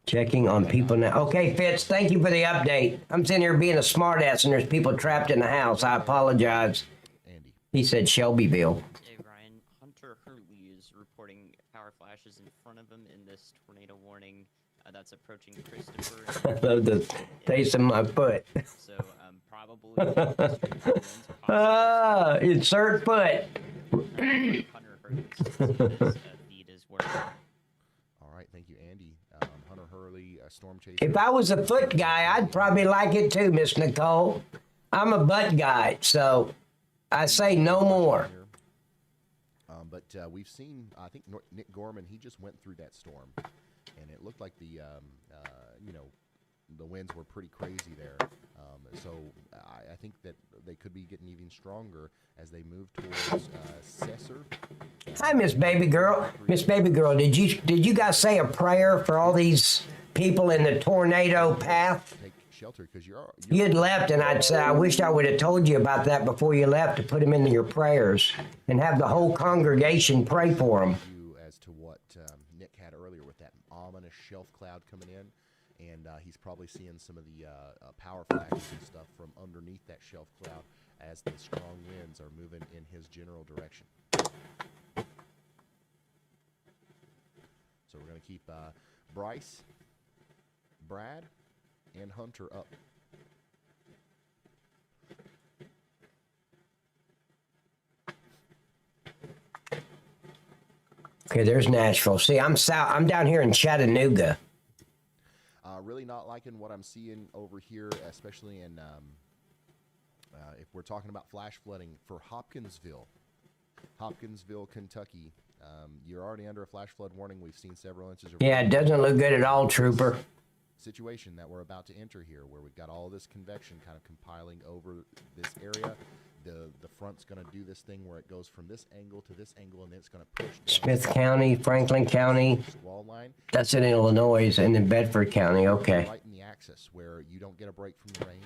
Checking on people now. Okay, Fitz, thank you for the update. I'm sitting here being a smartass and there's people trapped in the house. I apologize. Andy. He said Shelbyville. Hey Ryan, Hunter Hurley is reporting power flashes in front of him in this tornado warning that's approaching Christopher. I love the taste of my foot. So probably insert foot. Hunter Hurley's feed is working. All right, thank you, Andy. Hunter Hurley, storm chaser. If I was a foot guy, I'd probably like it too, Miss Nicole. I'm a butt guy, so I say no more. But we've seen, I think Nick Gorman, he just went through that storm, and it looked like the winds were pretty crazy there. So I think that they could be getting even stronger as they move towards Cesar. Hi, Miss Baby Girl. Miss Baby Girl, did you guys say a prayer for all these people in the tornado path? Take shelter because You'd left, and I'd say I wish I would have told you about that before you left to put them into your prayers and have the whole congregation pray for them. As to what Nick had earlier with that ominous shelf cloud coming in. and he's probably seeing some of the power flashes and stuff from underneath that shelf cloud as the strong winds are moving in his general direction. So we're going to keep Bryce, Brad, and Hunter up. Okay, there's Nashville. See, I'm down here in Chattanooga. Really not liking what I'm seeing over here, especially in if we're talking about flash flooding for Hopkinsville, Kentucky. You're already under a flash flood warning. We've seen several inches of Yeah, it doesn't look good at all, Trooper. Situation that we're about to enter here, where we've got all this convection kind of compiling over this area. The front's going to do this thing where it goes from this angle to this angle, and then it's going to push Smith County, Franklin County. wall line. That's in Illinois, and in Bedford County. Okay. Right in the axis where you don't get a break from the rain,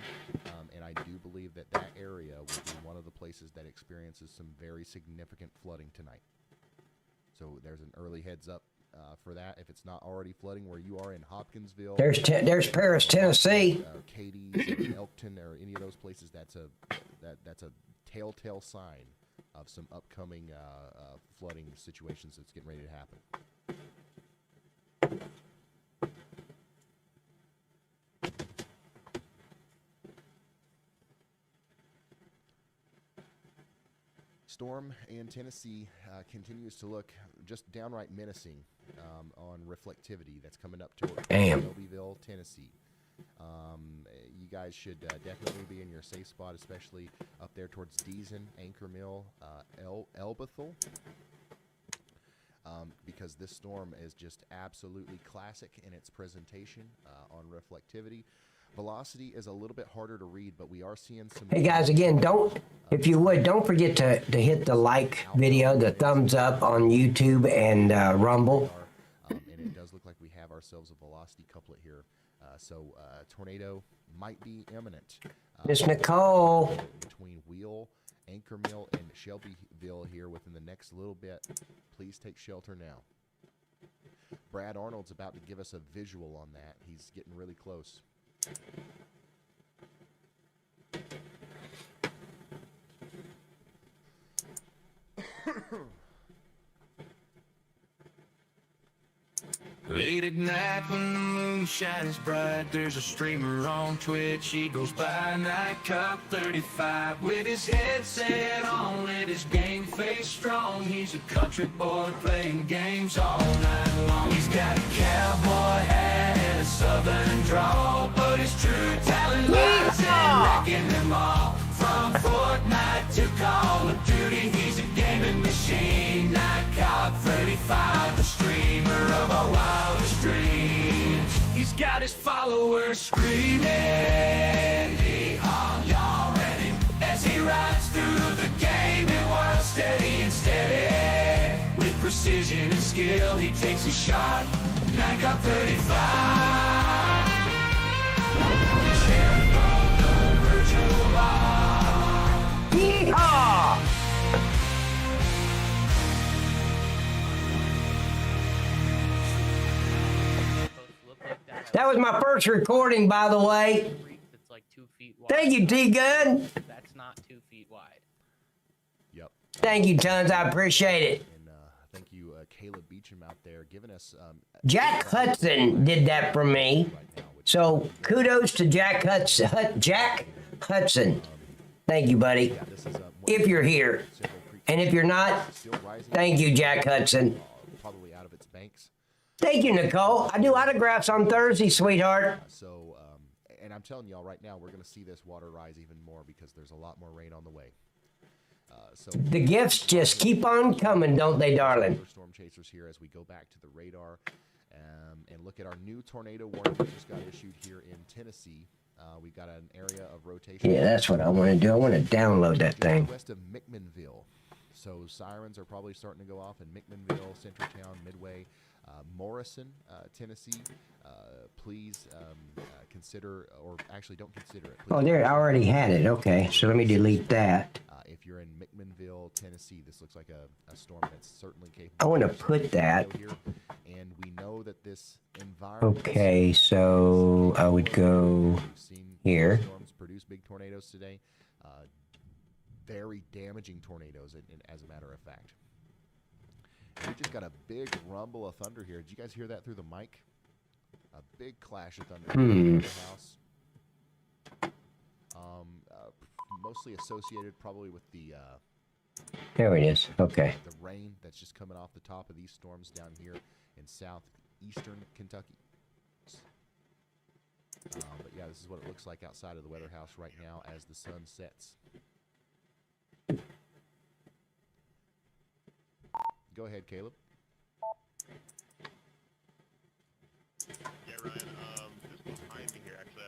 and I do believe that that area will be one of the places that experiences some very significant flooding tonight. So there's an early heads up for that. If it's not already flooding where you are in Hopkinsville, There's Paris, Tennessee. Cadiz, or Elkton, or any of those places, that's a telltale sign of some upcoming flooding situations that's getting ready to happen. Storm in Tennessee continues to look just downright menacing on reflectivity. That's coming up to Shelbyville, Tennessee. You guys should definitely be in your safe spot, especially up there towards Deason, Anchor Mill, Elbethel, because this storm is just absolutely classic in its presentation on reflectivity. Velocity is a little bit harder to read, but we are seeing some... Hey guys, again, if you would, don't forget to hit the like video, the thumbs up on YouTube and Rumble. And it does look like we have ourselves a velocity couplet here. So tornado might be imminent. Miss Nicole. Between Wheel, Anchor Mill, and Shelbyville here within the next little bit. Please take shelter now. Brad Arnold's about to give us a visual on that. He's getting really close. Late at night when the moon shines bright, there's a streamer on Twitch. He goes by Night Cop 35 with his headset on and his game face strong. He's a country boy playing games all night long. He's got a cowboy hat and a southern drawl, but his true talent lies in wrecking them all. From Fortnite to Call of Duty, he's a gaming machine. Night Cop 35, the streamer of our wildest dreams. He's got his followers screaming, "Yeehaw, y'all ready?" As he rides through the gaming world, steady and steady. With precision and skill, he takes a shot. Night Cop 35. His hair from the virtual bar. Yeehaw! That was my first recording, by the way. It's like 2 feet wide. Thank you, T-Gun. That's not 2 feet wide. Yep. Thank you, tons. I appreciate it. And thank you, Caleb Beecham out there, giving us... Jack Hudson did that for me. So kudos to Jack Hudson. Thank you, buddy. If you're here. And if you're not, thank you, Jack Hudson. Probably out of its banks. Thank you, Nicole. I do autographs on Thursday, sweetheart. And I'm telling y'all right now, we're going to see this water rise even more because there's a lot more rain on the way. The gifts just keep on coming, don't they, darling? Storm chasers here as we go back to the radar and look at our new tornado warning that just got issued here in Tennessee. We've got an area of rotation. Yeah, that's what I want to do. I want to download that thing. West of McMinnville. So sirens are probably starting to go off in McMinnville, Centertown, Midway, Morrison, Tennessee. Please consider, or actually don't consider it. Oh, there, I already had it. Okay, so let me delete that. if you're in McMinnville, Tennessee, this looks like a storm that's certainly capable. I want to of put that. here. And we know that this environment. Okay, so I would go here. Storms produce big tornadoes today. Very damaging tornadoes, as a matter of fact. And we just got a big rumble of thunder here. Did you guys hear that through the mic? A big clash of thunder in the house. Mostly associated probably with the There it is. Okay. the rain that's just coming off the top of these storms down here in southeastern Kentucky. But yeah, this is what it looks like outside of the weather house right now as the sun sets. Go ahead, Caleb. Yeah, Ryan, just behind me here, actually, I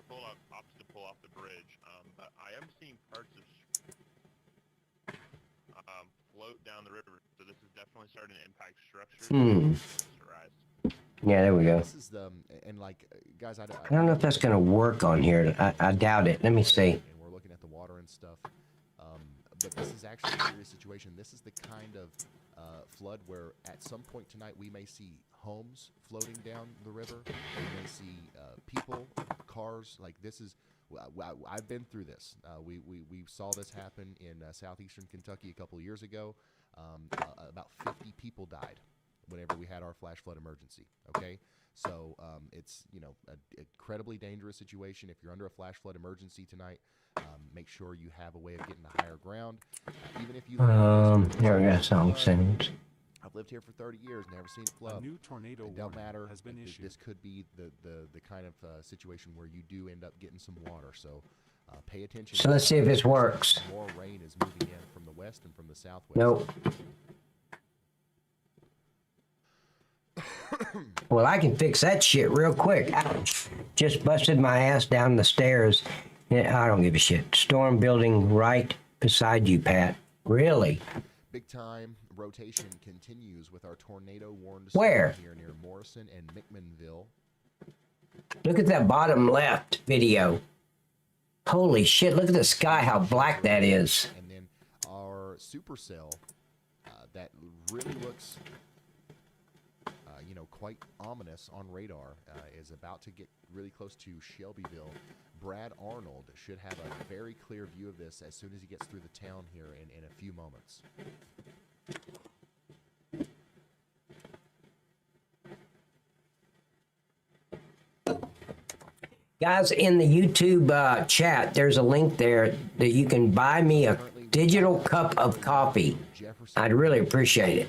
opted to pull off the bridge, but I am seeing parts of float down the river, so this is definitely starting to impact structures. Yeah, there we go. This is the, and like, guys, I don't know if that's going to work on here. I doubt it. Let me see. And we're looking at the water and stuff. But this is actually a serious situation. This is the kind of flood where at some point tonight we may see homes floating down the river. We may see people, cars. Like this is, I've been through this. We saw this happen in southeastern Kentucky a couple of years ago. About 50 people died whenever we had our flash flood emergency. Okay, so it's an incredibly dangerous situation. If you're under a flash flood emergency tonight, make sure you have a way of getting to higher ground. Even if you here we go. Song sings. I've lived here for 30 years, never seen it flood. A new tornado it don't warning matter. has been issued. This could be the kind of situation where you do end up getting some water. So pay attention. So let's see if this works. More rain is moving in from the west and from the southwest. Nope. Well, I can fix that shit real quick. Ouch. Just busted my ass down the stairs. Yeah, I don't give a shit. Storm building right beside you, Pat. Really? Big time rotation continues with our tornado warned Where? Here near Morrison and McMinnville. Look at that bottom left video. Holy shit, look at the sky, how black that is. And then our supercell that really looks quite ominous on radar is about to get really close to Shelbyville. Brad Arnold should have a very clear view of this as soon as he gets through the town here in a few moments. Guys, in the YouTube chat, there's a link there that you can buy me a digital cup of coffee. I'd really appreciate it.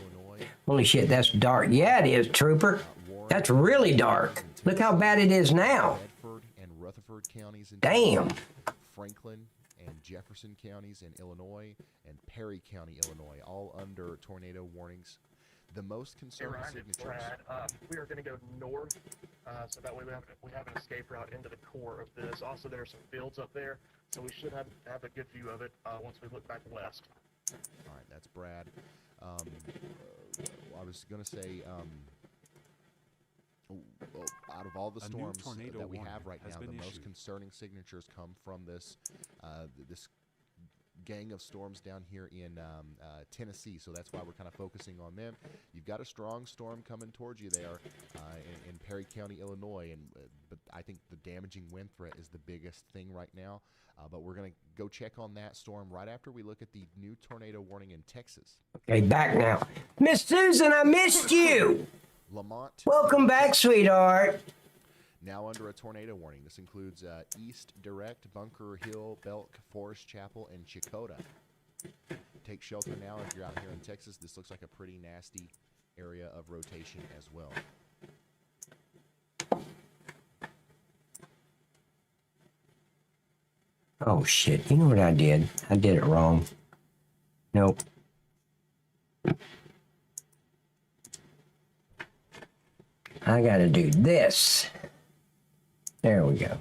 Holy shit, that's dark. Yeah, it is, Trooper. That's really dark. Look how bad it is now. Bedford and Rutherford counties in Damn. Franklin and Jefferson counties in Illinois and Perry County, Illinois, all under tornado warnings. The most concerning signatures. Brad, we are going to go north, so that way we have an escape route into the core of this. Also, there are some fields up there, so we should have a good view of it once we look back west. All right, that's Brad. I was going to say, out of all the storms that we have right now, the most concerning signatures come from this this gang of storms down here in Tennessee. So that's why we're kind of focusing on them. You've got a strong storm coming towards you there in Perry County, Illinois, and but I think the damaging wind threat is the biggest thing right now. But we're going to go check on that storm right after we look at the new tornado warning in Texas. Okay, back now. Miss Susan, I missed you. Lamont. Welcome back, sweetheart. Now under a tornado warning. This includes East Direct, Bunker Hill, Belk, Forest Chapel, and Chakotah. Take shelter now if you're out here in Texas. This looks like a pretty nasty area of rotation as well. Oh, shit. You know what I did? I did it wrong. Nope. I gotta do this. There we go.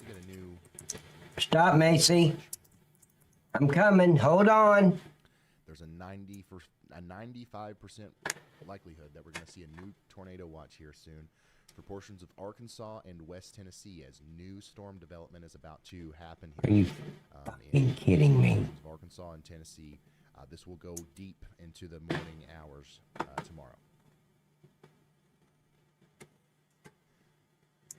get a new. Stop, Macy. I'm coming. Hold on. There's a 95% likelihood that we're going to see a new tornado watch here soon for portions of Arkansas and West Tennessee as new storm development is about to happen here. Are you fucking kidding me? Of Arkansas and Tennessee. This will go deep into the morning hours tomorrow.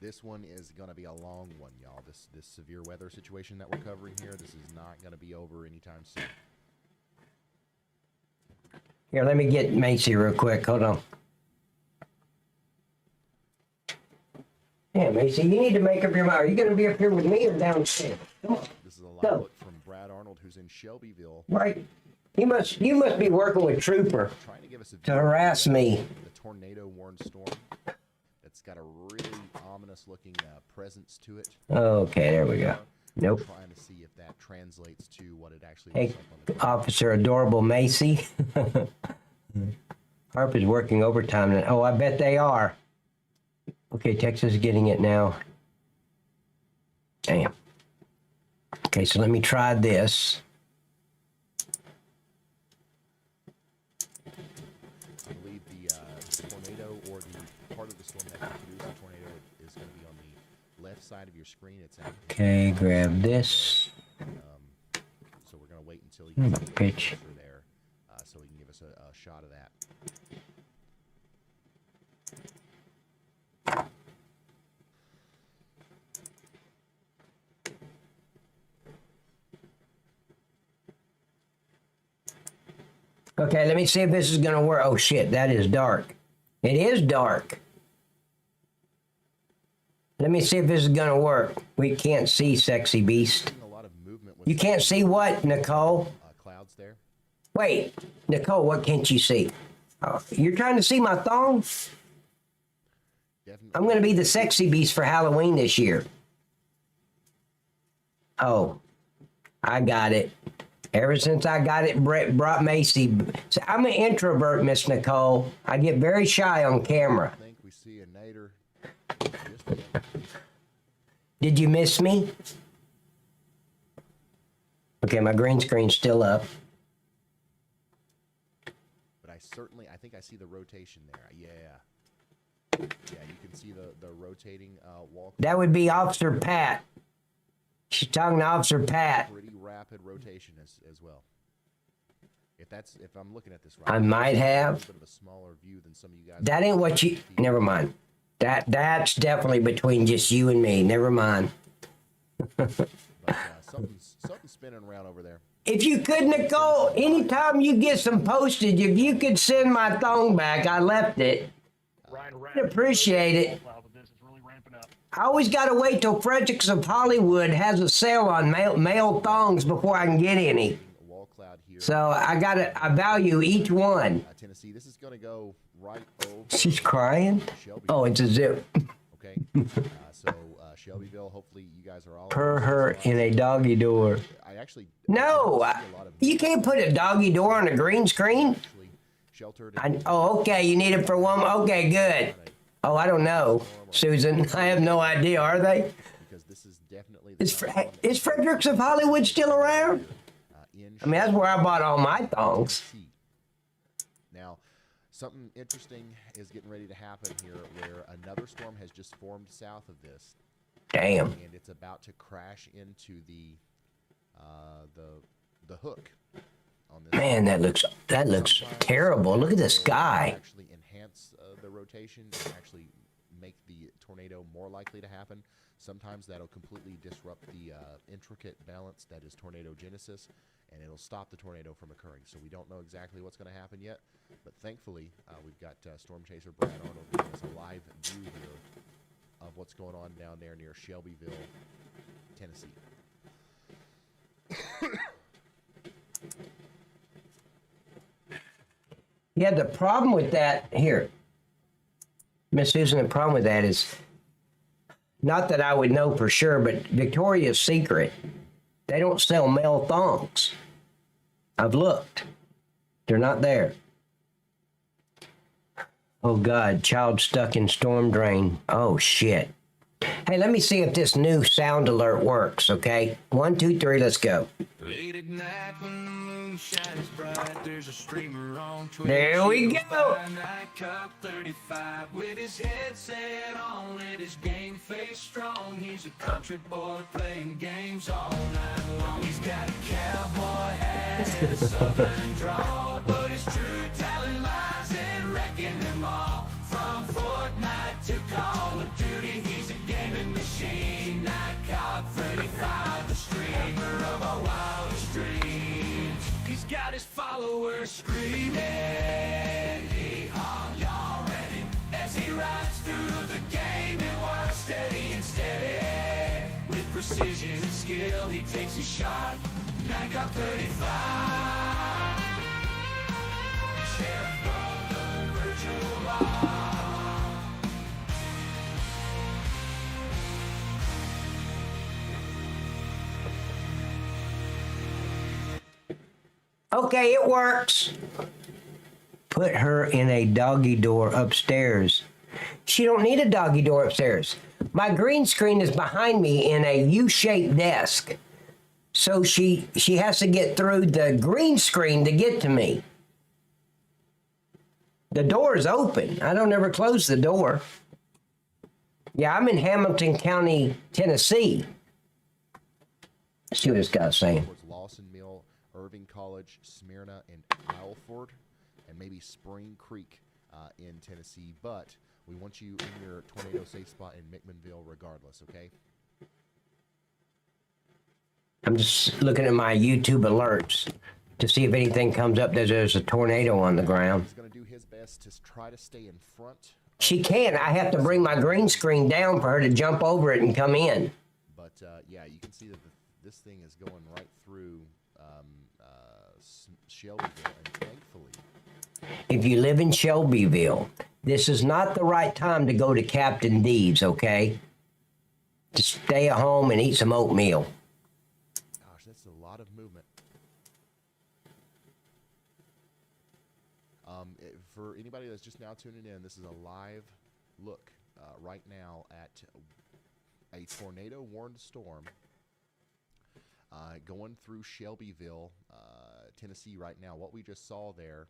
This one is going to be a long one, y'all. This severe weather situation that we're covering here, this is not going to be over anytime soon. Here, let me get Macy real quick. Hold on. Yeah, Macy, you need to make up your mind. Are you going to be up here with me or downstairs? Come on. This is a live look from Brad Arnold, who's in Shelbyville. Right. You must be working with Trooper Trying to give us a to harass me. The tornado warned storm. It's got a really ominous looking presence to it. Okay, there we go. Nope. Trying to see if that translates to what it actually Hey, looks like on the Officer Adorable Macy. Harp is working overtime. Oh, I bet they are. Okay, Texas is getting it now. Damn. Okay, so let me try this. I believe the tornado or the part of the storm that can produce a tornado is going to be on the left side of your screen. It's at Okay, grab this. so we're going to wait until you get Pitch. there so he can give us a shot of that. Okay, let me see if this is going to work. Oh, shit, that is dark. It is dark. Let me see if this is going to work. We can't see, sexy beast. You can't see what, Nicole? Clouds there. Wait, Nicole, what can't you see? Oh, you're trying to see my thong? I'm going to be the sexy beast for Halloween this year. Oh, I got it. Ever since I got it, Brett brought Macy. So I'm an introvert, Miss Nicole. I get very shy on camera. I think we see a nader. Did you miss me? Okay, my green screen's still up. But I think I see the rotation there. Yeah. Yeah, you can see the rotating wall. That would be Officer Pat. She's talking to Officer Pat. Pretty rapid rotation as well. If I'm looking at this right, I might have. A bit of a smaller view than some of you guys. That ain't what you. Never mind. That's definitely between just you and me. Never mind. But something's spinning around over there. If you could, Nicole, anytime you get some postage, if you could send my thong back, I left it. I'd appreciate it. I always got to wait till Fredericks of Hollywood has a sale on male thongs before I can get any. So I value each one. Tennessee, this is going to go right over. She's crying? Oh, it's a zip. Okay. Shelbyville, hopefully you guys are all. Per her in a doggy door. No, you can't put a doggy door on a green screen. Okay, you need it for one. Okay, good. Oh, I don't know, Susan. I have no idea. Are they? Because this is definitely. Is Fredericks of Hollywood still around? I mean, that's where I bought all my thongs. Now, something interesting is getting ready to happen here, where another storm has just formed south of this. Damn. And it's about to crash into the hook on this. Man, that looks terrible. Look at the sky. Actually enhance the rotation and actually make the tornado more likely to happen. Sometimes that'll completely disrupt the intricate balance that is tornadogenesis, and it'll stop the tornado from occurring. So we don't know exactly what's going to happen yet, but thankfully we've got Storm Chaser Brad Arnold giving us a live view here of what's going on down there near Shelbyville, Tennessee. Yeah, the problem with that here, Miss Susan, the problem with that is not that I would know for sure, but Victoria's Secret, they don't sell male thongs. I've looked. They're not there. Oh, God, child stuck in storm drain. Oh, shit. Hey, let me see if this new sound alert works, okay? 1, 2, 3, let's go. Late at night when the moon shines bright, there's a streamer on Twitch. There we He goes go. by Night Cop 35 with his headset on and his game face strong. He's a country boy playing games all night long. He's got a cowboy hat and a southern drawl, but his true talent lies in wrecking them all. From Fortnite to Call of Duty, he's a gaming machine. Night Cop 35, the streamer of our wildest dreams. He's got his followers screaming, "Hee-haw, y'all ready?" As he rides through the game and works steady and steady. With precision and skill, he takes his shot. Night Cop 35. Sheriff of the virtual law. Okay, it works. Put her in a doggy door upstairs. She don't need a doggy door upstairs. My green screen is behind me in a U-shaped desk. So she has to get through the green screen to get to me. The door is open. I don't ever close the door. Yeah, I'm in Hamilton County, Tennessee. Let's see what this guy's saying. Towards Lawson Mill, Irving College, Smyrna, and Alford, and maybe Spring Creek in Tennessee. But we want you in your tornado safe spot in McMinnville regardless, okay? I'm just looking at my YouTube alerts to see if anything comes up that there's a tornado on the ground. He's going to do his best to try to stay in front. She can. I have to bring my green screen down for her to jump over it and come in. But yeah, you can see that this thing is going right through Shelbyville, and thankfully, If you live in Shelbyville, this is not the right time to go to Captain D's, okay? Just stay at home and eat some oatmeal. gosh, that's a lot of movement. For anybody that's just now tuning in, this is a live look right now at a tornado-warned storm going through Shelbyville, Tennessee right now. What we just saw there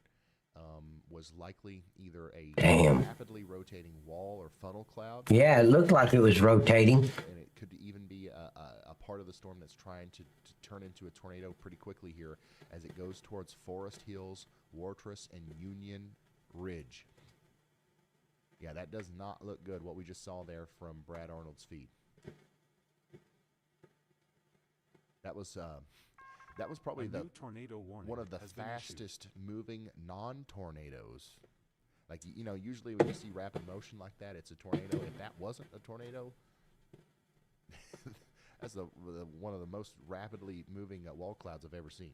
was likely either a rapidly rotating wall or funnel cloud. Yeah, it looked like it was rotating. And it could even be a part of the storm that's trying to turn into a tornado pretty quickly here as it goes towards Forest Hills, Wartrace, and Union Ridge. Yeah, that does not look good, what we just saw there from Brad Arnold's feed. That was probably A new tornado warning one of the has been issued. fastest moving non-tornadoes. Like, you know, usually when you see rapid motion like that, it's a tornado. If that wasn't a tornado, that's one of the most rapidly moving wall clouds I've ever seen.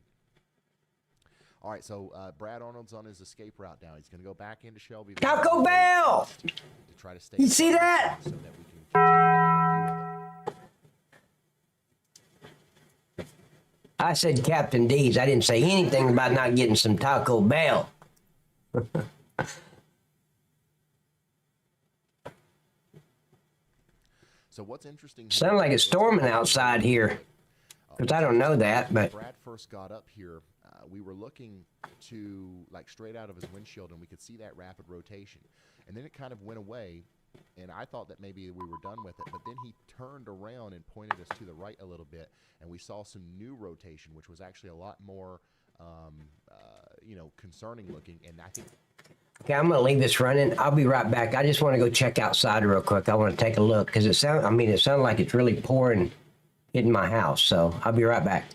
All right, so Brad Arnold's on his escape route now. He's going to go back into Shelbyville. Taco Bell! To try to stay. You see that? So that we can continue to have a view of it. I said Captain D's. I didn't say anything about not getting some Taco Bell. So what's interesting? Sounds like it's storming outside here. Because I don't know that, but Brad first got up here, we were looking to, like, straight out of his windshield, and we could see that rapid rotation. And then it kind of went away, and I thought that maybe we were done with it. But then he turned around and pointed us to the right a little bit, and we saw some new rotation, which was actually a lot more, concerning looking. And I think. okay, I'm going to leave this running. I'll be right back. I just want to go check outside real quick. I want to take a look because it sounded like it's really pouring in my house. So I'll be right back.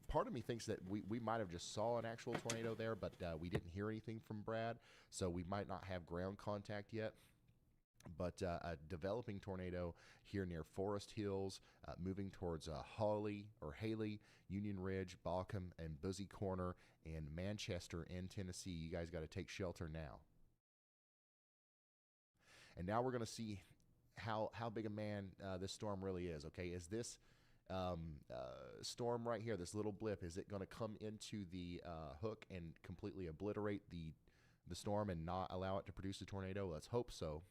Part of me thinks that we might have just saw an actual tornado there, but we didn't hear anything from Brad, so we might not have ground contact yet. But a developing tornado here near Forest Hills, moving towards Haley, Union Ridge, Balcom, and Buzzy Corner, and Manchester in Tennessee. You guys got to take shelter now. And now we're going to see how big a man this storm really is. Okay, is this storm right here, this little blip, is it going to come into the hook and completely obliterate the storm and not allow it to produce a tornado? Let's hope so.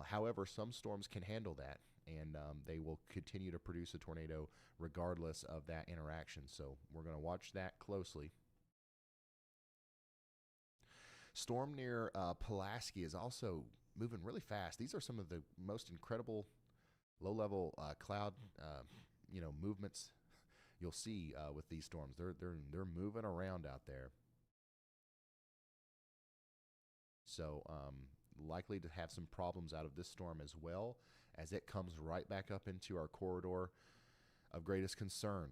However, some storms can handle that, and they will continue to produce a tornado regardless of that interaction. So we're going to watch that closely. Storm near Pulaski is also moving really fast. These are some of the most incredible low-level cloud, movements you'll see with these storms. They're moving around out there. So likely to have some problems out of this storm as well, as it comes right back up into our corridor of greatest concern.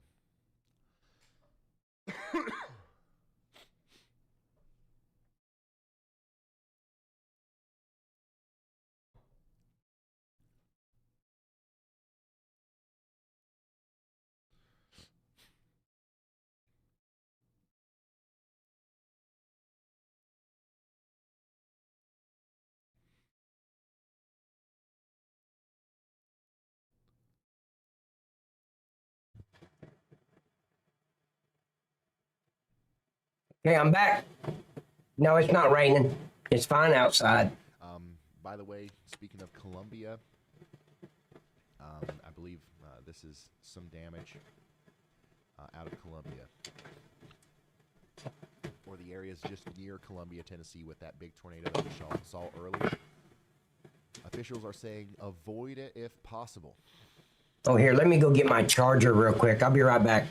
Okay, I'm back. No, it's not raining. It's fine outside. By the way, speaking of Columbia, I believe this is some damage out of Columbia, or the areas just near Columbia, Tennessee, with that big tornado that we saw earlier. Officials are saying avoid it if possible. Oh, here, let me go get my charger real quick. I'll be right back.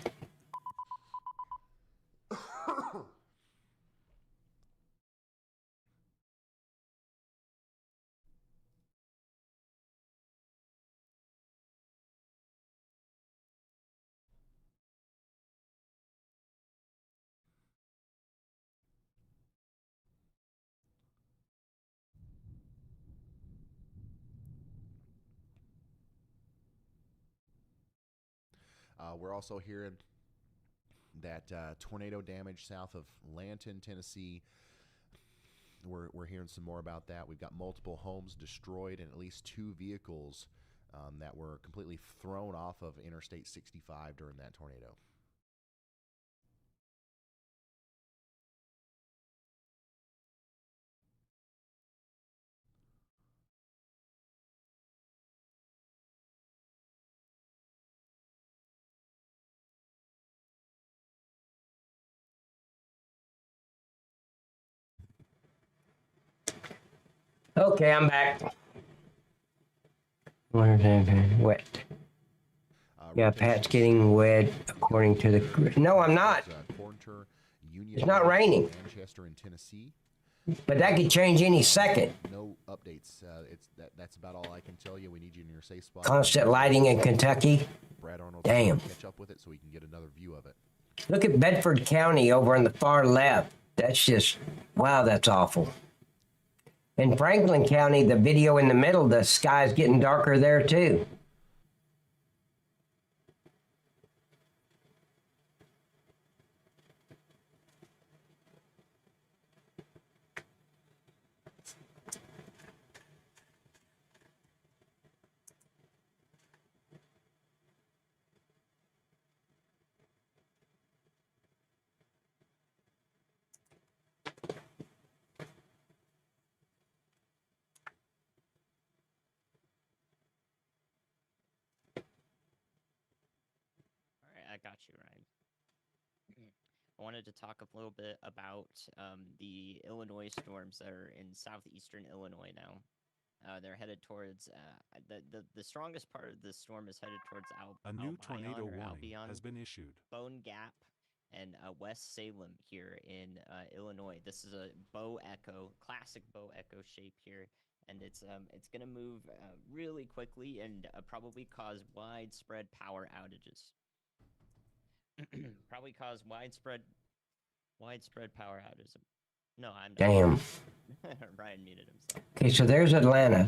We're also hearing that tornado damage south of Lanton, Tennessee. We're hearing some more about that. We've got multiple homes destroyed and at least 2 vehicles that were completely thrown off of Interstate 65 during that tornado. Okay, I'm back. Wet. Yeah, Pat's getting wet according to the... No, I'm not. It's not raining. Manchester and Tennessee. But that could change any second. No updates. That's about all I can tell you. We need you in your safe spot. Constant lighting in Kentucky. Brad Arnold, damn. Catch up with it so we can get another view of it. Look at Bedford County over on the far left. That's just, wow, that's awful. In Franklin County, the video in the middle, the sky's getting darker there too. I got you, Ryan. I wanted to talk a little bit about the Illinois storms that are in southeastern Illinois now. They're headed towards the strongest part of the storm is headed towards A new tornado warning Albion, has been issued. Bone Gap, and West Salem here in Illinois. This is a bow echo, classic bow echo shape here, and it's going to move really quickly and probably cause widespread power outages. Probably cause widespread power outages. No, I'm not. Damn. Ryan muted himself. Okay, so there's Atlanta.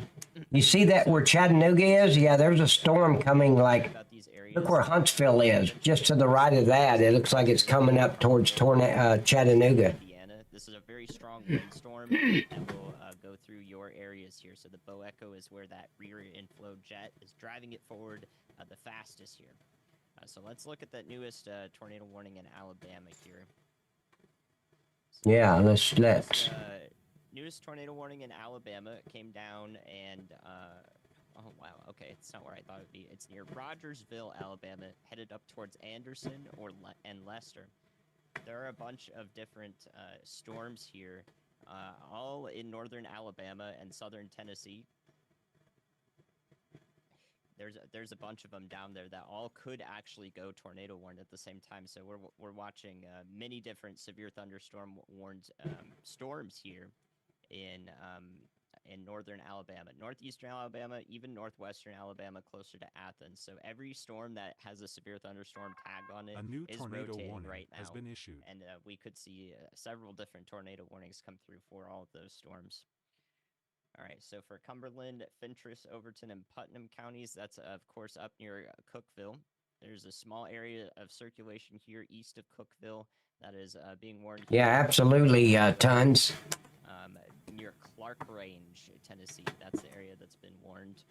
You see that where Chattanooga is? Yeah, there's a storm coming like, look where Huntsville is. Just to the right of that, it looks like it's coming up towards Chattanooga. This is a very strong windstorm that will go through your areas here. So the bow echo is where that rear inflow jet is driving it forward the fastest here. So let's look at that newest tornado warning in Alabama here. Yeah, let's. Newest newest tornado warning in Alabama came down and, oh wow, okay, it's not where I thought it would be. It's near Rogersville, Alabama, headed up towards Anderson and Leicester. There are a bunch of different storms here, all in northern Alabama and southern Tennessee. There's a bunch of them down there that all could actually go tornado warned at the same time. So we're watching many different severe thunderstorm warned storms here in northern Alabama, northeastern Alabama, even northwestern Alabama, closer to Athens. So every storm that has a severe thunderstorm tag on it A new is tornado rotating warning right now, has been issued. and we could see several different tornado warnings come through for all of those storms. All right, so for Cumberland, Fentress, Overton, and Putnam counties, that's of course up near Cookeville. There's a small area of circulation here east of Cookeville that is being warned. Yeah, absolutely, tons. Near Clark Range, Tennessee. That's the area that's been warned.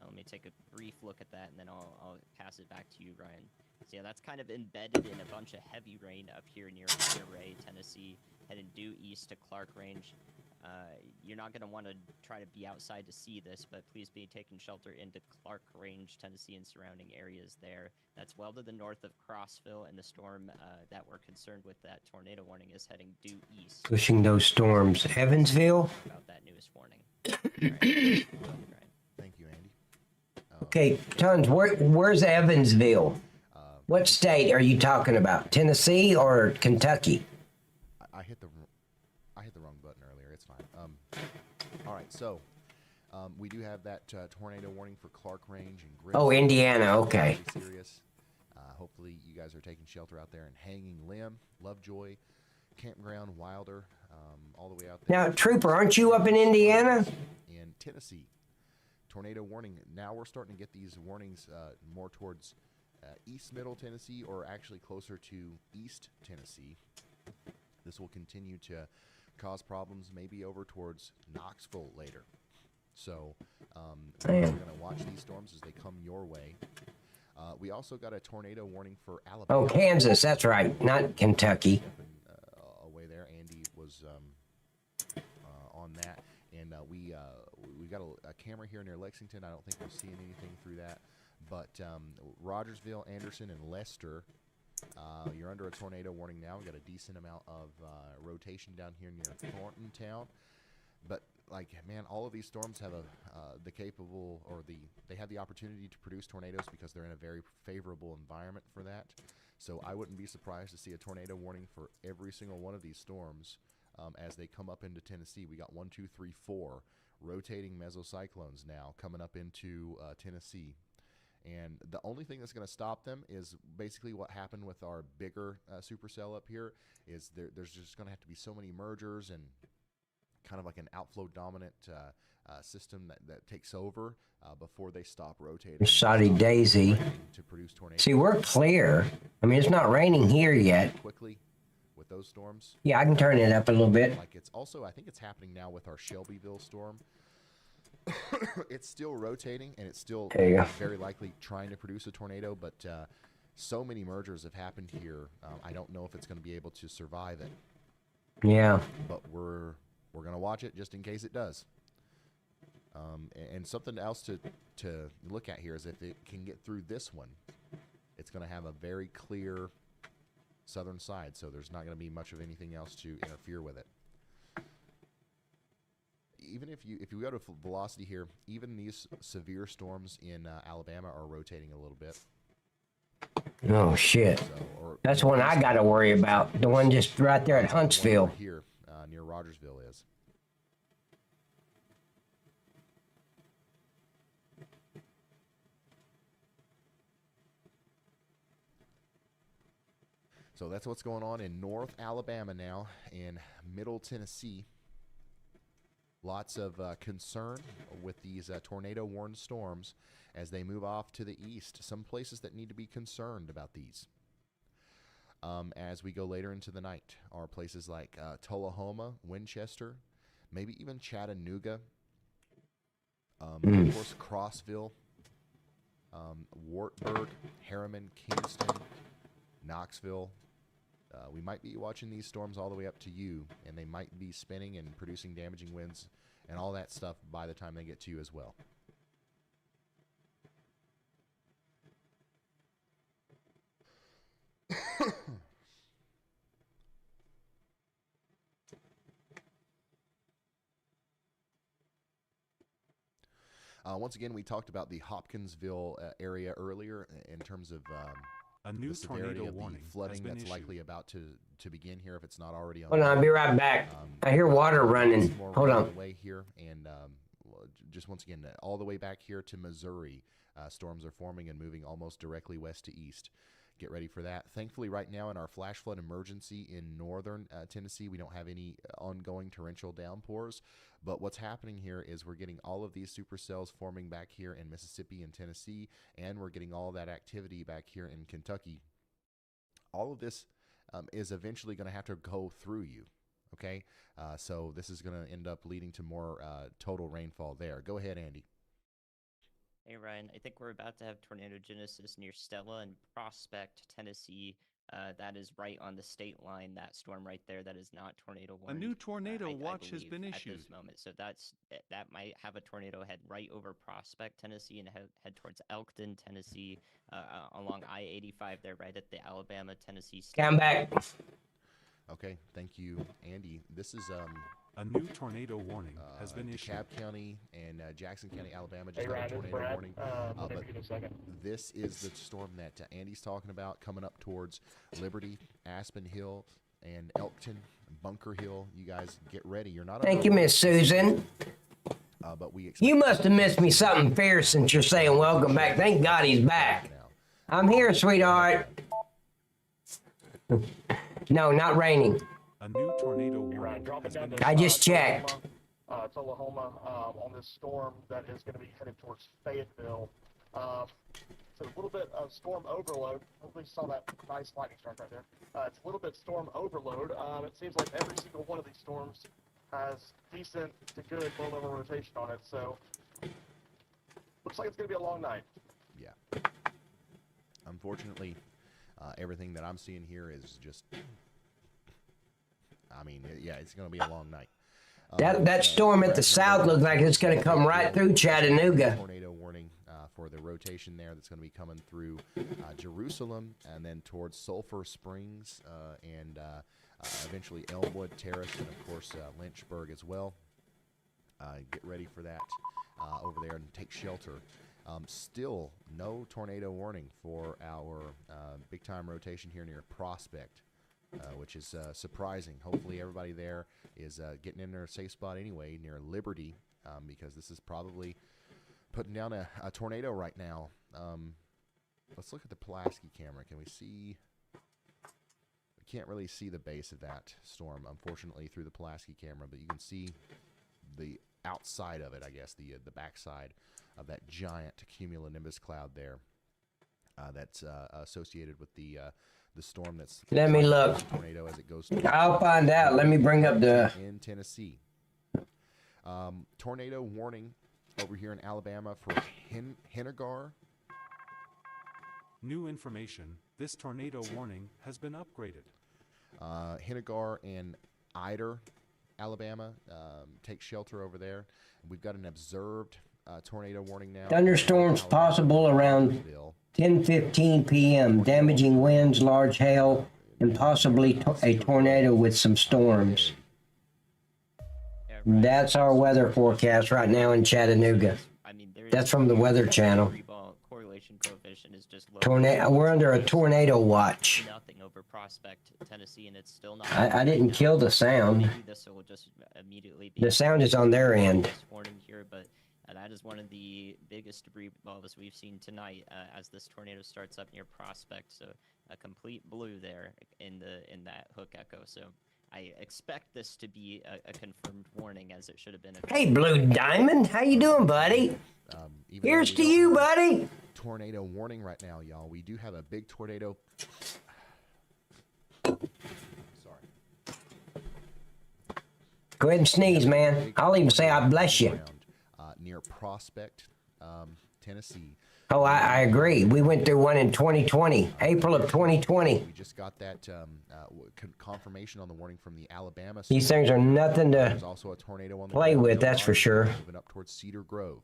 Let me take a brief look at that, and then I'll pass it back to you, Ryan. So yeah, that's kind of embedded in a bunch of heavy rain up here near Monterey, Tennessee, heading due east to Clark Range. You're not going to want to try to be outside to see this, but please be taking shelter into Clark Range, Tennessee, and surrounding areas there. That's well to the north of Crossville, and the storm that we're concerned with, that tornado warning, is heading due east. Pushing those storms. Evansville? About that newest warning. Right. Thank you, Andy. Okay, tons. Where's Evansville? What state are you talking about? Tennessee or Kentucky? I hit the wrong button earlier. It's fine. All right, so we do have that tornado warning for Clark Range and Griswold. Oh, Indiana. Okay. Serious. Hopefully, you guys are taking shelter out there in Hanging Limb, Lovejoy, Campground, Wilder, all the way out there. Now, Trooper, aren't you up in Indiana? In Tennessee, tornado warning. Now we're starting to get these warnings more towards East Middle Tennessee, or actually closer to East Tennessee. This will continue to cause problems maybe over towards Knoxville later. So we're going to watch these storms as they come your way. We also got a tornado warning for Alabama. Oh, Kansas. That's right. Not Kentucky. Away there, Andy was on that, and we got a camera here near Lexington. I don't think we're seeing anything through that, but Rogersville, Anderson, and Leicester. You're under a tornado warning now. We got a decent amount of rotation down here near Thornton Town, but like, man, all of these storms have they have the opportunity to produce tornadoes because they're in a very favorable environment for that. So I wouldn't be surprised to see a tornado warning for every single one of these storms as they come up into Tennessee. We got 1, 2, 3, 4 rotating mesocyclones now coming up into Tennessee. And the only thing that's going to stop them is basically what happened with our bigger supercell up here. Is there's just going to have to be so many mergers and kind of like an outflow dominant system that takes over before they stop rotating. Soddy Daisy. To produce tornadoes. See, we're clear. I mean, it's not raining here yet. Quickly with those storms. Yeah, I can turn it up a little bit. Like it's also, I think it's happening now with our Shelbyville storm. It's still rotating, and it's still very likely trying to produce a tornado, but so many mergers have happened here. I don't know if it's going to be able to survive it. Yeah. But we're going to watch it just in case it does. And something else to look at here is if it can get through this one, it's going to have a very clear southern side, so there's not going to be much of anything else to interfere with it. Even if you go to velocity here, even these severe storms in Alabama are rotating a little bit. Oh shit! That's one I got to worry about. The one just right there at Huntsville. Here, near Rogersville is. So that's what's going on in North Alabama now, in Middle Tennessee. Lots of concern with these tornado-warned storms as they move off to the east. Some places that need to be concerned about these. As we go later into the night are places like Tullahoma, Winchester, maybe even Chattanooga, of course Crossville, Wartburg, Harriman, Kingston, Knoxville, We might be watching these storms all the way up to you, and they might be spinning and producing damaging winds and all that stuff by the time they get to you as well. Once again, we talked about the Hopkinsville area earlier in terms of a new the severity tornado of the warning flooding has been that's issued. likely about to begin here if it's not already on. Hold on, I'll be right back. I hear water running. Hold on. Way here, and just once again, all the way back here to Missouri, storms are forming and moving almost directly west to east. Get ready for that. Thankfully, right now in our flash flood emergency in northern Tennessee, we don't have any ongoing torrential downpours. But what's happening here is we're getting all of these supercells forming back here in Mississippi and Tennessee, and we're getting all that activity back here in Kentucky. All of this is eventually going to have to go through you. Okay, so this is going to end up leading to more total rainfall there. Go ahead, Andy. Hey Ryan, I think we're about to have tornado genesis near Stella and Prospect, Tennessee. That is right on the state line. That storm right there, that is not tornado warning. A new tornado I watch has been at issued. this moment. So that might have a tornado head right over Prospect, Tennessee, and head towards Elkton, Tennessee, along I-85 there, right at the Alabama-Tennessee state. Come back. Okay, thank you, Andy. This is a new tornado warning has been issued. DeKalb County and Jackson County, Alabama just Hey, had a Ryan, this is tornado Brad. warning. Let me But give you a second. this is the storm that Andy's talking about coming up towards Liberty, Aspen Hill, and Elkton, Bunker Hill. You guys get ready. You're not. Thank you, Miss Susan. But we You must have missed me something fierce since you're saying welcome back. Thank God he's back. I'm here, sweetheart. No, not raining. A new tornado warning has been issued. I just checked. Tullahoma on this storm that is going to be headed towards Fayetteville. It's a little bit of storm overload. Hopefully you saw that nice lightning strike right there. It's a little bit storm overload. It seems like every single one of these storms has decent to good low level rotation on it. So looks like it's going to be a long night. Yeah. Unfortunately, everything that I'm seeing here is just. I mean, yeah, it's going to be a long night. That storm at the south looks like it's going to come right through Chattanooga. Tornado warning for the rotation there that's going to be coming through Jerusalem and then towards Sulphur Springs and eventually Elmwood Terrace and, of course, Lynchburg as well. Get ready for that over there and take shelter. Still no tornado warning for our big-time rotation here near Prospect. Which is surprising. Hopefully everybody there is getting in their safe spot anyway near Liberty because this is probably putting down a tornado right now. Let's look at the Pulaski camera. Can we see? We can't really see the base of that storm, unfortunately, through the Pulaski camera, but you can see the outside of it, I guess, the backside of that giant cumulonimbus cloud there that's associated with the storm that's Let me look. tornado as it goes. I'll find out. Let me bring up the. In Tennessee, tornado warning over here in Alabama for Hennigar. New information. This tornado warning has been upgraded. Hennigar and Ider, Alabama. Take shelter over there. We've got an observed tornado warning now. Thunderstorms possible around 10:15 p.m. Damaging winds, large hail, and possibly a tornado with some storms. That's our weather forecast right now in Chattanooga. That's from the Weather Channel. Correlation coefficient is just low. Tornado. We're under a tornado watch. Nothing over Prospect, Tennessee, and it's still not. I didn't kill the sound. Maybe this will just immediately be The sound is on their end. warning here, but that is one of the biggest debris balls we've seen tonight as this tornado starts up near Prospect. So a complete blue there in that hook echo. So I expect this to be a confirmed warning, as it should have been. Hey, Blue Diamond, how you doing, buddy? Here's to you, buddy. Tornado warning right now, y'all. We do have a big tornado. Sorry. Go ahead and sneeze, man. I'll even say I bless you. Near Prospect, Tennessee. Oh, I agree. We went through one in 2020, April of 2020. We just got that confirmation on the warning from the Alabama. These things are nothing to There's also a tornado on the play ground. with, that's for sure. Moving up towards Cedar Grove.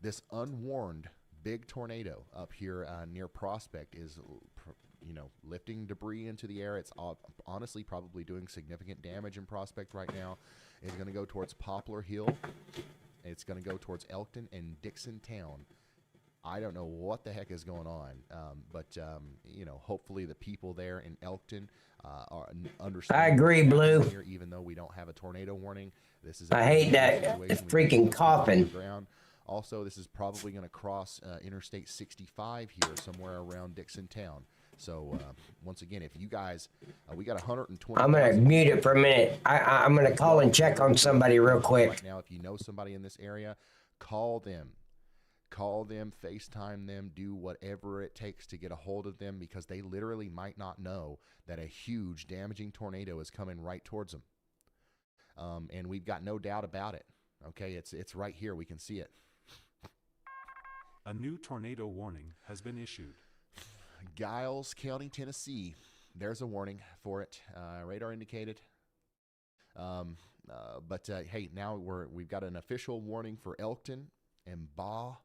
This unwarned big tornado up here near Prospect is, lifting debris into the air. It's honestly probably doing significant damage in Prospect right now. It's going to go towards Poplar Hill. It's going to go towards Elkton and Dixon Town. I don't know what the heck is going on, but hopefully the people there in Elkton understand. I agree, Blue. Here, even though we don't have a tornado warning, this is. I hate that freaking coughing. Also, this is probably going to cross Interstate 65 here, somewhere around Dixon Town. So once again, if you guys, we got 120. I'm gonna mute it for a minute. I'm gonna call and check on somebody real quick. Right now, if you know somebody in this area, call them. Call them, FaceTime them, do whatever it takes to get a hold of them, because they literally might not know that a huge damaging tornado is coming right towards them. And we've got no doubt about it. Okay, it's right here. We can see it. A new tornado warning has been issued. Giles County, Tennessee. There's a warning for it. Radar indicated. But hey, now we've got an official warning for Elkton and Baugh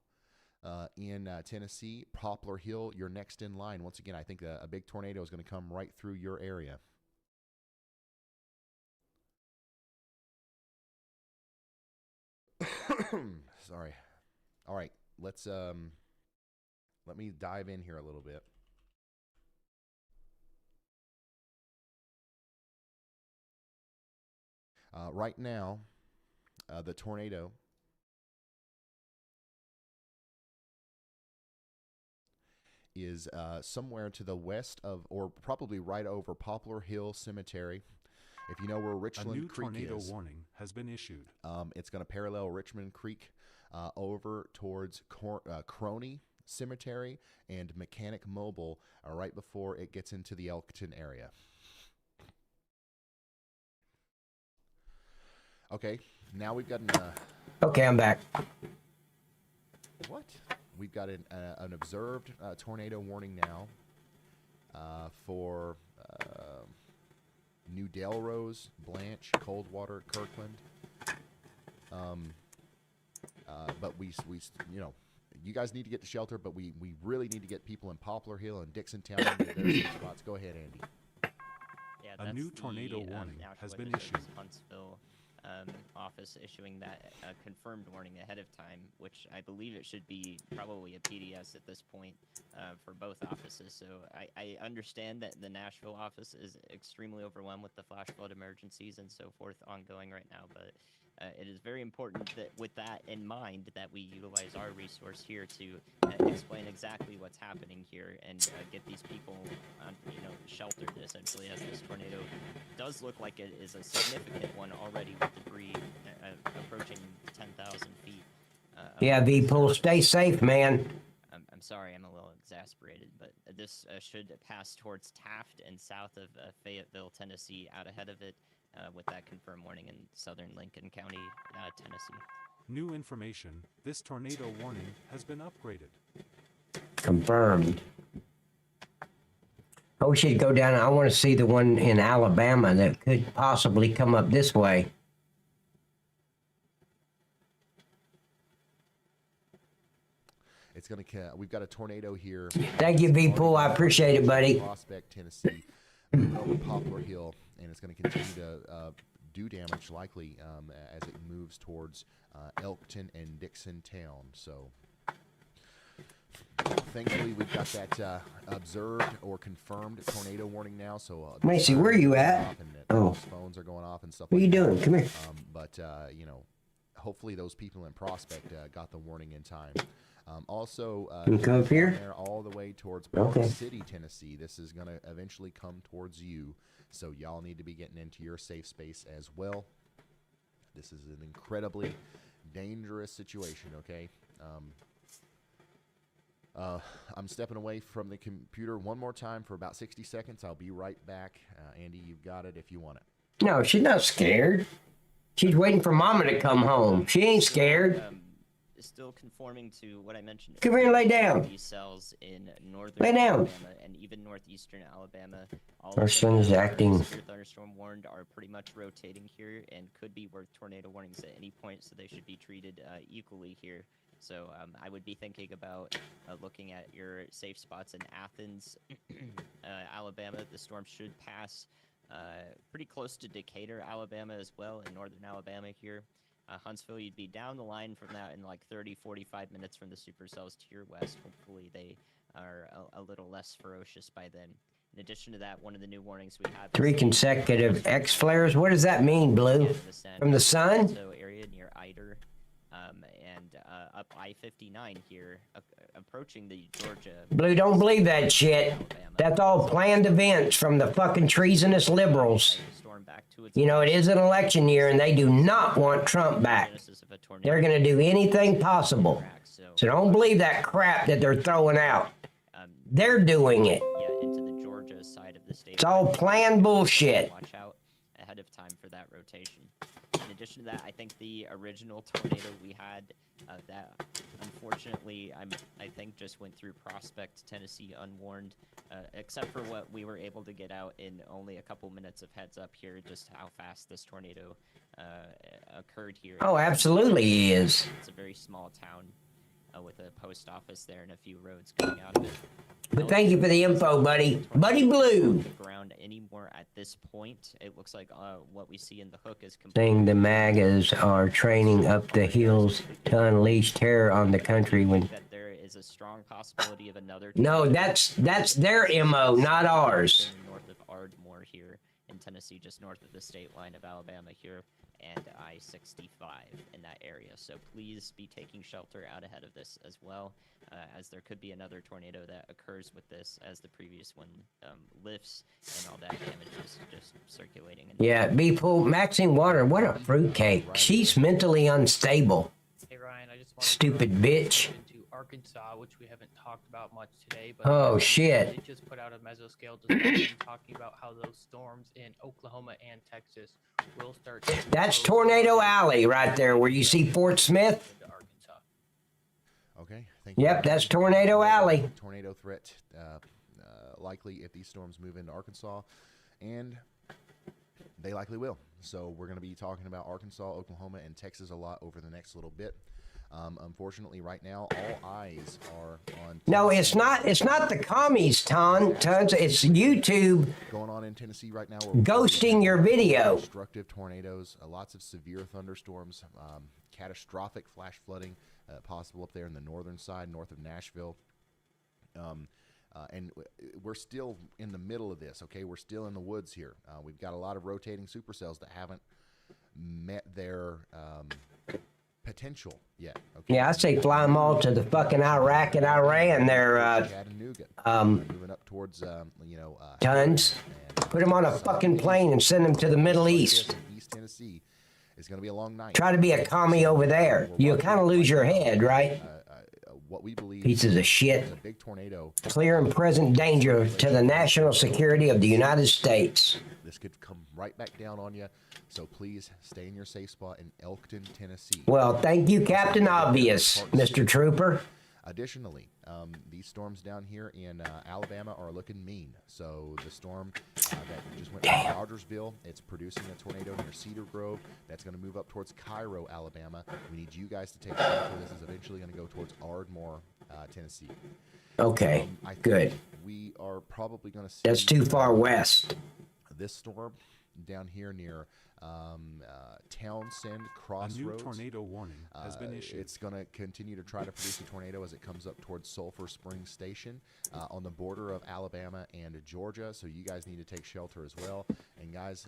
in Tennessee. Poplar Hill, you're next in line. Once again, I think a big tornado is going to come right through your area. Sorry. All right, let's let me dive in here a little bit. Right now, the tornado is somewhere to the west of, or probably right over Poplar Hill Cemetery. If you know where Richland Creek is. A new tornado warning has been issued. It's going to parallel Richmond Creek over towards Crony Cemetery and Mechanic Mobile right before it gets into the Elkton area. Okay, now we've got an... okay, I'm back. What? We've got an observed tornado warning now for New Delrose, Blanche, Coldwater, Kirkland. But we you guys need to get to shelter, but we really need to get people in Poplar Hill and Dixon Town into their safe spots. Go ahead, Andy. Yeah, a new tornado warning has been issued. Huntsville office issuing that confirmed warning ahead of time, which I believe it should be probably a PDS at this point for both offices. So I understand that the Nashville office is extremely overwhelmed with the flash flood emergencies and so forth ongoing right now, but it is very important that with that in mind that we utilize our resource here to explain exactly what's happening here and get these people sheltered essentially, as this tornado does look like it is a significant one already with debris approaching 10,000 feet. Yeah, V-Pool, stay safe, man. I'm sorry, I'm a little exasperated, but this should pass towards Taft and south of Fayetteville, Tennessee, out ahead of it. With that confirmed warning in southern Lincoln County, Tennessee. New information. This tornado warning has been upgraded. Confirmed. I wish you'd go down. I want to see the one in Alabama that could possibly come up this way. It's going to. We've got a tornado here. Thank you, V-Pool. I appreciate it, buddy. Prospect, Tennessee, over Poplar Hill. And it's going to continue to do damage, likely, as it moves towards Elkton and Dixon Town. So, thankfully, we've got that observed or confirmed tornado warning now. So, Macy, where are you at? Oh, phones are going off and stuff. What are you doing? Come here. But hopefully, those people in Prospect got the warning in time. Also, can you come up here? There all the way towards Park City, Tennessee. This is going to eventually come towards you. So y'all need to be getting into your safe space as well. This is an incredibly dangerous situation, okay? I'm stepping away from the computer one more time for about 60 seconds. I'll be right back. Andy, you've got it if you want it. No, she's not scared. She's waiting for Mama to come home. She ain't scared. still conforming to what I mentioned. Come here and lay down. These cells in northern Lay down. Alabama and even northeastern Alabama. All Our of son them is that are acting. severe thunderstorm warned are pretty much rotating here and could be worth tornado warnings at any point, so they should be treated equally here. So I would be thinking about looking at your safe spots in Athens, Alabama. The storm should pass pretty close to Decatur, Alabama as well, in northern Alabama here. Huntsville, you'd be down the line from that in like 30-45 minutes from the supercells to your west. Hopefully they are a little less ferocious by then. In addition to that, one of the new warnings we have 3 consecutive X flares. What does that mean, Blue? From the sun? So area near Eider, and up I-59 here, approaching the Georgia. Blue, don't believe that shit. That's all planned events from the fucking treasonous liberals. You know, it is an election year, and they do not want Trump back. They're going to do anything possible. So don't believe that crap that they're throwing out. They're doing it. Yeah, into the Georgia side of the state. It's all planned bullshit. Watch out ahead of time for that rotation. In addition to that, I think the original tornado we had that unfortunately I think just went through Prospect, Tennessee unwarned, except for what we were able to get out in only a couple minutes of heads up here, just how fast this tornado occurred here. Oh, absolutely he is. It's a very small town with a post office there and a few roads coming out of it. But thank you for the info, buddy. Buddy Blue. Ground anymore at this point. It looks like what we see in the hook is Saying the MAGAs are training up the hills to unleash terror on the country when... that there is a strong possibility of another... No, that's their MO, not ours. North of Ardmore here in Tennessee, just north of the state line of Alabama here, and I-65 in that area. So please be taking shelter out ahead of this as well, as there could be another tornado that occurs with this as the previous one lifts and all that damage is just circulating. Yeah, B-Pool, Maxine Water, what a fruitcake. She's mentally unstable. Hey Ryan, I just wanted Stupid bitch. into Arkansas, which we haven't talked about much today. But Oh, shit. They just put out a mesoscale discussion talking about how those storms in Oklahoma and Texas will start. That's Tornado Alley right there where you see Fort Smith. Okay, thank you. Yep, that's Tornado Alley. Tornado threat likely if these storms move into Arkansas, and they likely will. So we're going to be talking about Arkansas, Oklahoma, and Texas a lot over the next little bit. Unfortunately, right now, all eyes are on... No, it's not the commies, Tons. It's YouTube going on in Tennessee right now. Ghosting your video. Destructive tornadoes, lots of severe thunderstorms, catastrophic flash flooding possible up there in the northern side, north of Nashville. And we're still in the middle of this, okay? We're still in the woods here. We've got a lot of rotating supercells that haven't met their potential yet. Okay? Yeah, I say fly them all to the fucking Iraq and Iran there, Chattanooga. Moving up towards, Tons. Put them on a fucking plane and send them to the Middle East. East Tennessee is going to be a long night. Try to be a commie over there. You'll kind of lose your head, right? What we believe Pieces of shit. A big tornado. Clear and present danger to the national security of the United States. This could come right back down on you. So please stay in your safe spot in Elkton, Tennessee. Well, thank you, Captain Obvious, Mr. Trooper. Additionally, these storms down here in Alabama are looking mean. So the storm that just went to Rogersville, it's producing a tornado near Cedar Grove. That's going to move up towards Cairo, Alabama. We need you guys to take shelter. This is eventually going to go towards Ardmore, Tennessee. Okay, I think good. We are probably going to see... That's too far west. This storm down here near Townsend Crossroads. A new tornado warning has been issued. It's going to continue to try to produce a tornado as it comes up towards Sulphur Springs Station on the border of Alabama and Georgia. So you guys need to take shelter as well. And guys,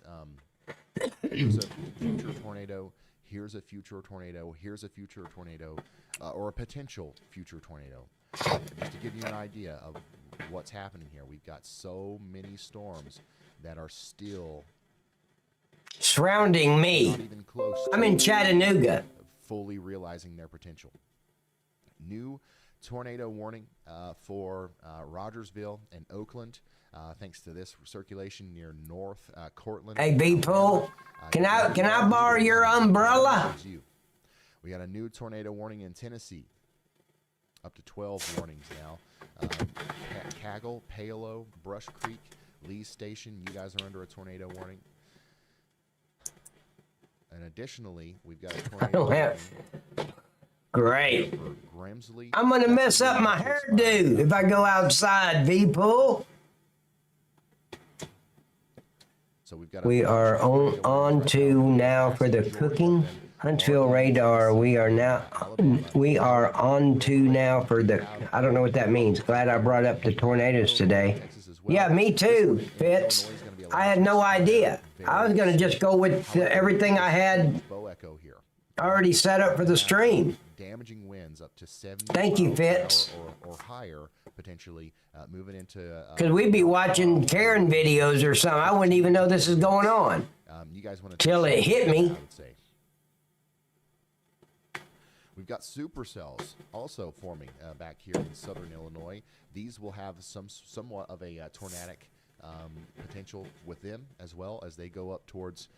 here's a future tornado. Here's a future tornado. Here's a future tornado, or a potential future tornado. Just to give you an idea of what's happening here, we've got so many storms that are still surrounding me. Not even close. I'm in Chattanooga. Fully realizing their potential. New tornado warning for Rogersville and Oakland, thanks to this circulation near North Cortland. Hey, B-Pool, can I borrow your umbrella? We got a new tornado warning in Tennessee. Up to 12 warnings now. Caggle, Palo, Brush Creek, Lee Station, you guys are under a tornado warning. And additionally, we've got a tornado warning. Great. For Grimsley. I'm going to mess up my hairdo if I go outside, V-Pool. So we've got we are on to now for the cooking. Huntsville radar. We are on to now for the, I don't know what that means. Glad I brought up the tornadoes today. Yeah, me too, Fitz. I had no idea. I was going to just go with everything I had already set up for the stream. Damaging winds up to 70 Thank you, Fitz. Or higher, potentially moving into. Because we'd be watching Karen videos or something. I wouldn't even know this is going on. You guys want till it hit me. I would say. We've got supercells also forming back here in southern Illinois. These will have somewhat of a tornadic potential with them as well as they go up towards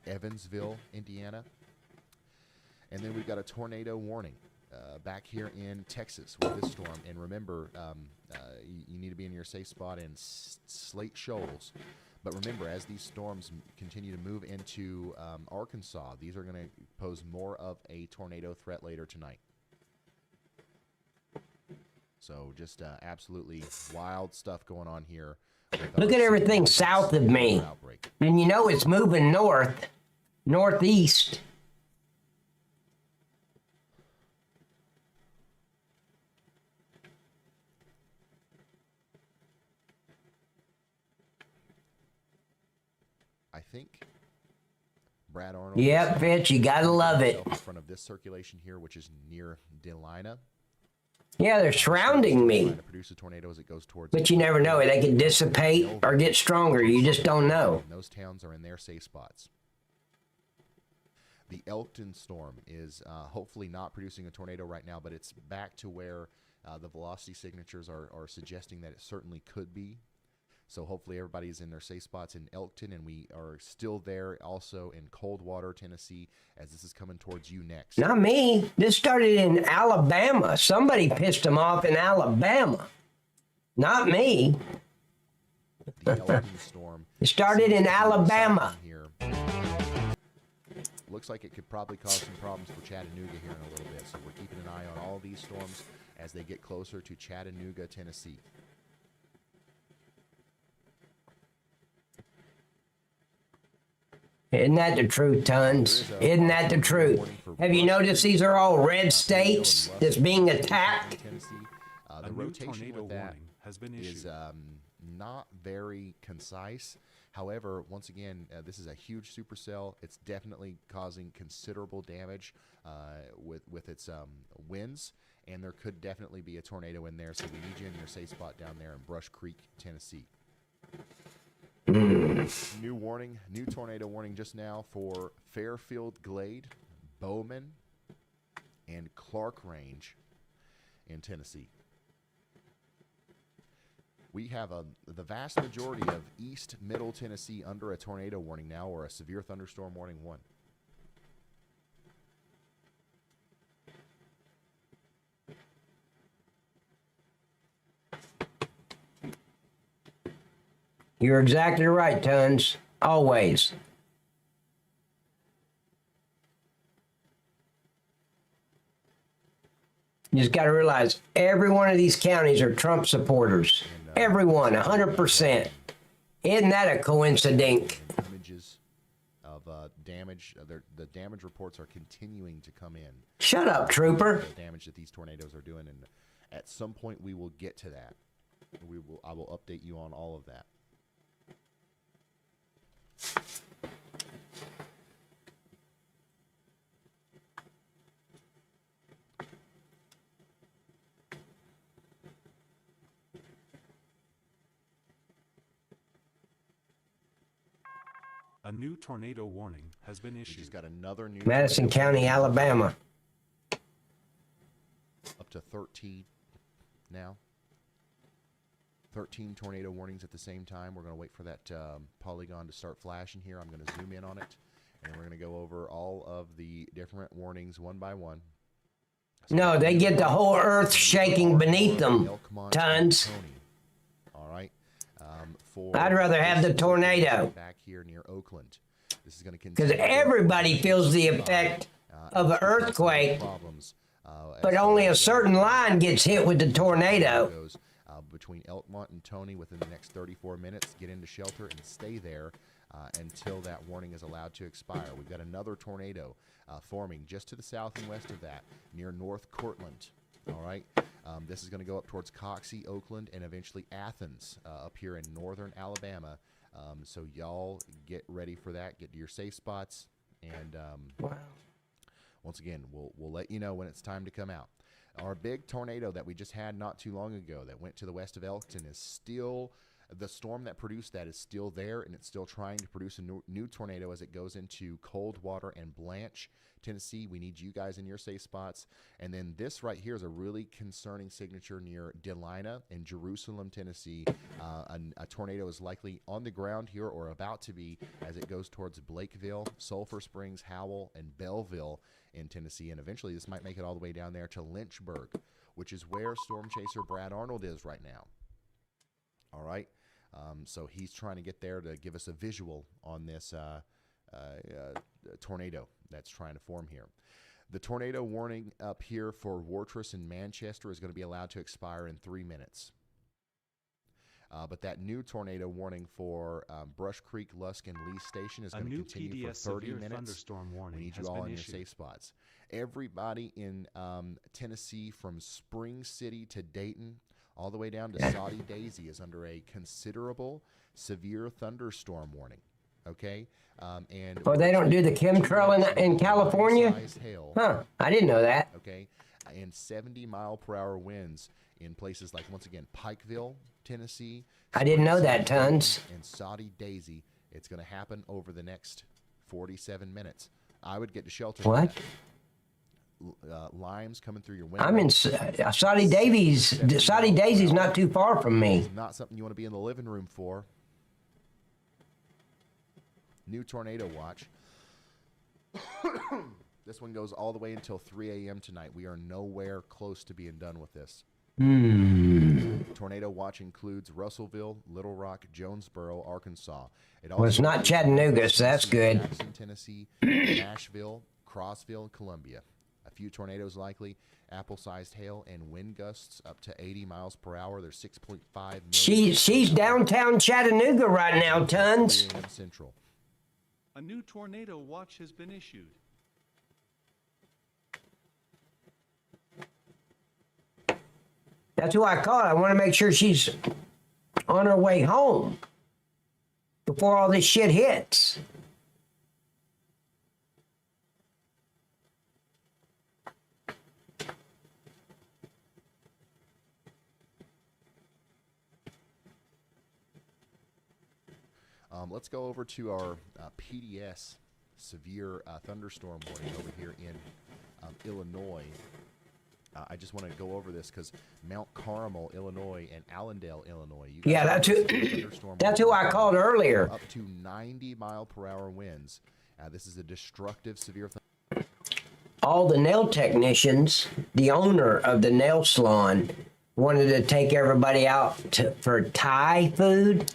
Evansville, Indiana. And then we've got a tornado warning back here in Texas with this storm. And remember, you need to be in your safe spot in Slate Shoals. But remember, as these storms continue to move into Arkansas, these are going to pose more of a tornado threat later tonight. So just absolutely wild stuff going on here. Look at everything south of me. And you know it's moving northeast. I think Brad Arnold. Yep, Fitch, you gotta love it. In front of this circulation here, which is near Delina. Yeah, they're surrounding me. To produce a tornado as it goes towards. But you never know. They can dissipate or get stronger. You just don't know. And those towns are in their safe spots. The Elkton storm is hopefully not producing a tornado right now, but it's back to where the velocity signatures are suggesting that it certainly could be. So hopefully everybody's in their safe spots in Elkton, and we are still there also in Coldwater, Tennessee, as this is coming towards you next. Not me. This started in Alabama. Somebody pissed them off in Alabama. Not me. The Elkton storm. It started in Alabama. Here. Looks like it could probably cause some problems for Chattanooga here in a little bit. So we're keeping an eye on all these storms as they get closer to Chattanooga, Tennessee. Isn't that the truth, Tons? Isn't that the truth? Have you noticed these are all red states that's being attacked? The rotation with that is not very concise. However, once again, this is a huge supercell. It's definitely causing considerable damage with its winds, and there could definitely be a tornado in there. So we need you in your safe spot down there in Brush Creek, Tennessee. New warning, new tornado warning just now for Fairfield Glade, Bowman, and Clark Range in Tennessee. We have the vast majority of East Middle Tennessee under a tornado warning now, or a severe thunderstorm warning 1. You're exactly right, Tons. Always. You just got to realize every one of these counties are Trump supporters. Everyone, 100%. Isn't that a coincidence? Images of damage. The damage reports are continuing to come in. Shut up, trooper. The damage that these tornadoes are doing, and at some point we will get to that. I will update you on all of that. A new tornado warning has been issued. We just got another new Madison County, Alabama. Up to 13 now. 13 tornado warnings at the same time. We're going to wait for that polygon to start flashing here. I'm going to zoom in on it, and we're going to go over all of the different warnings one by one. No, they get the whole earth shaking beneath them. Tons. All right. I'd rather have the tornado. Back here near Oakland. This is going to because everybody feels the effect of an earthquake, but only a certain line gets hit with the tornado. Between Elkmont and Tony within the next 34 minutes, get into shelter and stay there until that warning is allowed to expire. We've got another tornado forming just to the south and west of that near North Cortland. All right. This is going to go up towards Coxie, Oakland, and eventually Athens up here in northern Alabama. So y'all get ready for that. Get to your safe spots. And once again, we'll let you know when it's time to come out. Our big tornado that we just had not too long ago that went to the west of Elkton is still, the storm that produced that is still there, and it's still trying to produce a new tornado as it goes into Coldwater and Blanche, Tennessee. We need you guys in your safe spots. And then this right here is a really concerning signature near Delina in Jerusalem, Tennessee. A tornado is likely on the ground here or about to be as it goes towards Blakeville, Sulphur Springs, Howell, and Belleville in Tennessee. And eventually this might make it all the way down there to Lynchburg, which is where Storm Chaser Brad Arnold is right now. All right. So he's trying to get there to give us a visual on this tornado that's trying to form here. The tornado warning up here for Wartrace and Manchester is going to be allowed to expire in 3 minutes. But that new tornado warning for Brush Creek, Lusk, and Lee Station is going to continue for 30 minutes. Thunderstorm warning We need you all in your safe spots. Everybody in Tennessee from Spring City to Dayton all the way down to Saudi Daisy is under a considerable severe thunderstorm warning. Okay? And they don't do the chemtrail in California? Huh, I didn't know that. Okay, and 70-mile-per-hour winds in places like, once again, Pikeville, Tennessee. I didn't know that, Tons. And Saudi Daisy. It's going to happen over the next 47 minutes. I would get to shelter. What? Limes coming through your window. I'm in Saudi Davies. Saudi Daisy's not too far from me. It's not something you want to be in the living room for. New tornado watch. This one goes all the way until 3 a.m. tonight. We are nowhere close to being done with this. Tornado watch includes Russellville, Little Rock, Jonesboro, Arkansas. Well, it's not Chattanooga, so that's good. Jackson, Tennessee, Nashville, Crossville, and Columbia. A few tornadoes likely, apple-sized hail, and wind gusts up to 80 miles per hour. There's 6.5 million. She's downtown Chattanooga right now, Tons. Central. A new tornado watch has been issued. That's who I called. I want to make sure she's on her way home before all this shit hits. Let's go over to our PDS severe thunderstorm warning over here in Illinois. I just want to go over this because Mount Carmel, Illinois, and Allendale, Illinois. Yeah, that's who I called earlier. Up to 90-mile-per-hour winds. This is a destructive severe all the nail technicians, the owner of the nail salon, wanted to take everybody out for Thai food.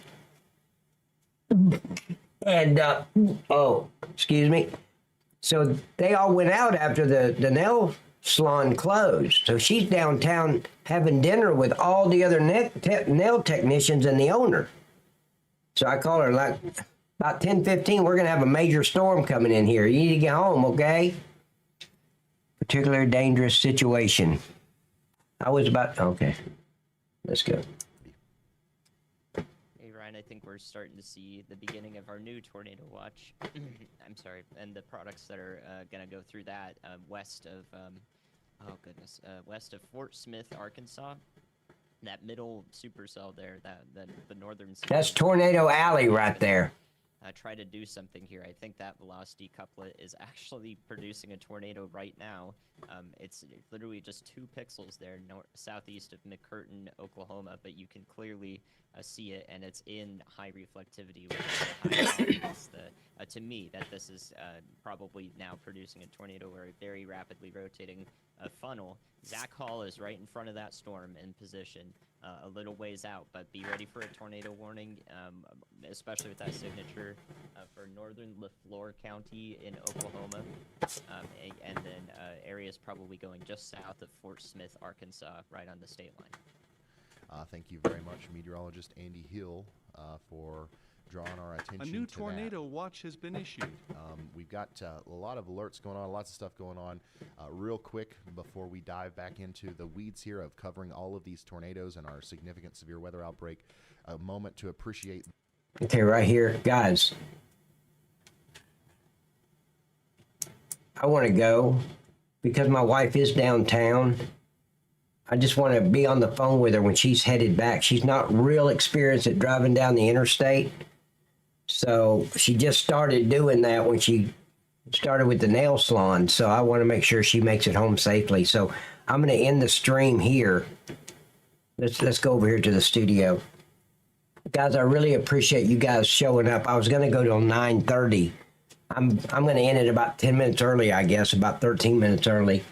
And, excuse me. So they all went out after the nail salon closed. So she's downtown having dinner with all the other nail technicians and the owner. So I called her like about 10:15. We're going to have a major storm coming in here. You need to get home, okay? Particularly dangerous situation. I was about, okay. Let's go. Hey, Ryan, I think we're starting to see the beginning of our new tornado watch. I'm sorry. And the products that are going to go through that west of, west of Fort Smith, Arkansas. That middle supercell there, the northern. That's Tornado Alley right there. try to do something here. I think that velocity couplet is actually producing a tornado right now. It's literally just 2 pixels there southeast of McCurtain, Oklahoma, but you can clearly see it, and it's in high reflectivity, which is high confidence to me that this is probably now producing a tornado or a very rapidly rotating funnel. Zach Hall is right in front of that storm in position, a little ways out, but be ready for a tornado warning, especially with that signature for northern Leflore County in Oklahoma, and then areas probably going just south of Fort Smith, Arkansas, right on the state line. Thank you very much, meteorologist Andy Hill, for drawing our attention A new to tornado watch has been issued. We've got a lot of alerts going on, lots of stuff going on. Real quick, before we dive back into the weeds here of covering all of these tornadoes and our significant severe weather outbreak, a moment to appreciate. Okay, right here, guys. I want to go because my wife is downtown. I just want to be on the phone with her when she's headed back. She's not real experienced at driving down the interstate. So she just started doing that when she started with the nail salon. So I want to make sure she makes it home safely. So I'm going to end the stream here. Let's go over here to the studio. Guys, I really appreciate you guys showing up. I was going to go till 9:30. I'm going to end it about 10 minutes early, I guess, about 13 minutes early.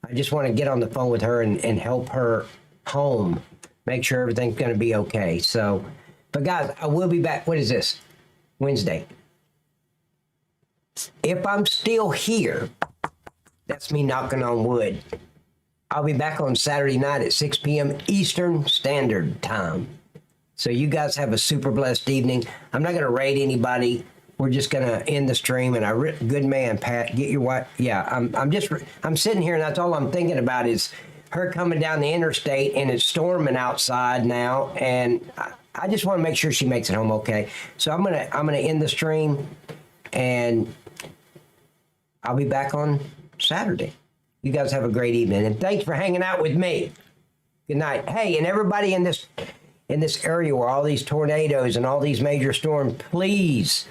I just want to get on the phone with her and help her home, make sure everything's going to be okay. So, but guys, I will be back. What is this? Wednesday. If I'm still here, that's me knocking on wood. I'll be back on Saturday night at 6 p.m. Eastern Standard Time. So you guys have a super blessed evening. I'm not going to raid anybody. We're just going to end the stream. And good man, Pat, get your wife. Yeah, I'm sitting here and that's all I'm thinking about is her coming down the interstate and it's storming outside now. And I just want to make sure she makes it home okay. So I'm going to end the stream and I'll be back on Saturday. You guys have a great evening. And thanks for hanging out with me. Good night. Hey, and everybody in this area where all these tornadoes and all these major storms, please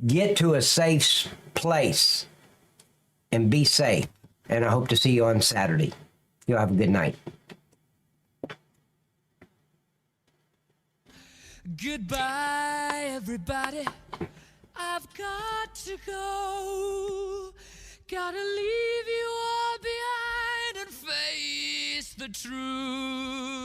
get to a safe place and be safe. And I hope to see you on Saturday. You'll have a good night. Goodbye, everybody. I've got to go. Gotta leave you all behind and face the truth.